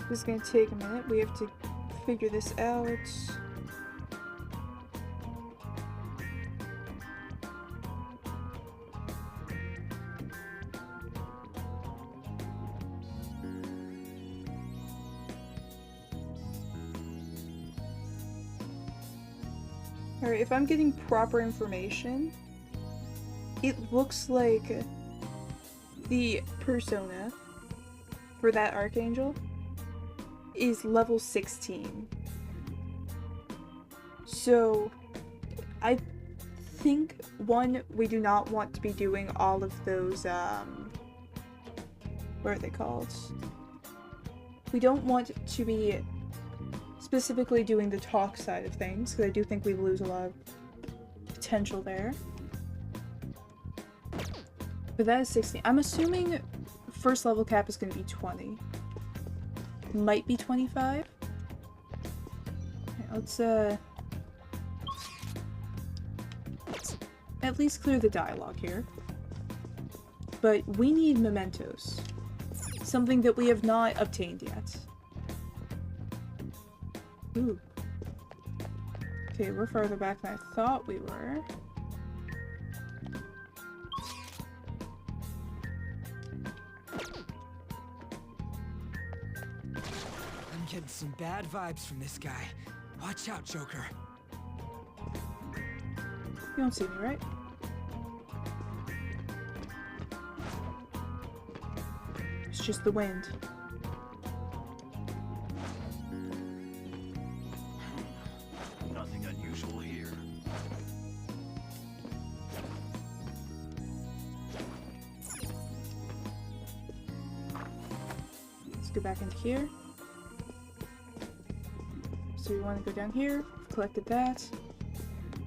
This is gonna take a minute. We have to figure this out. Alright, if I'm getting proper information, it looks like the persona for that Archangel is level 16. So I think, one, we do not want to be doing all of those, what are they called? We don't want to be specifically doing the talk side of things, because I do think we lose a lot of potential there. But that is 16. I'm assuming first level cap is going to be 20. Might be 25. Okay, let's at least clear the dialogue here. But we need mementos. Something that we have not obtained yet. Ooh. Okay, we're farther back than I thought we were. getting some bad vibes from this guy. Watch out, Joker. You don't see me, right? It's just the wind. Nothing unusual here. Let's go back into here. So we want to go down here. We've collected that.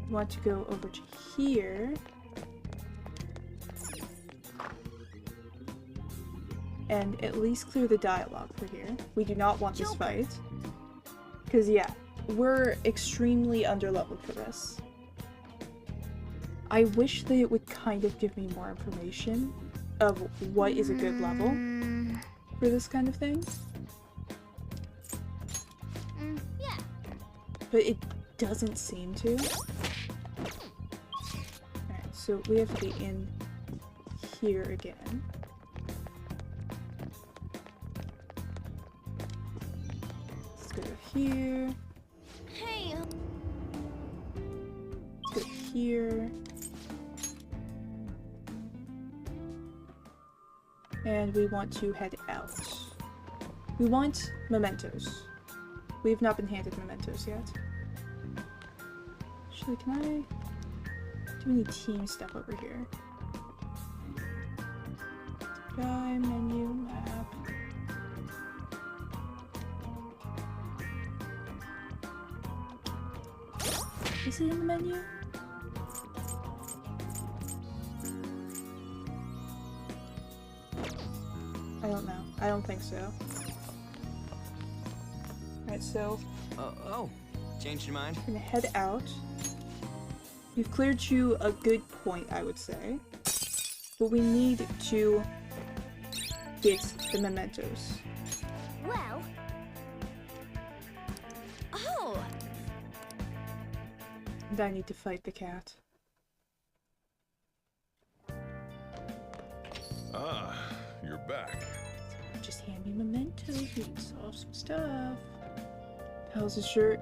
We want to go over to here. And at least clear the dialogue for here. We do not want this fight. Because, yeah, we're extremely underleveled for this. I wish that it would kind of give me more information of what is a good level for this kind of thing. Yeah. But it doesn't seem to. Alright, so we have to be in here again. Let's go to here. Hey. Let's go here. And we want to head out. We want mementos. We've not been handed mementos yet. Actually, can I do any team stuff over here? Guy, menu, map. Is it in the menu? I don't know. I don't think so. Alright, so Oh, changed your mind? we're gonna head out. We've cleared to a good point, I would say. But we need to get the mementos. Well. Oh. And I need to fight the cat. Ah, you're back. Just hand me mementos, we can solve some stuff. Palace's shirt.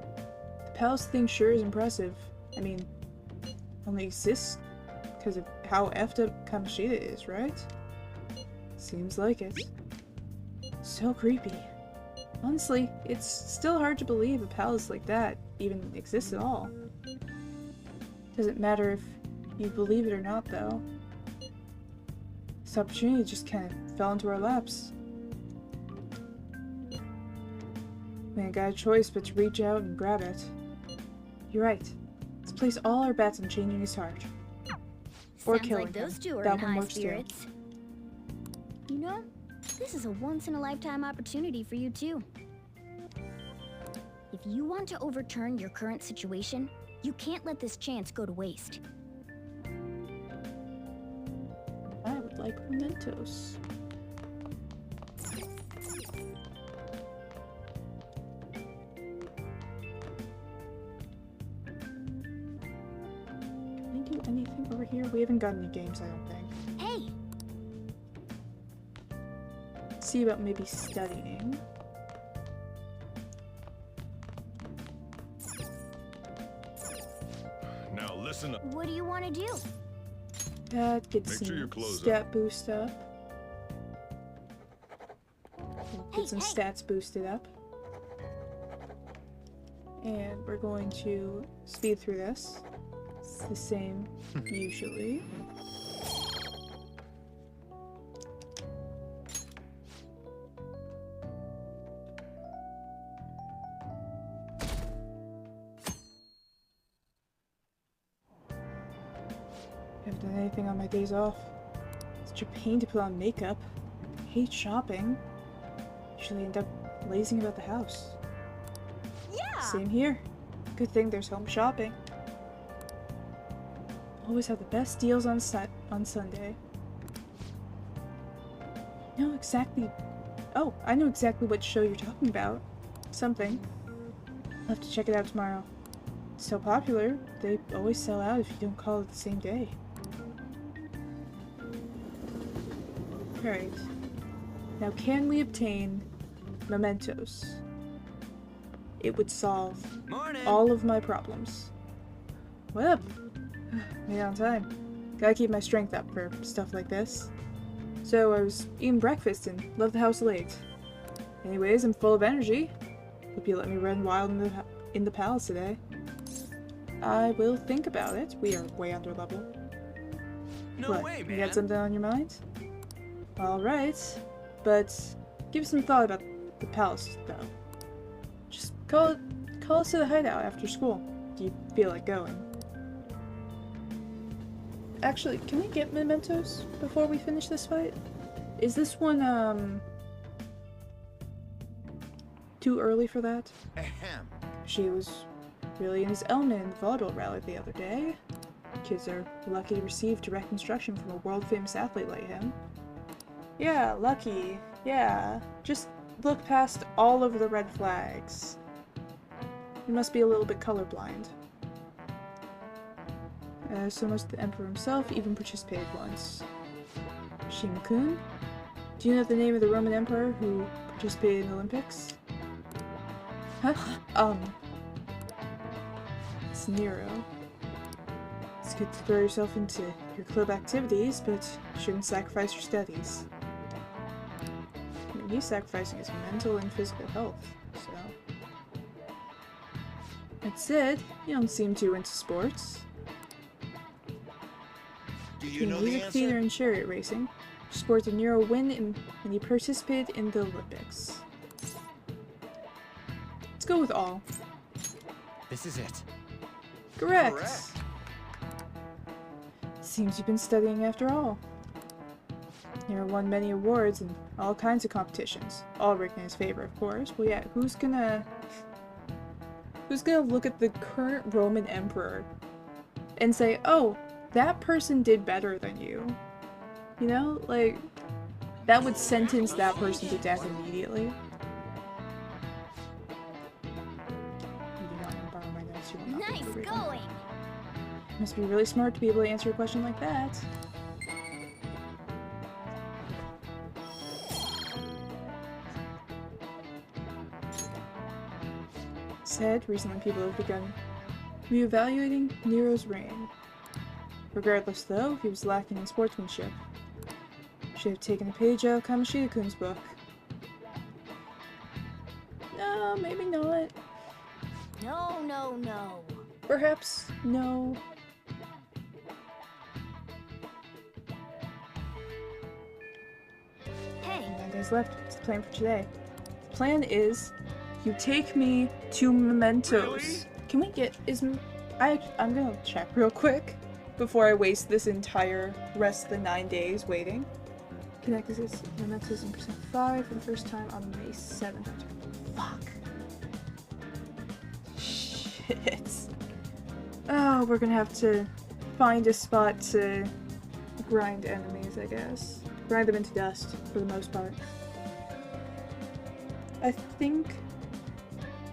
The palace thing sure is impressive. I mean, only exists because of how effed up Kamoshida is, right? Seems like it. So creepy. Honestly, it's still hard to believe a palace like that even exists at all. Doesn't matter if you believe it or not, though. This opportunity just kind of fell into our laps. We ain't got a choice but to reach out and grab it. You're right. Let's place all our bets on changing his heart. Or Sounds killing like those him. two are That in one high works too. spirits. You know, this is a once-in-a-lifetime opportunity for you too. If you want to overturn your current situation, you can't let this chance go to waste. I would like mementos. Can we do anything over here? We haven't got any games, I don't think. Hey! See about maybe studying. Now listen up. What do you want to do? That gets Make some sure your clothes stat boost up. Get some hey. stats boosted up. And we're going to speed through this. It's the same usually. Haven't done anything on my days off. It's such a pain to put on makeup. I hate shopping. Usually end up lazing about the house. Yeah! Same here. Good thing there's home shopping. Always have the best deals on Sunday. No, exactly. Oh, I know exactly what show you're talking about. Something. I'll have to check it out tomorrow. It's so popular, they always sell out if you don't call it the same day. Alright. Now, can we obtain mementos? it would solve Morning. all of my problems. What up? Made on time. Gotta keep my strength up for stuff like this. So I was eating breakfast and left the house late. Anyways, I'm full of energy. Hope you let me run wild in the palace today. I will think about it. We are way under level. No What, way, you man. got something on your mind? Alright, but give some thought about the palace, though. Just call us to the hideout after school. Do you feel like going? Actually, can we get mementos before we finish this fight? Is this one, too early for that? Ahem. She was really in his element in the volleyball rally the other day. Kids are lucky to receive direct instruction from a world-famous athlete like him. Yeah, lucky. Yeah. Just look past all of the red flags. You must be a little bit colorblind. So much the Emperor himself even participated once. Shima-kun? Do you know the name of the Roman Emperor who participated in the Olympics? Huh? It's Nero. It's good to throw yourself into your club activities, but you shouldn't sacrifice your studies. I mean, he's sacrificing his mental and physical health, so... That said, you don't seem too into sports. Do you know the Music, answer? theater, and chariot racing. Sports did Nero win and he participated in the Olympics. Let's go with all. This is it. Correct. Correct. Seems you've been studying after all. Nero won many awards and all kinds of competitions. All rigged in his favor, of course. Well, yeah, who's gonna look at the current Roman emperor and say, oh, that person did better than you? You know, like, that would sentence that person to death immediately. You do not want to borrow my notes, you will not be Nice able to read them. going! Must be really smart to be able to answer a question like that. Said, recently people have begun reevaluating Nero's reign. Regardless, though, he was lacking in sportsmanship. Should have taken a page out of Kamoshida-kun's book. No, maybe not. No, no, no. Perhaps no. Hey, 9 days left. What's the plan for today? The plan is you take me to mementos. Really? Can we get I'm gonna check real quick before I waste this entire rest of the 9 days waiting. Connect this mementos in %5 for the first time on May 7th. Fuck. Shit. Oh, we're gonna have to find a spot to grind enemies, I guess. Grind them into dust, for the most part. I think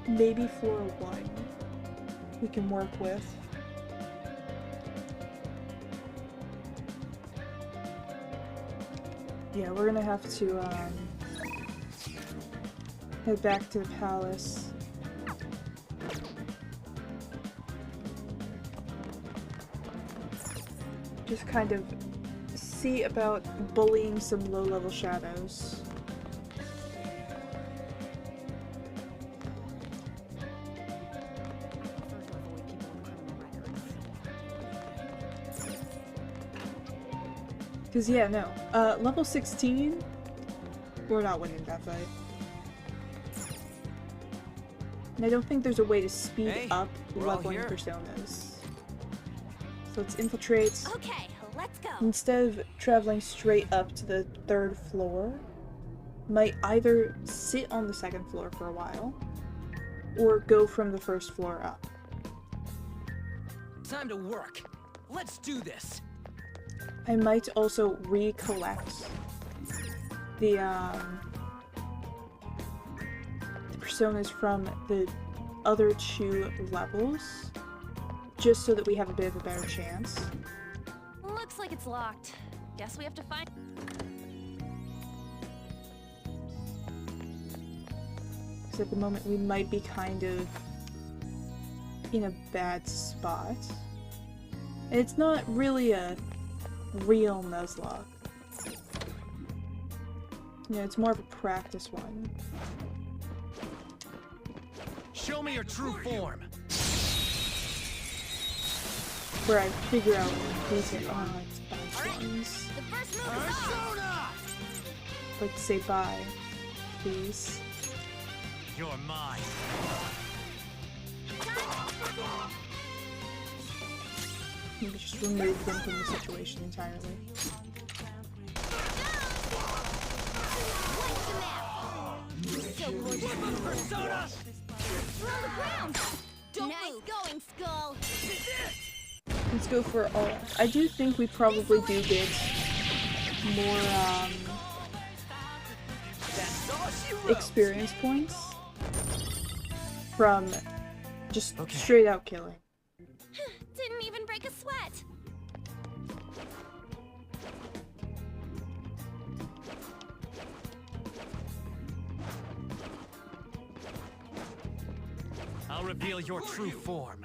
maybe floor 1 we can work with. Yeah, we're gonna have to head back to the palace. Just kind of see about bullying some low-level shadows. Because, yeah, no. Level 16, we're not winning that fight. And I don't think there's a way to speed Hey, up we're all leveling here. personas. So let's infiltrate. okay, let's go. Instead of traveling straight up to the 3rd floor, might either sit on the 2nd floor for a while, or go from the 1st floor up. Time to work. Let's do this. I might also recollect the personas from the other 2 levels, just so that we have a bit of a better chance. Looks like it's locked. Guess we have to find... Because at the moment we might be kind of in a bad spot. And it's not really a real Nuzlocke. You know, it's more of a practice one. Show me your true form. Where I figure out who's it on, like, bad ones. The first move is on. Like to say bye, please. You're mine. Maybe just remove them from the situation entirely. So gorgeous. Persona! Throw the ground! Nice going, Skull! Let's go for all. I do think we probably do get more experience points from just straight out killing. Didn't even break a sweat. I'll reveal your true form.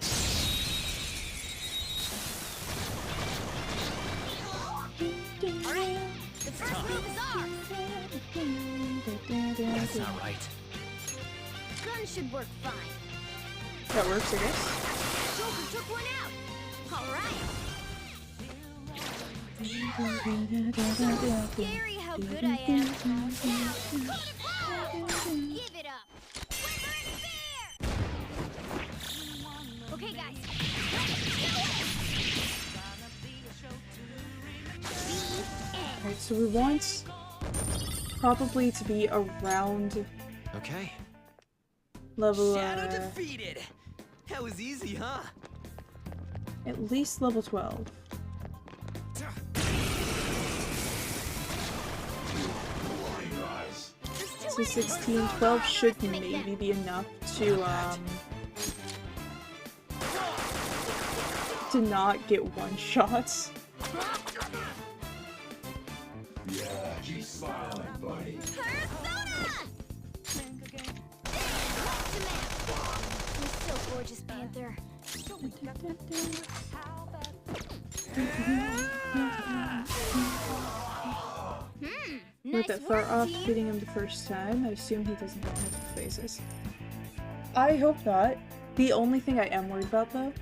Alright, the first move is ours! That's not right. Gun should work fine. That works, I guess. Joker took one out! Alright! Scary how good I am. Now, give it up! Quiver and fear! Okay, guys. Alright, so we want probably to be around Okay. level Shadow defeated. That was easy, huh? at least level 12. So 16, 12 should maybe be enough to not get one shots. Yeah, keep smiling, buddy. You're so gorgeous, Panther. With that far off, hitting him the first time, I assume he doesn't have multiple phases. I hope not. The only thing I am worried about, though,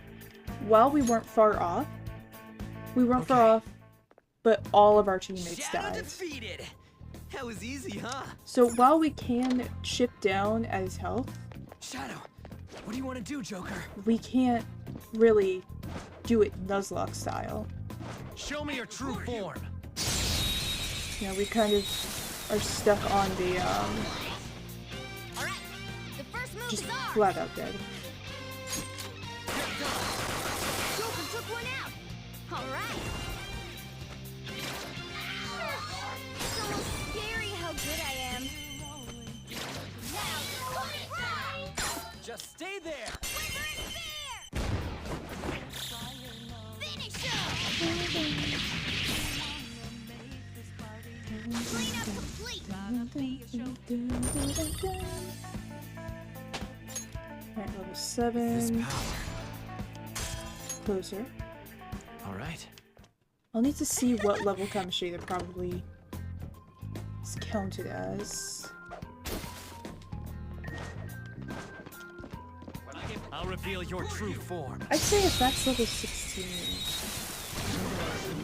while we weren't far off, but all of our teammates died. Defeated. That was easy, huh? So while we can chip down at his health, Shadow, what do you want to do, Joker? we can't really do it Nuzlocke style. Show me your true form. You know, we kind of are stuck on the, just flat out dead. Joker took one out. All right. It's almost scary how good I am. Now, Just stay there. finish him. Clean up complete. Alright, level 7. Closer. Alright. I'll need to see what level chemistry that probably is counted as. I'll reveal your true form. I'd say if that's level 16.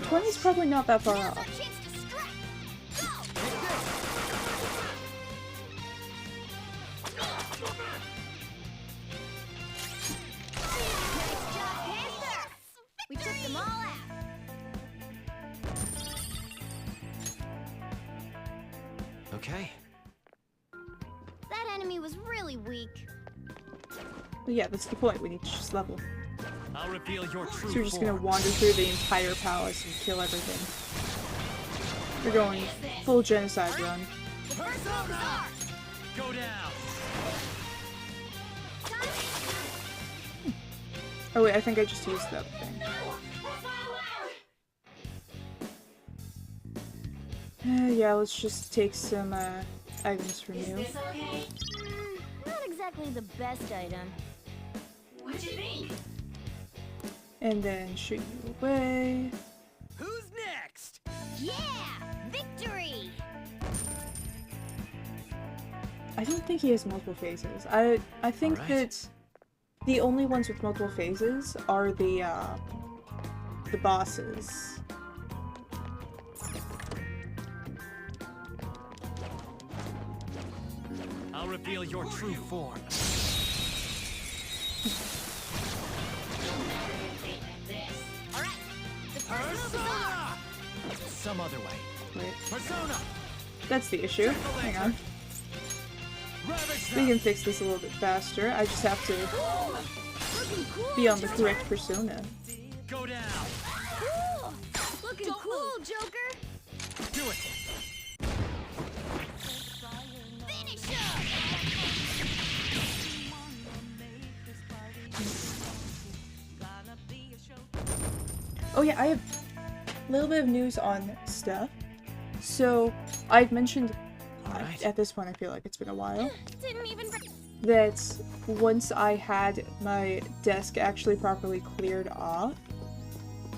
20's probably not that far off. We took them all out. Okay. That enemy was really weak. But yeah, that's the point. We need to just level. I'll reveal your true So we're just gonna wander through the entire palace and kill everything. We're going full genocide run. Go down. Oh wait, I think I just used that thing. Yeah, let's just take some items from you. Not exactly the best item. What do you think? And then shoot you away. Who's next? Yeah! Victory! I don't think he has multiple phases. I think that the only ones with multiple phases are the bosses. I'll reveal your true form. Alright, the first move is on! Some other way. Wait, Persona! that's the issue. Hang on. We can fix this a little bit faster. I just have to be on the correct persona. Go down! Cool! Looking cool, Joker! Do it! Finish him! Oh yeah, I have a little bit of news on stuff. So, I've mentioned, at this point I feel like it's been a while, Didn't even... that once I had my desk actually properly cleared off,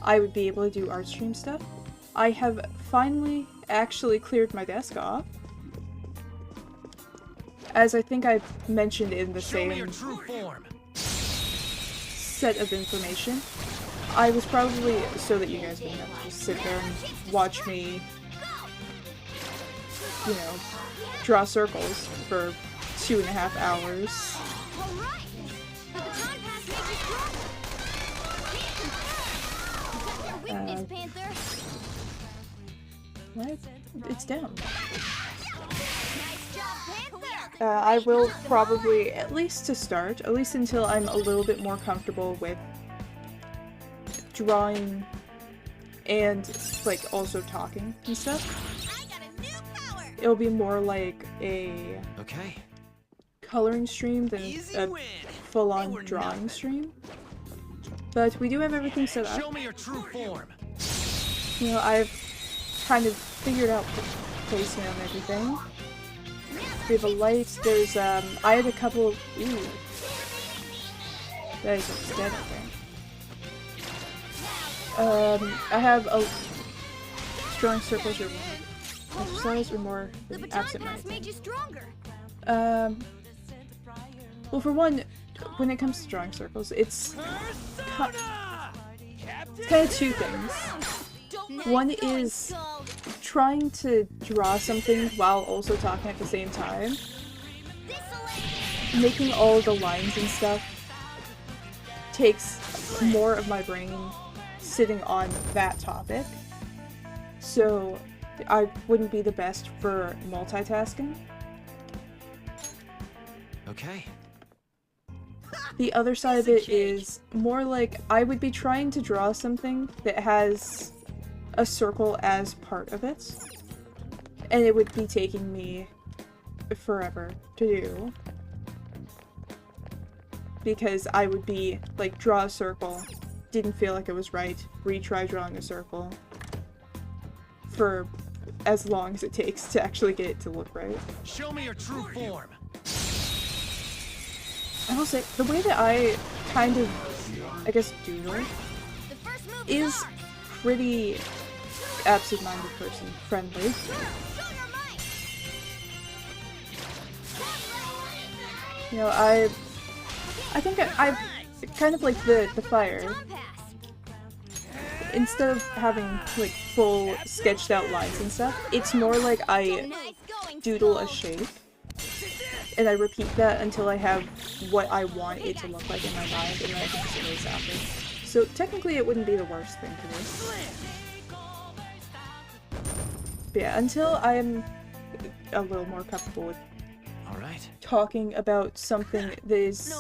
I would be able to do art stream stuff. I have finally actually cleared my desk off. As I think I've mentioned in the same set of information, I was probably, so that you guys wouldn't have to just sit there and watch me, you know, draw circles for 2.5 hours. Alright! The baton pass makes you stronger! Your weakness, Panther! What? It's down. Nice job, Panther! I will probably, at least to start, at least until I'm a little bit more comfortable with drawing and, like, also talking and stuff. It'll be more like a coloring stream than a full-on drawing stream. But we do have everything set up. Show me your true form. You know, I've kind of figured out the placement on everything. We have a light, there's, I had a couple of, ooh. That is dead, I think. I have a drawing circles or exercise or more than absent-minded. Made you stronger. Well, for one, when it comes to drawing circles, it's kind of two things. One is trying to draw something while also talking at the same time. Making all the lines and stuff takes more of my brain sitting on that topic. So I wouldn't be the best for multitasking. Okay. The other side of it is more like I would be trying to draw something that has a circle as part of it, and it would be taking me forever to do. Because I would be, like, draw a circle, didn't feel like it was right, retry drawing a circle, for as long as it takes to actually get it to look right. Show me your true form. I will say, the way that I kind of, I guess, doodle is pretty absent-minded person friendly. You know, I think I kind of like the fire. Instead of having, like, full sketched out lines and stuff, it's more like I doodle a shape. And I repeat that until I have what I want it to look like in my mind, and then I can just erase after. So technically it wouldn't be the worst thing to do. But yeah, until I'm a little more comfortable with talking about something that is,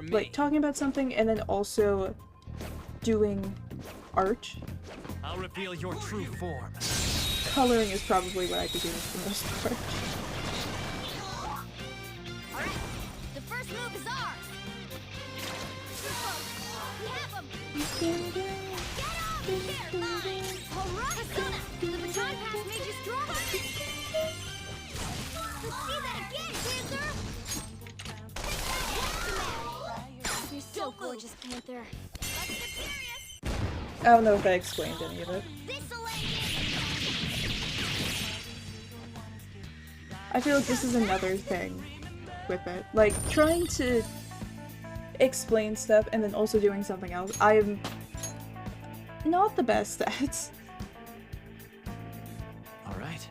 like, talking about something and then also doing art. I'll reveal your true form. Coloring is probably what I'd be doing for the most part. The first move is ours. We have him. Get off here, mine. Alright, Persona. The baton pass made you stronger. Let's see that again, Panther. gorgeous panther. I don't know if I explained any of it. I feel like this is another thing with it. Like, trying to explain stuff and then also doing something else, I am not the best at. Alright.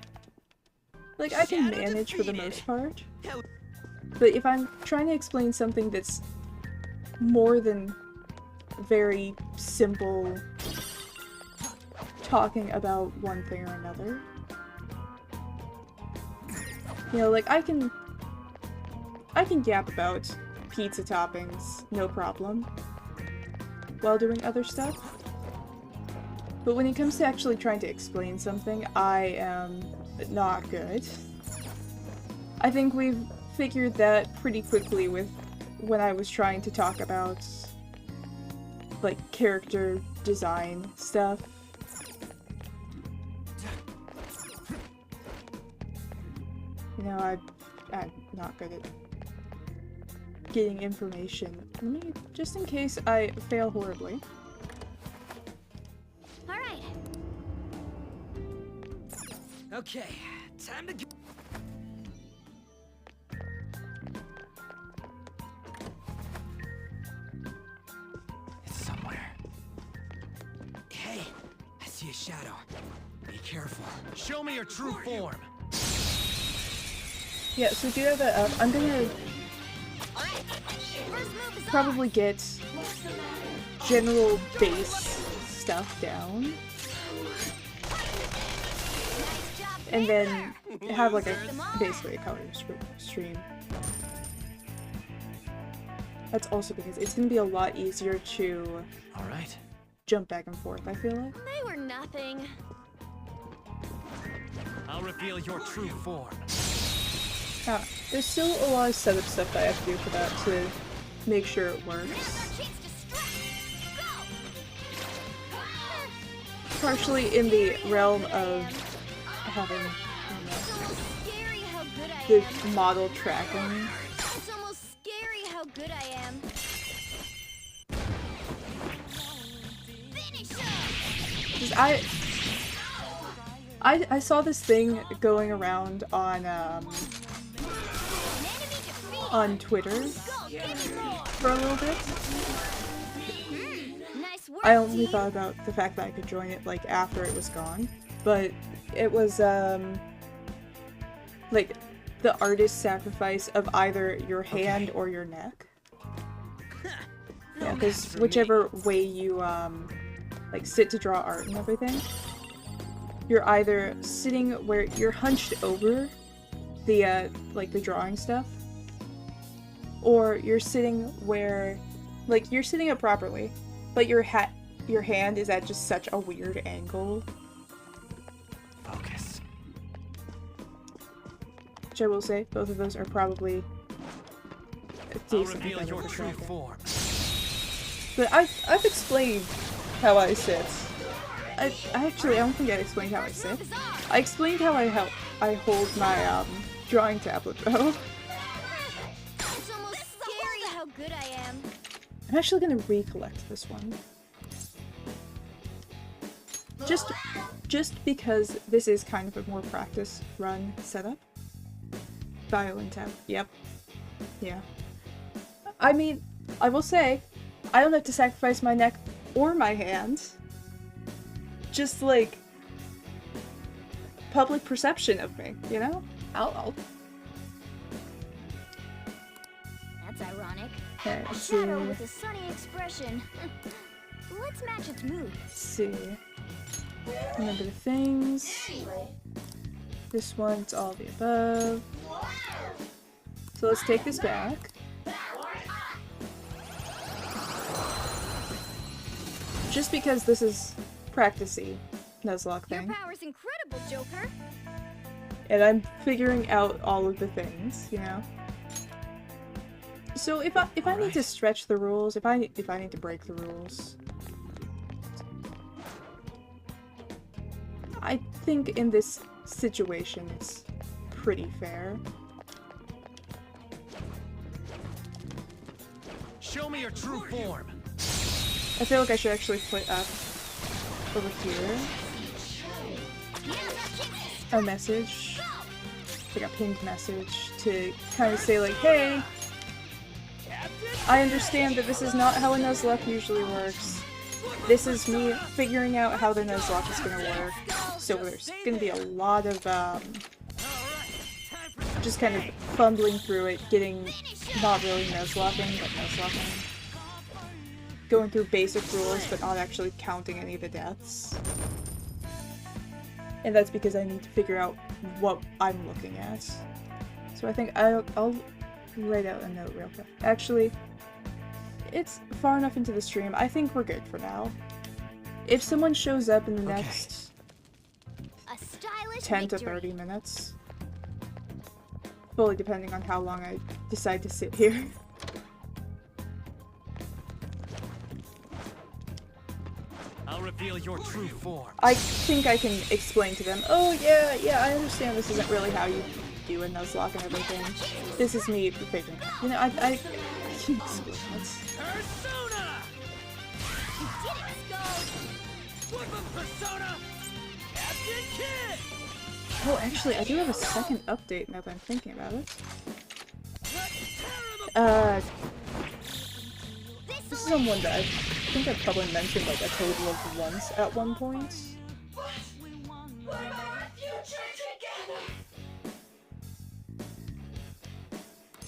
Like, I can manage for the most part. But if I'm trying to explain something that's more than very simple talking about one thing or another. You know, like, I can gap about pizza toppings, no problem, while doing other stuff. But when it comes to actually trying to explain something, I am not good. I think we've figured that pretty quickly with when I was trying to talk about, like, character design stuff. You know, I'm not good at getting information. Let me, just in case I fail horribly. Alright. Okay, time to get. It's somewhere. Hey, I see a shadow. Be careful. Show me your true form. Yeah, so do have that up. I'm gonna probably get general base stuff down. And then have like a basically a color stream. That's also because it's gonna be a lot easier to jump back and forth, I feel like. They were nothing. I'll reveal your true form. There's still a lot of setup stuff that I have to do for that to make sure it works. Partially in the realm of having, you know, the model tracking. It's almost scary how good I am. I saw this thing going around on Twitter for a little bit. I only thought about the fact that I could join it like after it was gone, but it was like the artist's sacrifice of either your hand or your neck. Yeah, because whichever way you like sit to draw art and everything, you're either sitting where you're hunched over the like the drawing stuff, or you're sitting where, like, you're sitting up properly, but your hand is at just such a weird angle. Focus. Which I will say, both of those are probably decently better for true tracking. form. But I've explained how I sit. I don't think I explained how I sit. I explained how I hold my drawing tablet though. It's almost scary how good I am. I'm actually gonna recollect this one. Just because this is kind of a more practice run setup. Violin tab. Yep. Yeah. I mean, I will say, I don't have to sacrifice my neck or my hand. Just like public perception of me, you know? I'll That's ironic. Okay, A let's shadow see. with a sunny expression. Let's match its mood. Let's see. Remember the things. This one's all the above. So let's take this back. Just because this is practicey Nuzlocke Your thing. power's incredible, Joker. And I'm figuring out all of the things, you know? So if I need to stretch the rules, if I need to break the rules, I think in this situation it's pretty fair. Show me your true form. I feel like I should actually put up over here a message, like a pinned message, to kind of say like, hey, I understand that this is not how a Nuzlocke usually works. This is me figuring out how the Nuzlocke is going to work. So there's going to be a lot of just kind of fumbling through it, getting not really Nuzlocking, but Nuzlocking. Going through basic rules, but not actually counting any of the deaths. And that's because I need to figure out what I'm looking at. So I think I'll write out a note real quick. Actually, it's far enough into the stream. I think we're good for now. If someone shows up in the next 10 to 30 minutes, fully depending on how long I decide to sit here. I'll reveal your true form. I think I can explain to them, oh yeah, I understand this isn't really how you do a Nuzlocke and everything. This is me figuring it. You know, I can explain it. Persona! You did it, Skull! Flip of Persona! Captain Kid! Oh, actually, I do have a second update now that I'm thinking about it. This is on one that I think I probably mentioned like a total of once at one point.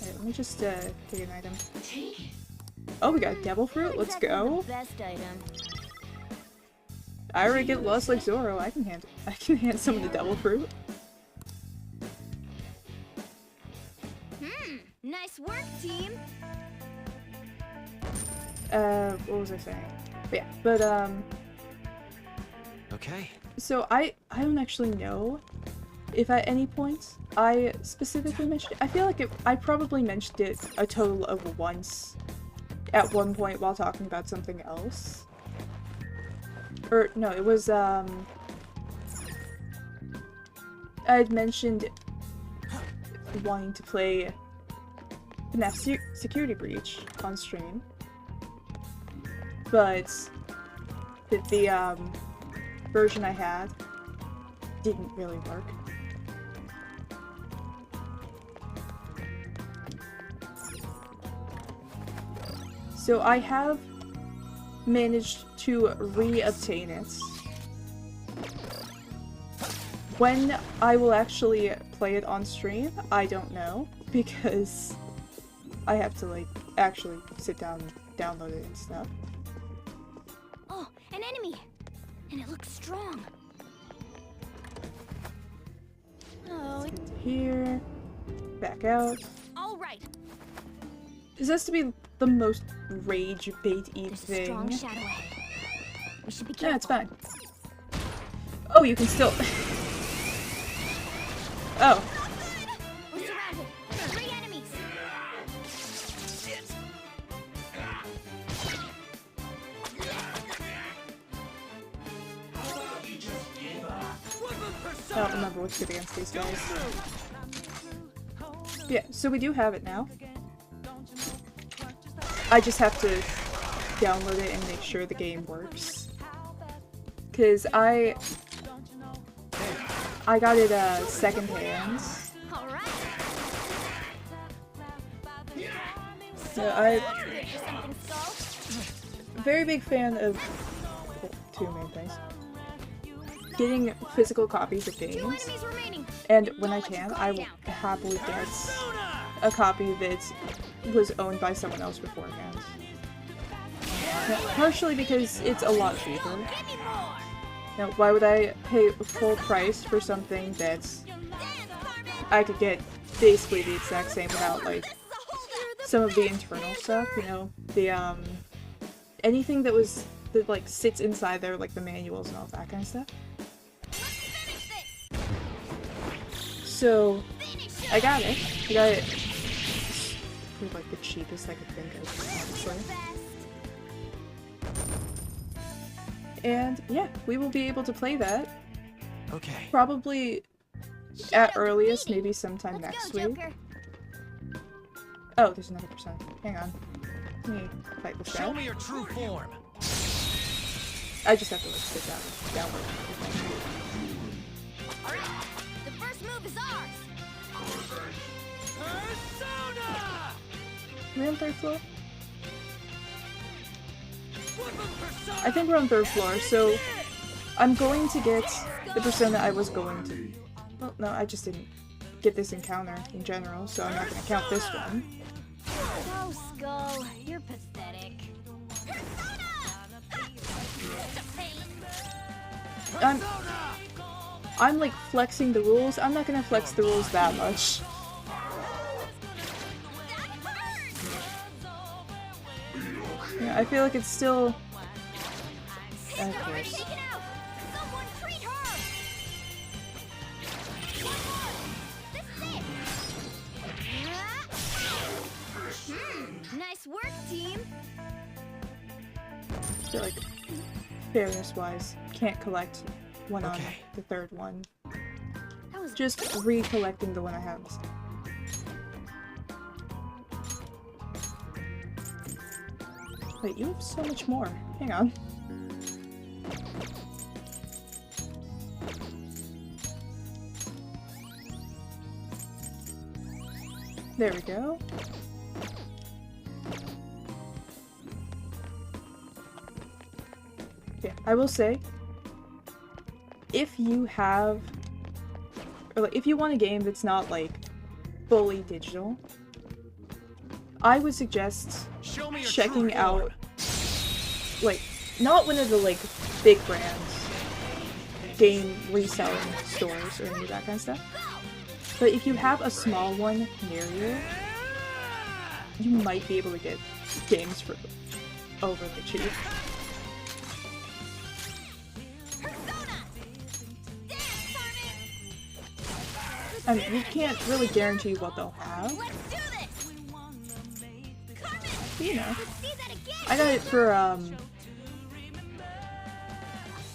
Alright, let me just take an item. Oh, we got Devil Fruit, let's go! Best item. I already get lost like Zoro, I can hand someone the Devil Fruit. Nice work, team! What was I saying? But yeah, Okay. so I don't actually know if at any point I specifically mentioned it. I feel like I probably mentioned it a total of once at one point while talking about something else. Or, no, it was, I had mentioned wanting to play FNAF Security Breach on stream, but the version I had didn't really work. So I have managed to re-obtain it. When I will actually play it on stream, I don't know, because I have to like actually sit down and download it and stuff. Oh, an enemy! And it looks strong. Oh, Here, back out. all right. This has to be the most rage bait-y There's a strong thing. shadow ahead. We should be careful. Yeah, it's fine. Oh, you can still. Oh. We're surrounded. 3 enemies. I don't remember what's good against these guys. Yeah, so we do have it now. I just have to download it and make sure the game works. Cause I got it secondhand. So I'm a very big fan of two main things. Getting physical copies of games, and when I can, I will happily get a copy that was owned by someone else beforehand. Now, partially because it's a lot cheaper. Now, why would I pay full price for something that I could get basically the exact same without, like, some of the internal stuff, you know? The, anything that like, sits inside there, like the manuals and all that kind of stuff. So, I got it. I got it for, like, the cheapest I could think of, honestly. And, yeah, we will be able to play that. Okay. Probably at earliest, maybe sometime next week. Oh, there's another percent. Hang on. Let me fight this Show out. me your true form. I just have to like sit down with Alright, the first move is ours. Persona! Are we on 3rd floor? Persona! I think we're on 3rd floor, so I'm going to get the persona I was going to. Well, no, I just didn't get this encounter in general, so I'm not going to count this one. Oh, Skull, you're pathetic. I'm like flexing the rules. I'm not going to flex the rules that much. Yeah, I feel like it's still... Of course. Nice work, team. I feel like, fairness-wise, can't collect one on the 3rd one. Just recollecting the one I have. Wait, you have so much more. Hang on. There we go. Yeah, I will say, if you have, or like, if you want a game that's not like fully digital, I would suggest checking out, like, not one of the like big brands, game reselling stores or any of that kind of stuff. But if you have a small one near you, you might be able to get games for over the cheap. I mean, you can't really guarantee what they'll have. But, you know, I got it for,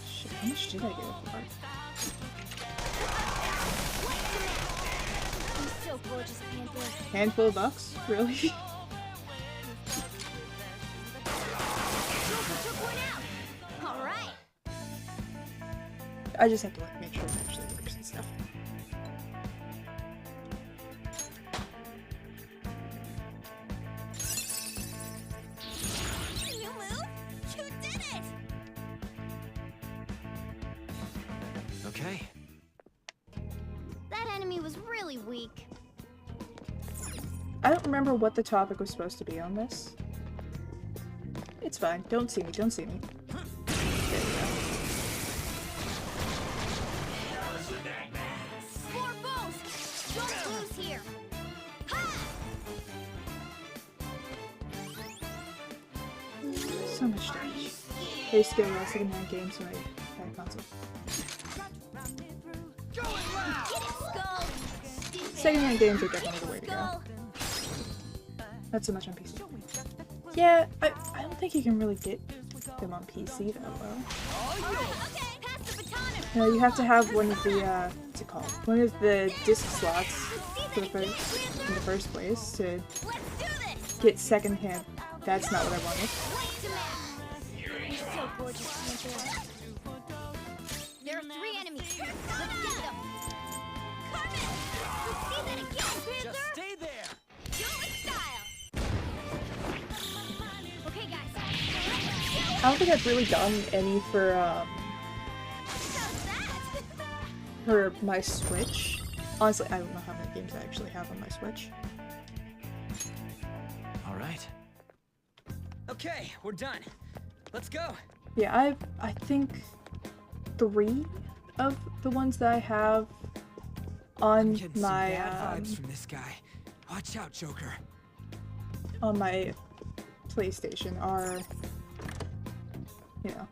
shit, how much did I get it for? Handful of bucks? Really? I just have to like make sure it actually works and stuff. You move? You did it! Okay. That enemy was really weak. I don't remember what the topic was supposed to be on this. It's fine. Don't see me. Don't see me. There we go. More bows! Don't lose here! So much damage. I used to get a lot of second-hand games when I had a console. Second-hand games are definitely the way to go. Not so much on PC. Yeah, I don't think you can really get them on PC that well. No, you have to have one of the, what's it called? One of the disc slots for the in the first place to get second-hand. That's not what I wanted. So gorgeous, there are 3 enemies. Let's get them. Carmen! Let's see that again, Panther! Just stay there! Do it with style! Okay, guys. I don't think I've really done any for my Switch. Honestly, I don't know how many games I actually have on my Switch. All right. Okay, we're done. Let's go. Yeah, I think 3 of the ones that I have on my vibes from this guy. Watch out, Joker. On my PlayStation are, you know,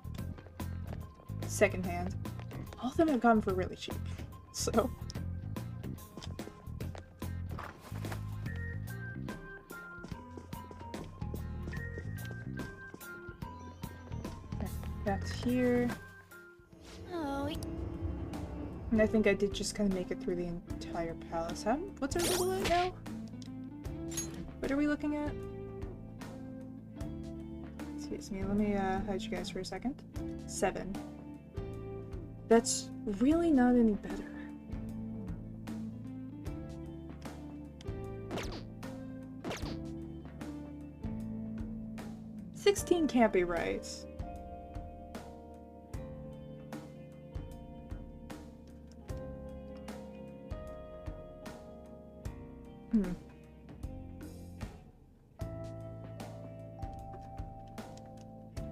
secondhand. All of them have gone for really cheap, so. Back to here. Oh. And I think I did just kind of make it through the entire palace. What's our level at now? What are we looking at? Excuse me, let me hide you guys for a second. 7. That's really not any better. $16 can't be right.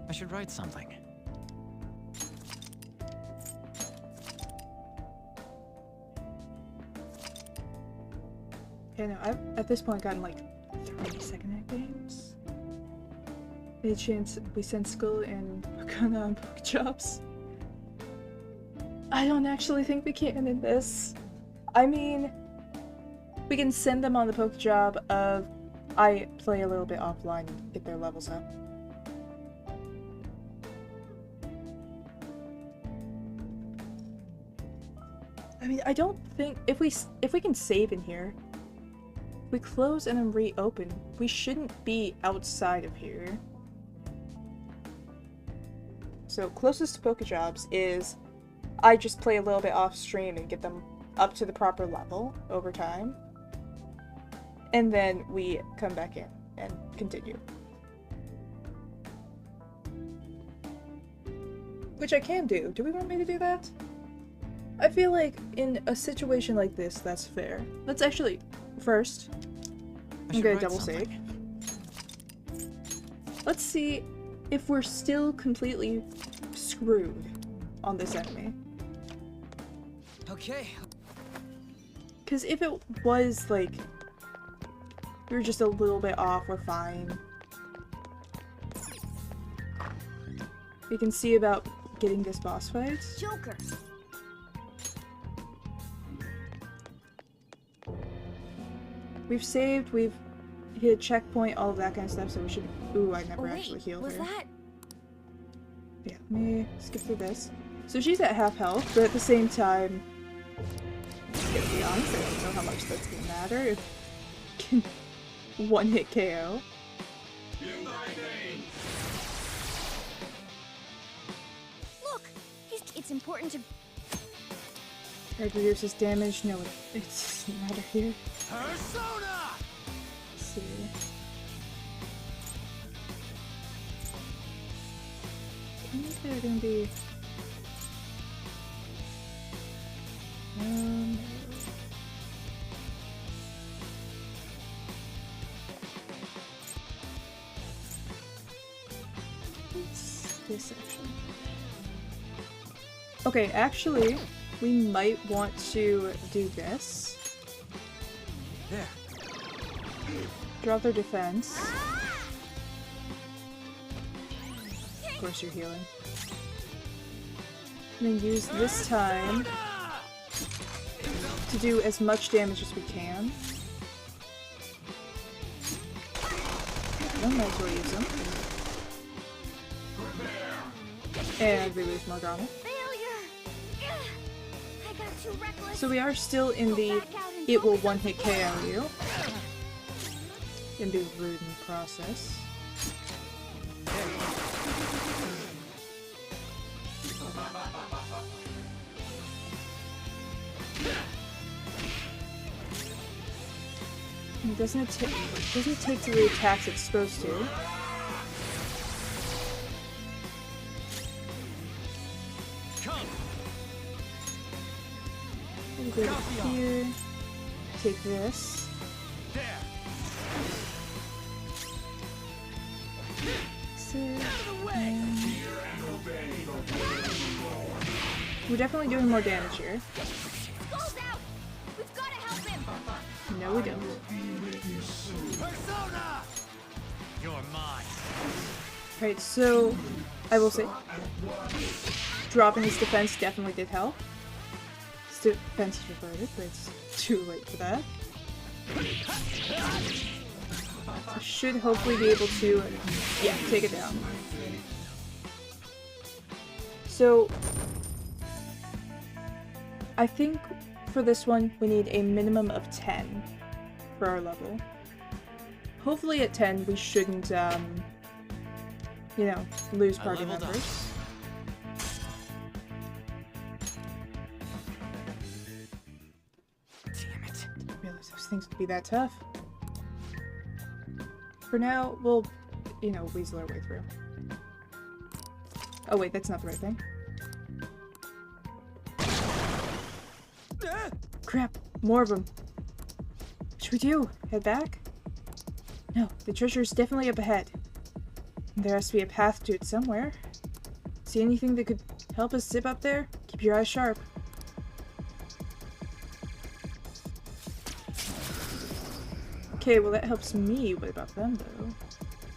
I should write something. Okay, no, I've at this point gotten like 3 second games. Any chance we send Skull and Arcana on Pokechops? I don't actually think we can in this. I mean, we can send them on the Pokejob of I play a little bit offline and get their levels up. I mean, I don't think if we can save in here, if we close and then reopen, we shouldn't be outside of here. So closest to Pokejobs is I just play a little bit off stream and get them up to the proper level over time. And then we come back in and continue. Which I can do. Do we want me to do that? I feel like in a situation like this, that's fair. Let's actually, first, I'm gonna double save. Let's see if we're still completely screwed on this enemy. Okay. Because if it was like, we were just a little bit off, we're fine. We can see about getting this boss fight. Joker. We've saved, we've hit a checkpoint, all of that kind of stuff, so we should... Ooh, I never actually healed her. That... Yeah, let me skip through this. So she's at half health, but at the same time... To be honest, I don't know how much that's gonna matter if can one-hit KO. Look! It's important to... Reduces damage, no, it doesn't matter here. Persona! Let's see. I think they're gonna be... What's this actually? Okay, actually, we might want to do this. There. Drop their defense. Of course you're healing. And then use this time to do as much damage as we can. Then might as well use them. And we lose Morgana. So we are still in the it will one-hit KO you. In the Ruden process. And doesn't take to the attacks it's supposed to. We'll go to here. Take this. We're definitely doing more damage here. We've gotta help him. No, we don't. Persona! You're mine. Right, so I will say dropping his defense definitely did help. His defense is reverted, but it's too late for that. I should hopefully be able to, yeah, take it down. So I think for this one we need a minimum of 10 for our level. Hopefully at 10 we shouldn't you know, lose party members. Damn it. Didn't realize those things could be that tough. For now, we'll, you know, weasel our way through. Oh wait, that's not the right thing. Crap, more of them. What should we do? Head back? No, the treasure's definitely up ahead. There has to be a path to it somewhere. See anything that could help us zip up there? Keep your eyes sharp. Okay, well that helps me. What about them, though?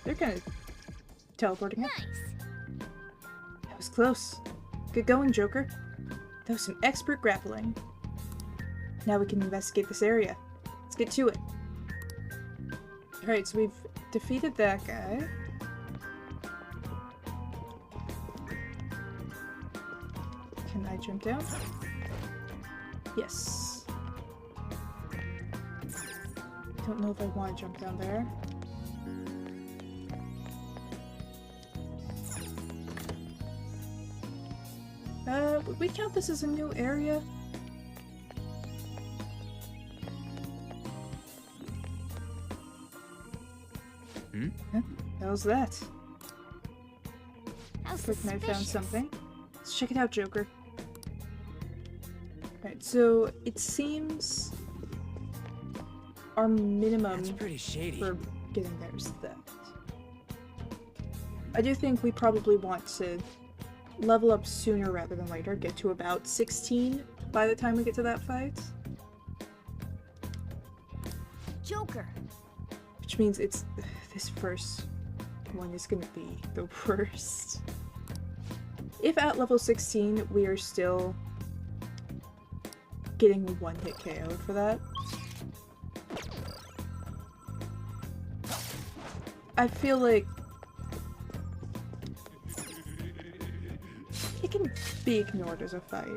They're kind of teleporting up. Nice. That was close. Good going, Joker. That was some expert grappling. Now we can investigate this area. Let's get to it. Alright, so we've defeated that guy. Can I jump down? Yes. Don't know if I want to jump down there. Would we count this as a new area? Huh? How's that? How Looks like I found suspicious. something. Let's check it out, Joker. Right, so it seems our minimum That's pretty shady. for getting there is that. I do think we probably want to level up sooner rather than later, get to about 16 by the time we get to that fight. Joker. Which means it's this first one is gonna be the worst. If at level 16 we are still getting one hit KO for that, I feel like it can be ignored as a fight.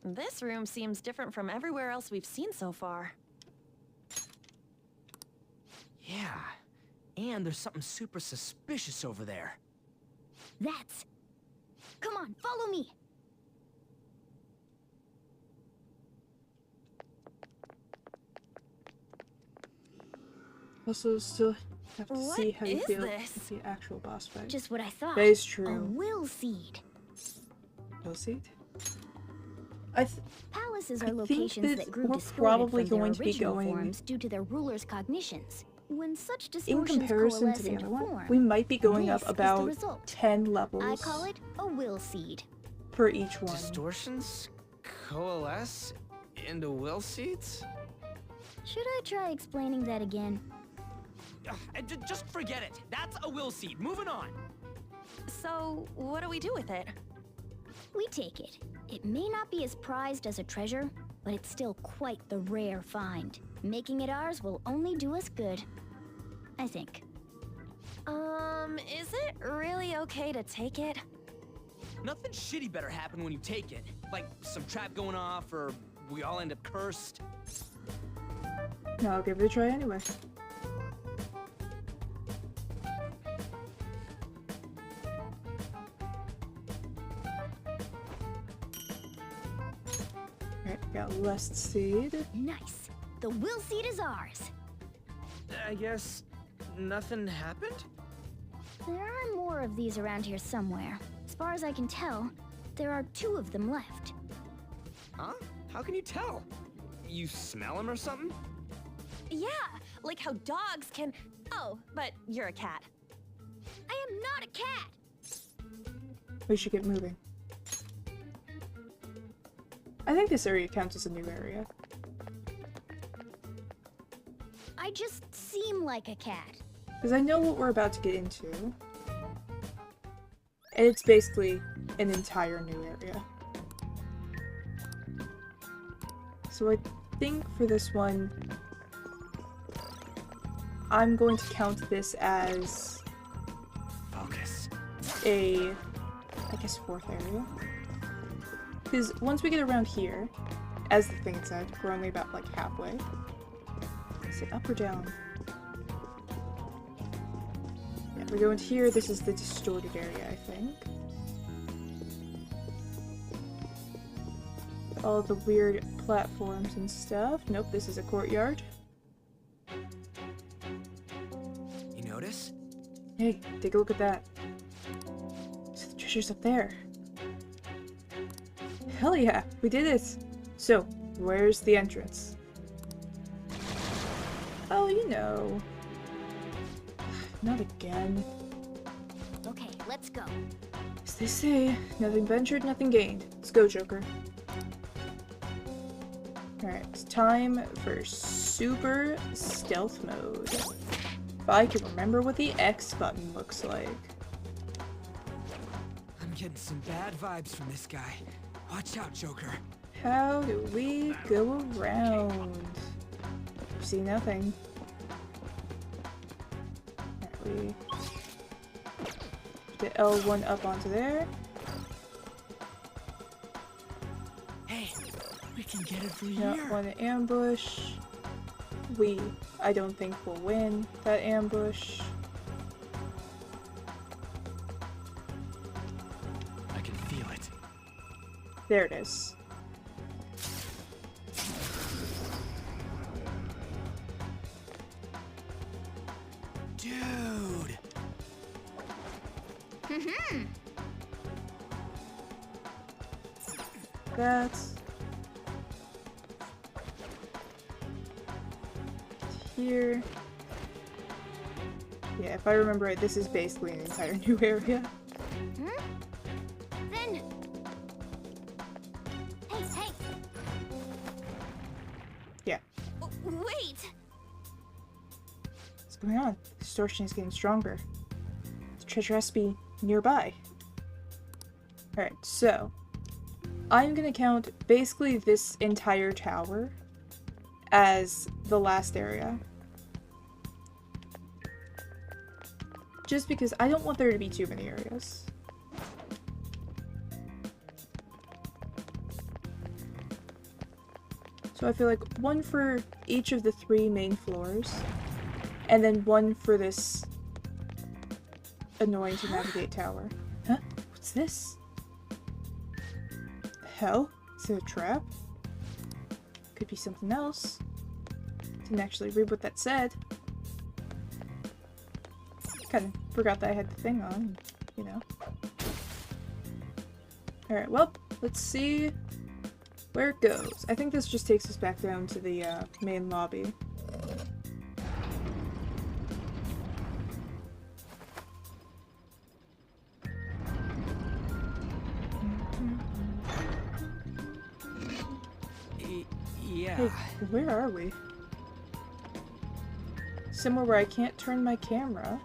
This room seems different from everywhere else we've seen so far. Yeah. And there's something super suspicious over there. That's... Come on, follow me. Also, still have to What see how you is feel this? with the actual boss fight. Just what I thought. That is A true. will seed. Will seed? Palaces are I think locations that that grew we're distorted probably from their going to be original going forms due to their rulers' cognitions. When such in distortions comparison coalesce to the into other one, form, we might be going this up is the about result. 10 levels I call it a will seed. for each one. Distortions coalesce into will seeds? Should I try explaining that again? Just forget it. That's a will seed. Moving on. So, what do we do with it? We take it. It may not be as prized as a treasure, but it's still quite the rare find. Making it ours will only do us good. I think. Is it really okay to take it? Nothing shitty better happen when you take it. Like some trap going off, or we all end up cursed. No, I'll give it a try anyway. Alright, got Lust Seed. Nice. The will seed is ours. I guess nothing happened? There are more of these around here somewhere. As far as I can tell, there are 2 of them left. Huh? How can you tell? You smell them or something? Yeah, like how dogs can... Oh, but you're a cat. I am not a cat! We should get moving. I think this area counts as a new area. I just seem like a cat. Because I know what we're about to get into. And it's basically an entire new area. So I think for this one, I'm going to count this as Focus. a, I guess, 4th area. Because once we get around here, as the thing said, we're only about like halfway. Is it up or down? Yeah, we go into here. This is the distorted area, I think. All the weird platforms and stuff. Nope, this is a courtyard. You notice? Hey, take a look at that. So the treasure's up there. Hell yeah, we did it! So, where's the entrance? Oh, you know. Not again. Okay, let's go. As they say, nothing ventured, nothing gained. Let's go, Joker. Alright, it's time for super stealth mode. If I can remember what the X button looks like. I'm getting some bad vibes from this guy. Watch out, Joker. How do we go around? See nothing. Alright, we get L1 up onto there. Hey, we can get it from Not here. one ambush. I don't think we'll win that ambush. I can feel it. There it is. Dude! That's here. Yeah, if I remember right, this is basically an entire new area. Then... Hey! Yeah. Wait! What's going on? The distortion is getting stronger. The treasure has to be nearby. Alright, so I'm gonna count basically this entire tower as the last area. Just because I don't want there to be too many areas. So I feel like one for each of the 3 main floors, and then one for this annoying to navigate tower. Huh? What's this? The hell? Is it a trap? Could be something else. Didn't actually read what that said. Kind of forgot that I had the thing on, you know. Alright, well, let's see where it goes. I think this just takes us back down to the main lobby. Yeah. Hey, where are we? Somewhere where I can't turn my camera.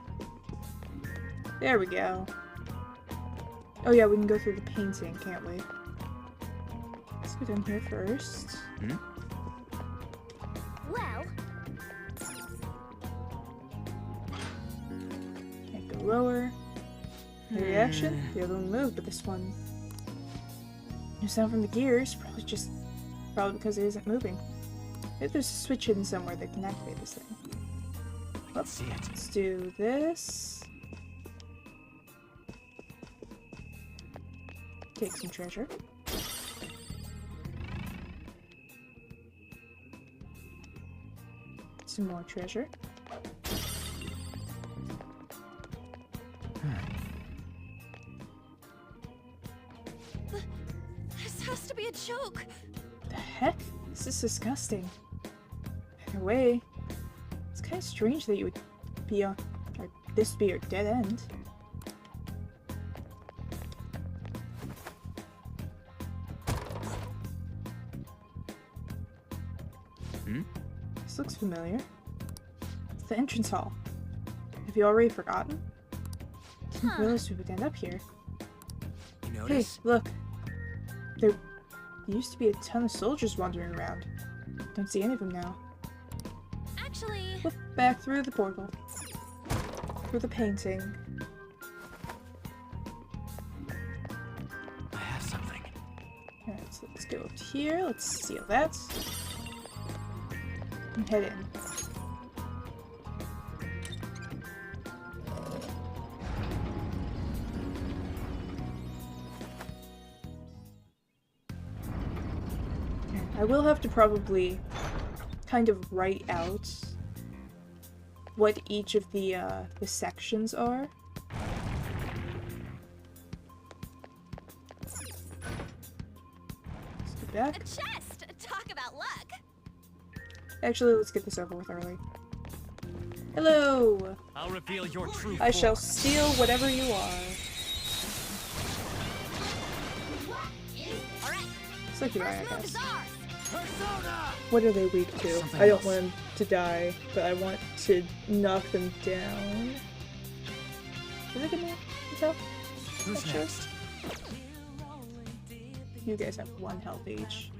There we go. Oh yeah, we can go through the painting, can't we? Let's go down here first. Well... Can't go lower. No reaction. The other one moved, but this one... No sound from the gears. Probably because it isn't moving. Maybe there's a switch hidden somewhere that can activate this thing. Let's see it. Let's do this. Take some treasure. Some more treasure. This has to be a joke. The heck? This is disgusting. Either way, it's kind of strange that you would be on, or this would be your dead end. This looks familiar. It's the entrance hall. Have you already forgotten? Didn't realize we would end up here. You Hey, notice? look. There used to be a ton of soldiers wandering around. Don't see any of them now. Actually... Look back through the portal. Through the painting. I have something. Alright, so let's go up here. Let's seal that. And head in. I will have to probably kind of write out what each of the sections are. Let's go back. A chest! Talk about luck! Actually, let's get this over with early. Hello! I'll reveal your true I shall form. steal whatever you are. So here I guess. What are they weak to? Something I don't else. want them to die, but I want to knock them down. Is it gonna tell? Who's Not sure. next? You guys have 1 health each.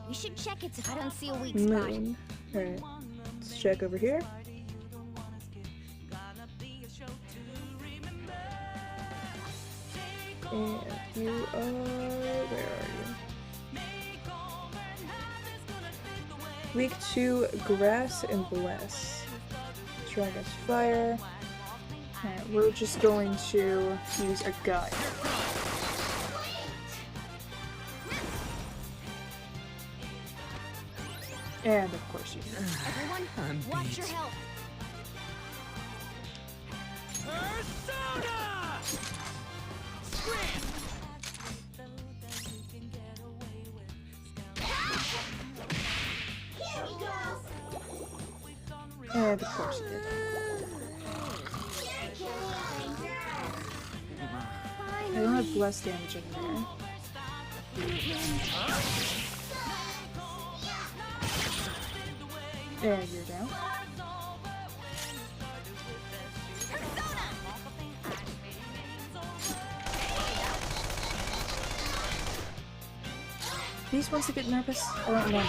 We should check it if I don't see a weak spot. Moon. Alright. Let's check over here. And you are... where are you? Weak to grass and bless. Strong against fire. Alright, we're just going to use a gun. And of course you do. Everyone, watch your health. And of course you did. I don't have bless damage in there. And you're down. These ones that get nervous? I don't remember.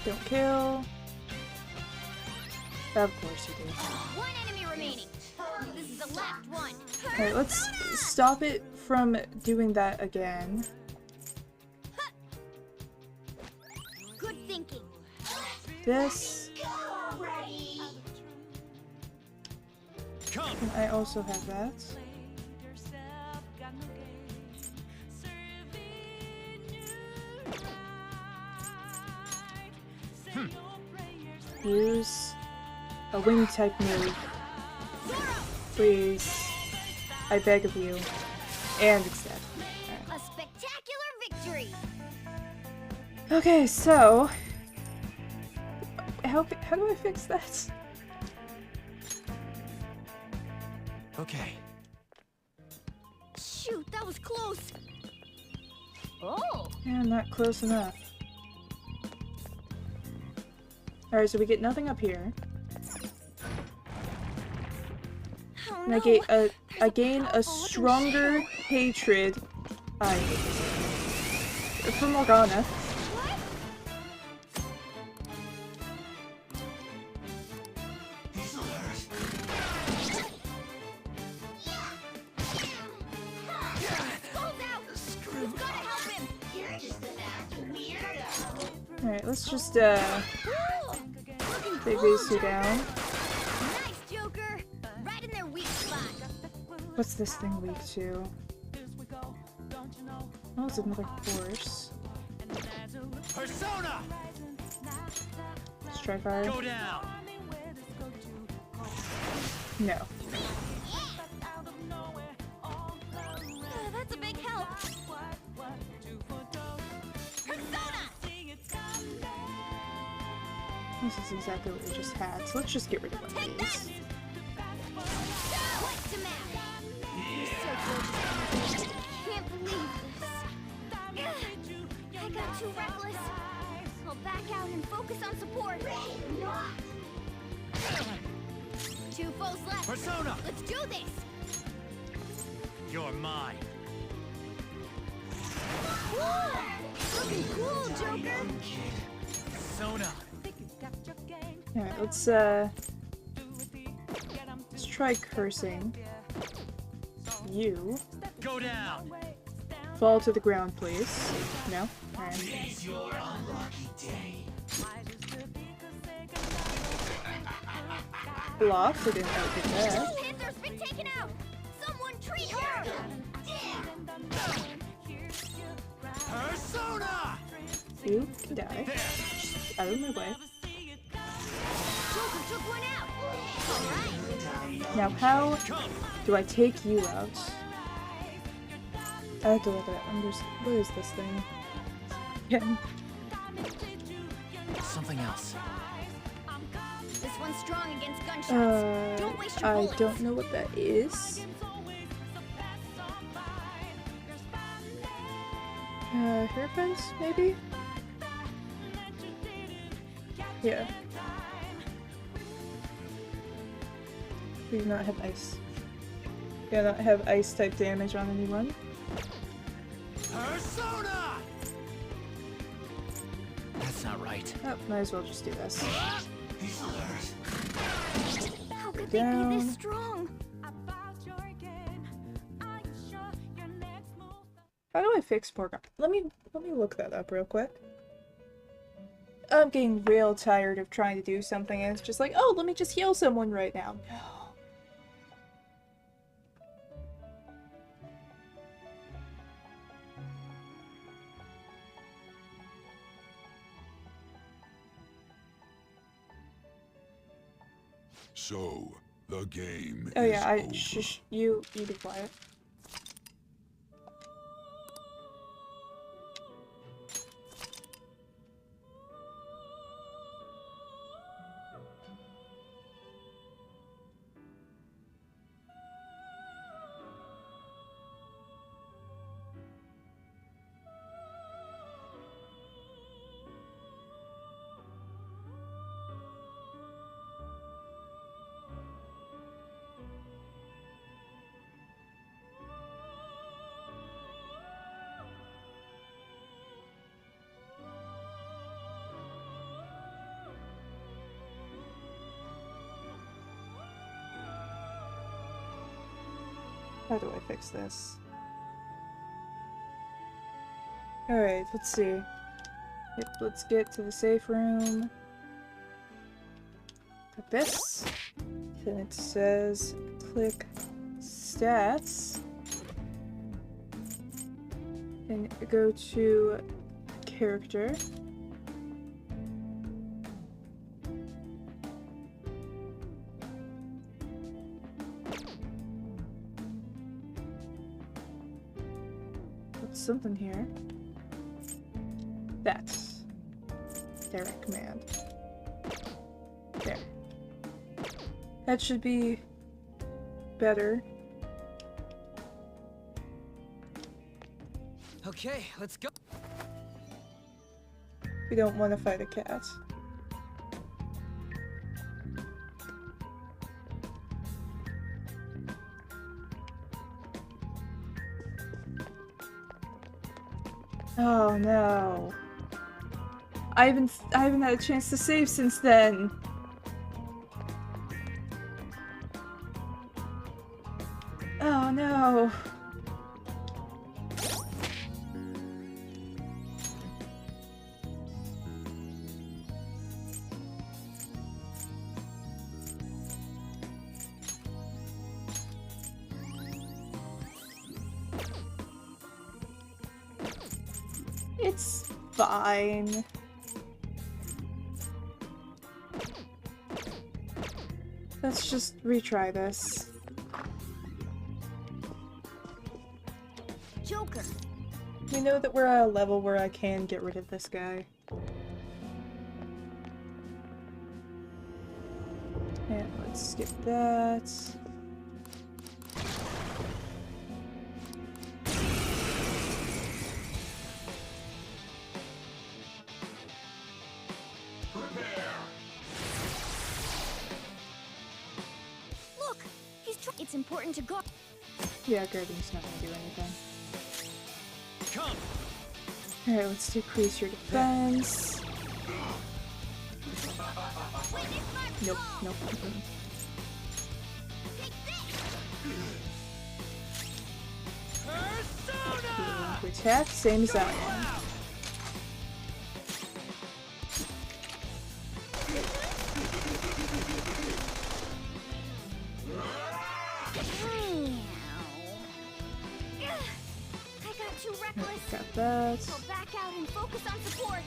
Don't kill. Of course you do. One enemy remaining. This is the last one. Alright, let's stop it from doing that again. Good thinking. This. Come. And I also have that. Use a wing type move. Please. I beg of you. And it's dead. A spectacular victory. Okay, so how do I fix that? Okay. Shoot, that was close. Oh. Yeah, not close enough. Alright, so we get nothing up here. Oh, And I gain a stronger hatred for Morgana. Alright, let's just take these two down. Nice, Joker. Right in their weak spot. What's this thing weak to? Oh, it's another horse. Persona! Let's try fire. Go down. No. That's a big help. Persona! This is exactly what we just had, so let's just get rid of one of these. What to map? You're so good. Can't believe this. I got too reckless. I'll back out and focus on support. 2 foes left. Persona! Let's do this. You're mine. Looking cool, Joker. Persona. Alright, let's try try cursing. You. Go down. Fall to the ground, please. No? Alright. It's your unlucky day. Block, I didn't outfit that. Panther's been taken out! Someone treat her! Persona! You can die. Out of my way. Joker took one out! Alright. Now how do I take you out? I have to look at it. What is this thing? Again. Something else. This one's strong against gunshots. Don't waste your I bullets. don't know what that is. Hairpins, maybe? Yeah. We do not have ice. We do not have ice type damage on anyone. Persona! That's not right. Oh, might as well just do this. How could they be this strong? How do I fix Porgon? Let me look that up real quick. I'm getting real tired of trying to do something and it's just like, oh, let me just heal someone right now. No. So, the game Oh is yeah, over. shush, you be quiet. How do I fix this? Alright, let's see. Yep, let's get to the safe room. Like this. Then it says click stats. And go to character. Something here. That's direct command. There. That should be better. Okay, let's go. We don't want to fight a cat. Oh no. I haven't had a chance to save since then. Oh no. It's fine. Let's just retry this. Joker. We know that we're at a level where I can get rid of this guy. And let's skip that. Look, it's important to go. Yeah, Guardian's not gonna do anything. Come. Alright, let's decrease your defense. Nope, nope. attack, same as that one. I got too reckless. Got that. So back out and focus on support.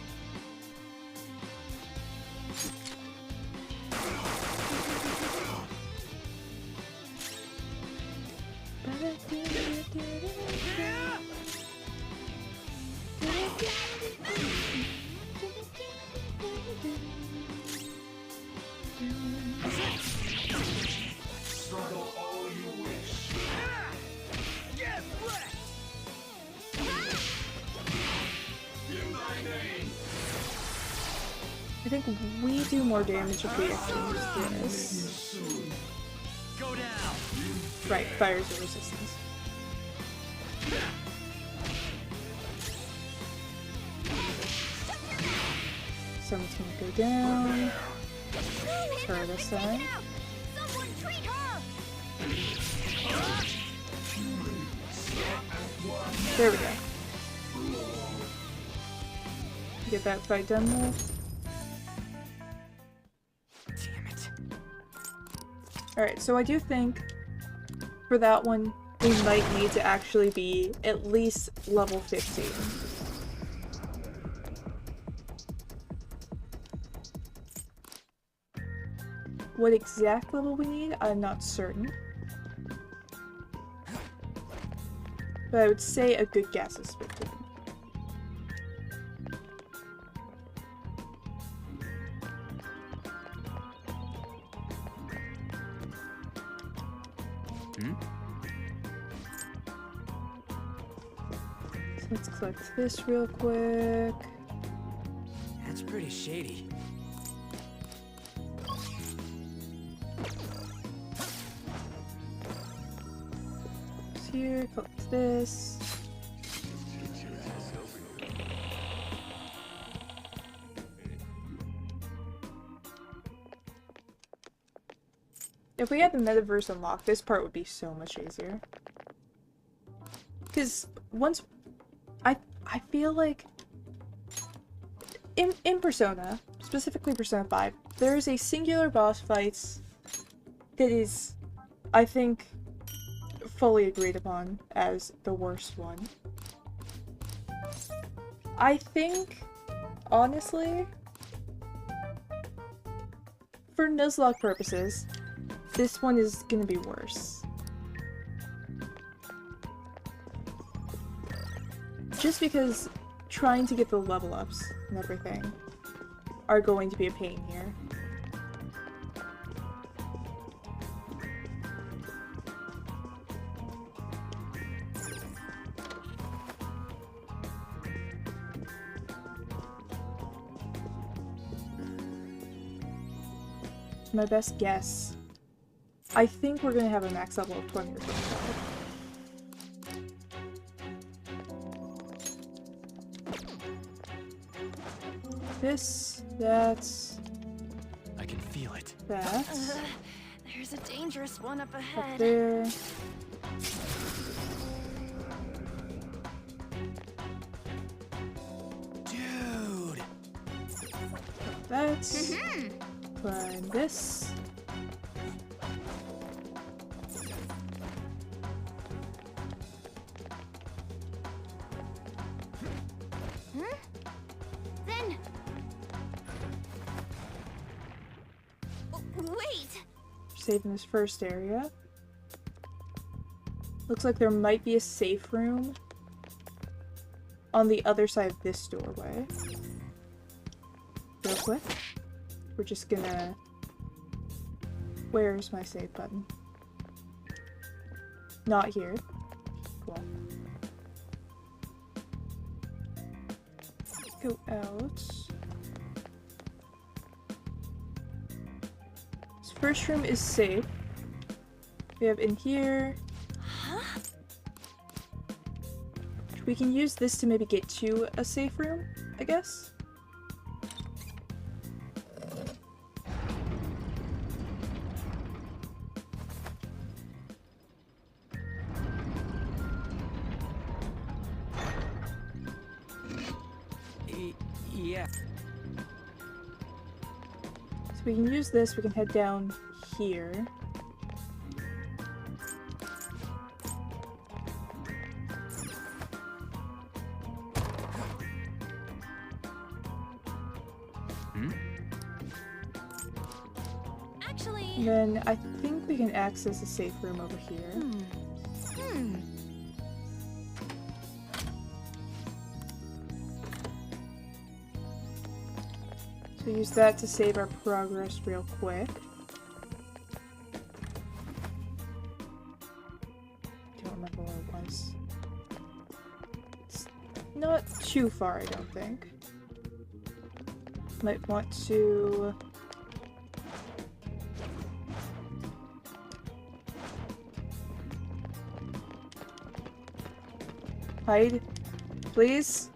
Struggle all you wish. In thy name. I think we do more damage if we actually use this. Go down. Right, fires of resistance. Someone's gonna go down. Her this time. Someone treat her. There we go. Get that fight done though. Damn it. Alright, so I do think for that one we might need to actually be at least level 15. What exact level we need, I'm not certain. But I would say a good guess is 15. So let's collect this real quick. That's pretty shady. Here, collect this. If we had the metaverse unlocked, this part would be so much easier. Because once I feel like in Persona, specifically Persona 5, there is a singular boss fight that is, I think, fully agreed upon as the worst one. I think, honestly, for Nuzlocke purposes, this one is gonna be worse. Just because trying to get the level ups and everything are going to be a pain here. My best guess, I think we're gonna have a max level of 20 or 25. This, that's... I can feel it. That. There's a dangerous one up Up ahead. there. Dude! That's... Climb this. Then... Wait! Saving this first area. Looks like there might be a safe room on the other side of this doorway. Real quick. We're just gonna... Where's my save button? Not here. Cool. Go out. This first room is safe. We have in here. Huh? We can use this to maybe get to a safe room, I guess. yeah. So we can use this, we can head down here. Actually... And then I think we can access a safe room over here. So use that to save our progress real quick. Don't remember where it was. It's not too far, I don't think. Might want to... hide, please?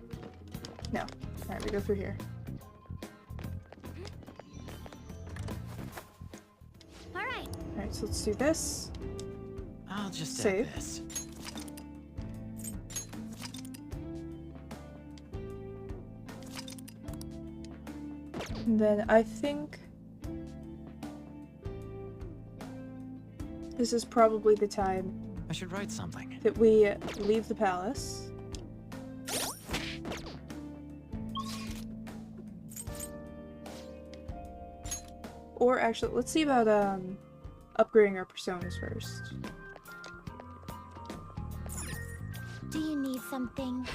No. Alright, we go through here. Alright, so let's do this. I'll just save add this. And then I think this is probably the time I should write something. that we leave the palace. Or actually, let's see about upgrading our personas first. Do you need something?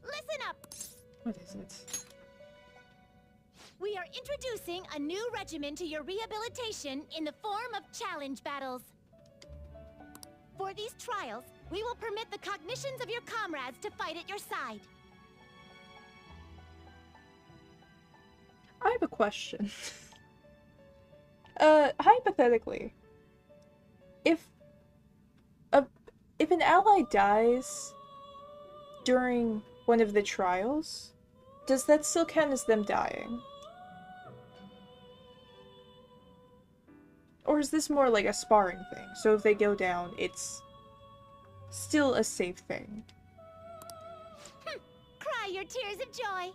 Listen up! What is it? We are introducing a new regimen to your rehabilitation in the form of challenge battles. For these trials, we will permit the cognitions of your comrades to fight at your side. I have a question. Hypothetically, if an ally dies during one of the trials, does that still count as them dying? Or is this more like a sparring thing? So if they go down, it's still a safe thing. Cry your tears of joy!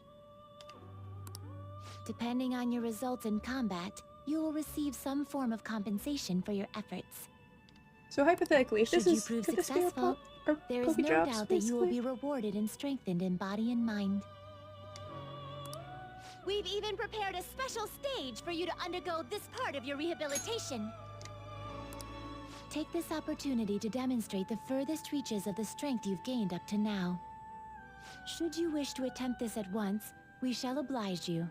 Depending on your results in combat, you will receive some form of compensation for your efforts. So hypothetically, if Should this you is prove could this be our successful, there is Poke no drops, doubt that you will basically? be rewarded and strengthened in body and mind. We've even prepared a special stage for you to undergo this part of your rehabilitation. Take this opportunity to demonstrate the furthest reaches of the strength you've gained up to now. Should you wish to attempt this at once, we shall oblige you.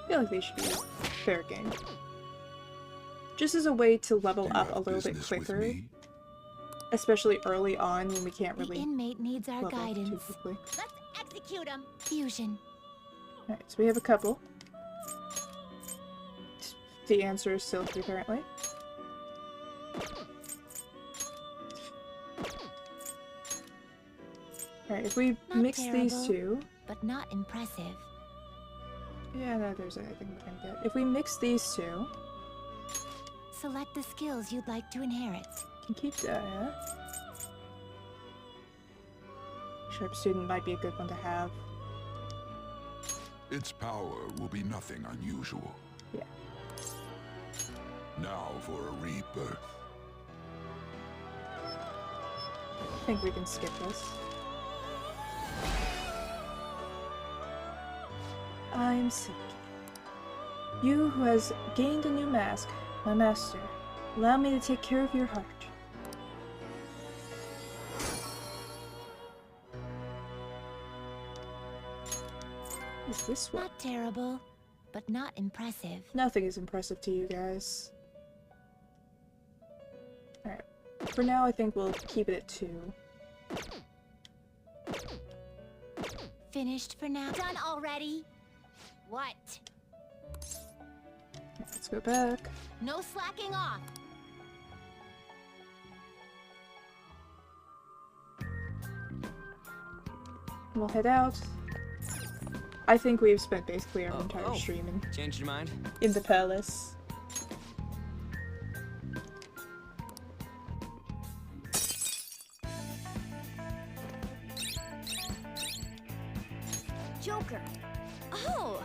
I feel like they should be fair game. Just as a way to level up a little bit quicker. Especially early on when we can't The really inmate needs our level up too guidance. quickly. Let's execute him! Fusion. Alright, so we have a couple. The answer is Silky, apparently. Alright, if we Not mix these terrible, two... but not impressive. Yeah, no, there's anything we can get. If we mix these two... Select the skills you'd like to inherit. Can keep that. Sharp Student might be a good one to have. Its power will be nothing unusual. Yeah. Now for a rebirth. I think we can skip this. I'm Silky. You who has gained a new mask, my master, allow me to take care of your heart. Is this one? Not terrible, but not impressive. Nothing is impressive to you guys. Alright. For now, I think we'll keep it at 2. Finished for now? Done already? What? Let's go back. No slacking off! we'll head out. I think we've spent basically our entire oh. stream Changed your mind? in the palace. Joker. Oh!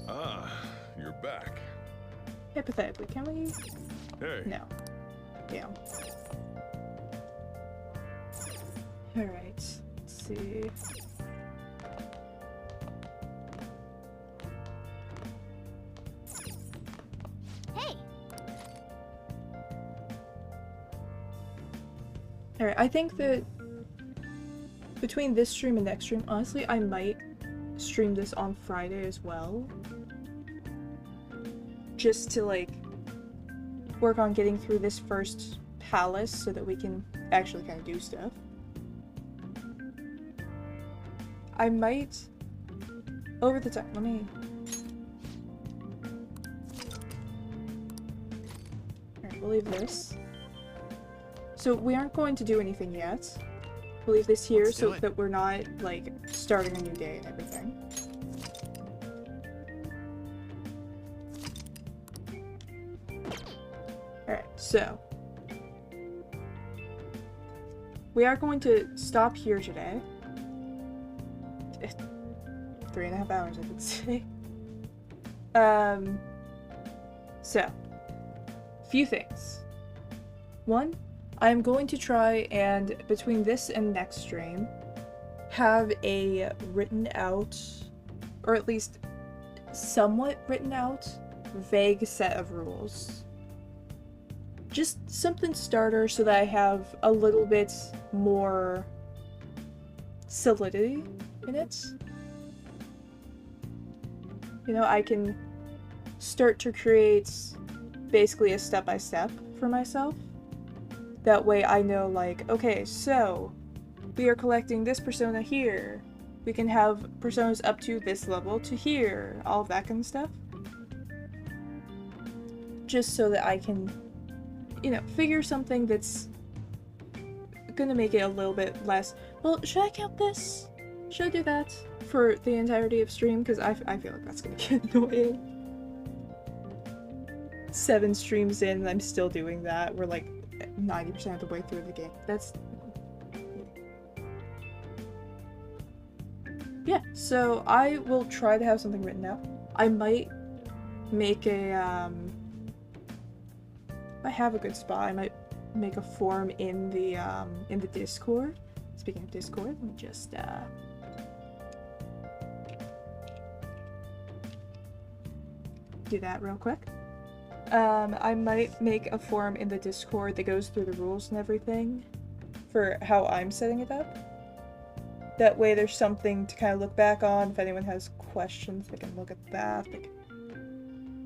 Ah, you're back. Hypothetically, can we? Hey. No. Damn. Alright, let's see. Hey! Alright, I think that between this stream and next stream, honestly, I might stream this on Friday as well. Just to, like, work on getting through this first palace so that we can actually kind of do stuff. I might... Over the time, let me... Alright, we'll leave this. So we aren't going to do anything yet. We'll leave this here so that we're not, like, starting a new day and everything. Alright, so. We are going to stop here today. 3.5 hours, I would say. So. Few things. One, I'm going to try and, between this and next stream, have a written out, or at least somewhat written out, vague set of rules. Just something starter so that I have a little bit more solidity in it. You know, I can start to create basically a step-by-step for myself. That way I know, like, okay, so we are collecting this persona here. We can have personas up to this level to here. All of that kind of stuff. Just so that I can, you know, figure something that's gonna make it a little bit less... Well, should I count this? Should I do that for the entirety of stream? Because I feel like that's gonna get annoying. 7 streams in and I'm still doing that. We're like 90% of the way through the game. That's... Yeah, so I will try to have something written out. I might make a, if I have a good spot, I might make a forum in the Discord. Speaking of Discord, let me just, do that real quick. I might make a forum in the Discord that goes through the rules and everything for how I'm setting it up. That way there's something to kind of look back on. If anyone has questions, they can look at that.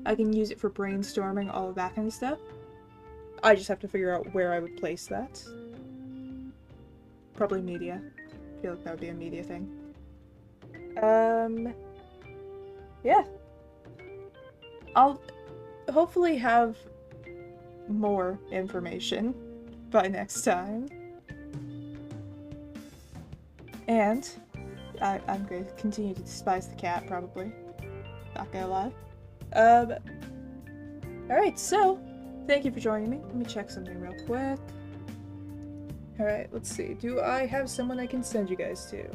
I can use it for brainstorming, all of that kind of stuff. I just have to figure out where I would place that. Probably media. I feel like that would be a media thing. Yeah. I'll hopefully have more information by next time. And I'm going to continue to despise the cat, probably. Not gonna lie. Alright, so, thank you for joining me. Let me check something real quick. Alright, let's see. Do I have someone I can send you guys to?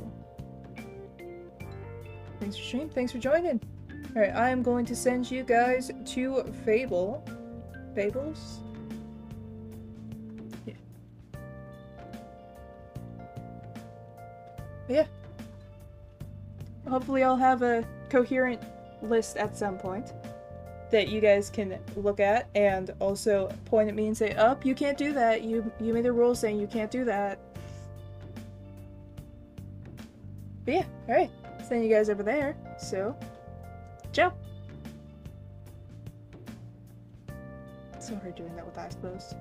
Thanks for streaming. Thanks for joining. Alright, I am going to send you guys to Fable. Fables? Yeah. Yeah. Hopefully I'll have a coherent list at some point that you guys can look at and also point at me and say, "Up, you can't do that. You made a rule saying you can't do that." But yeah, alright. Send you guys over there. So, ciao. It's so hard doing that with eyes closed.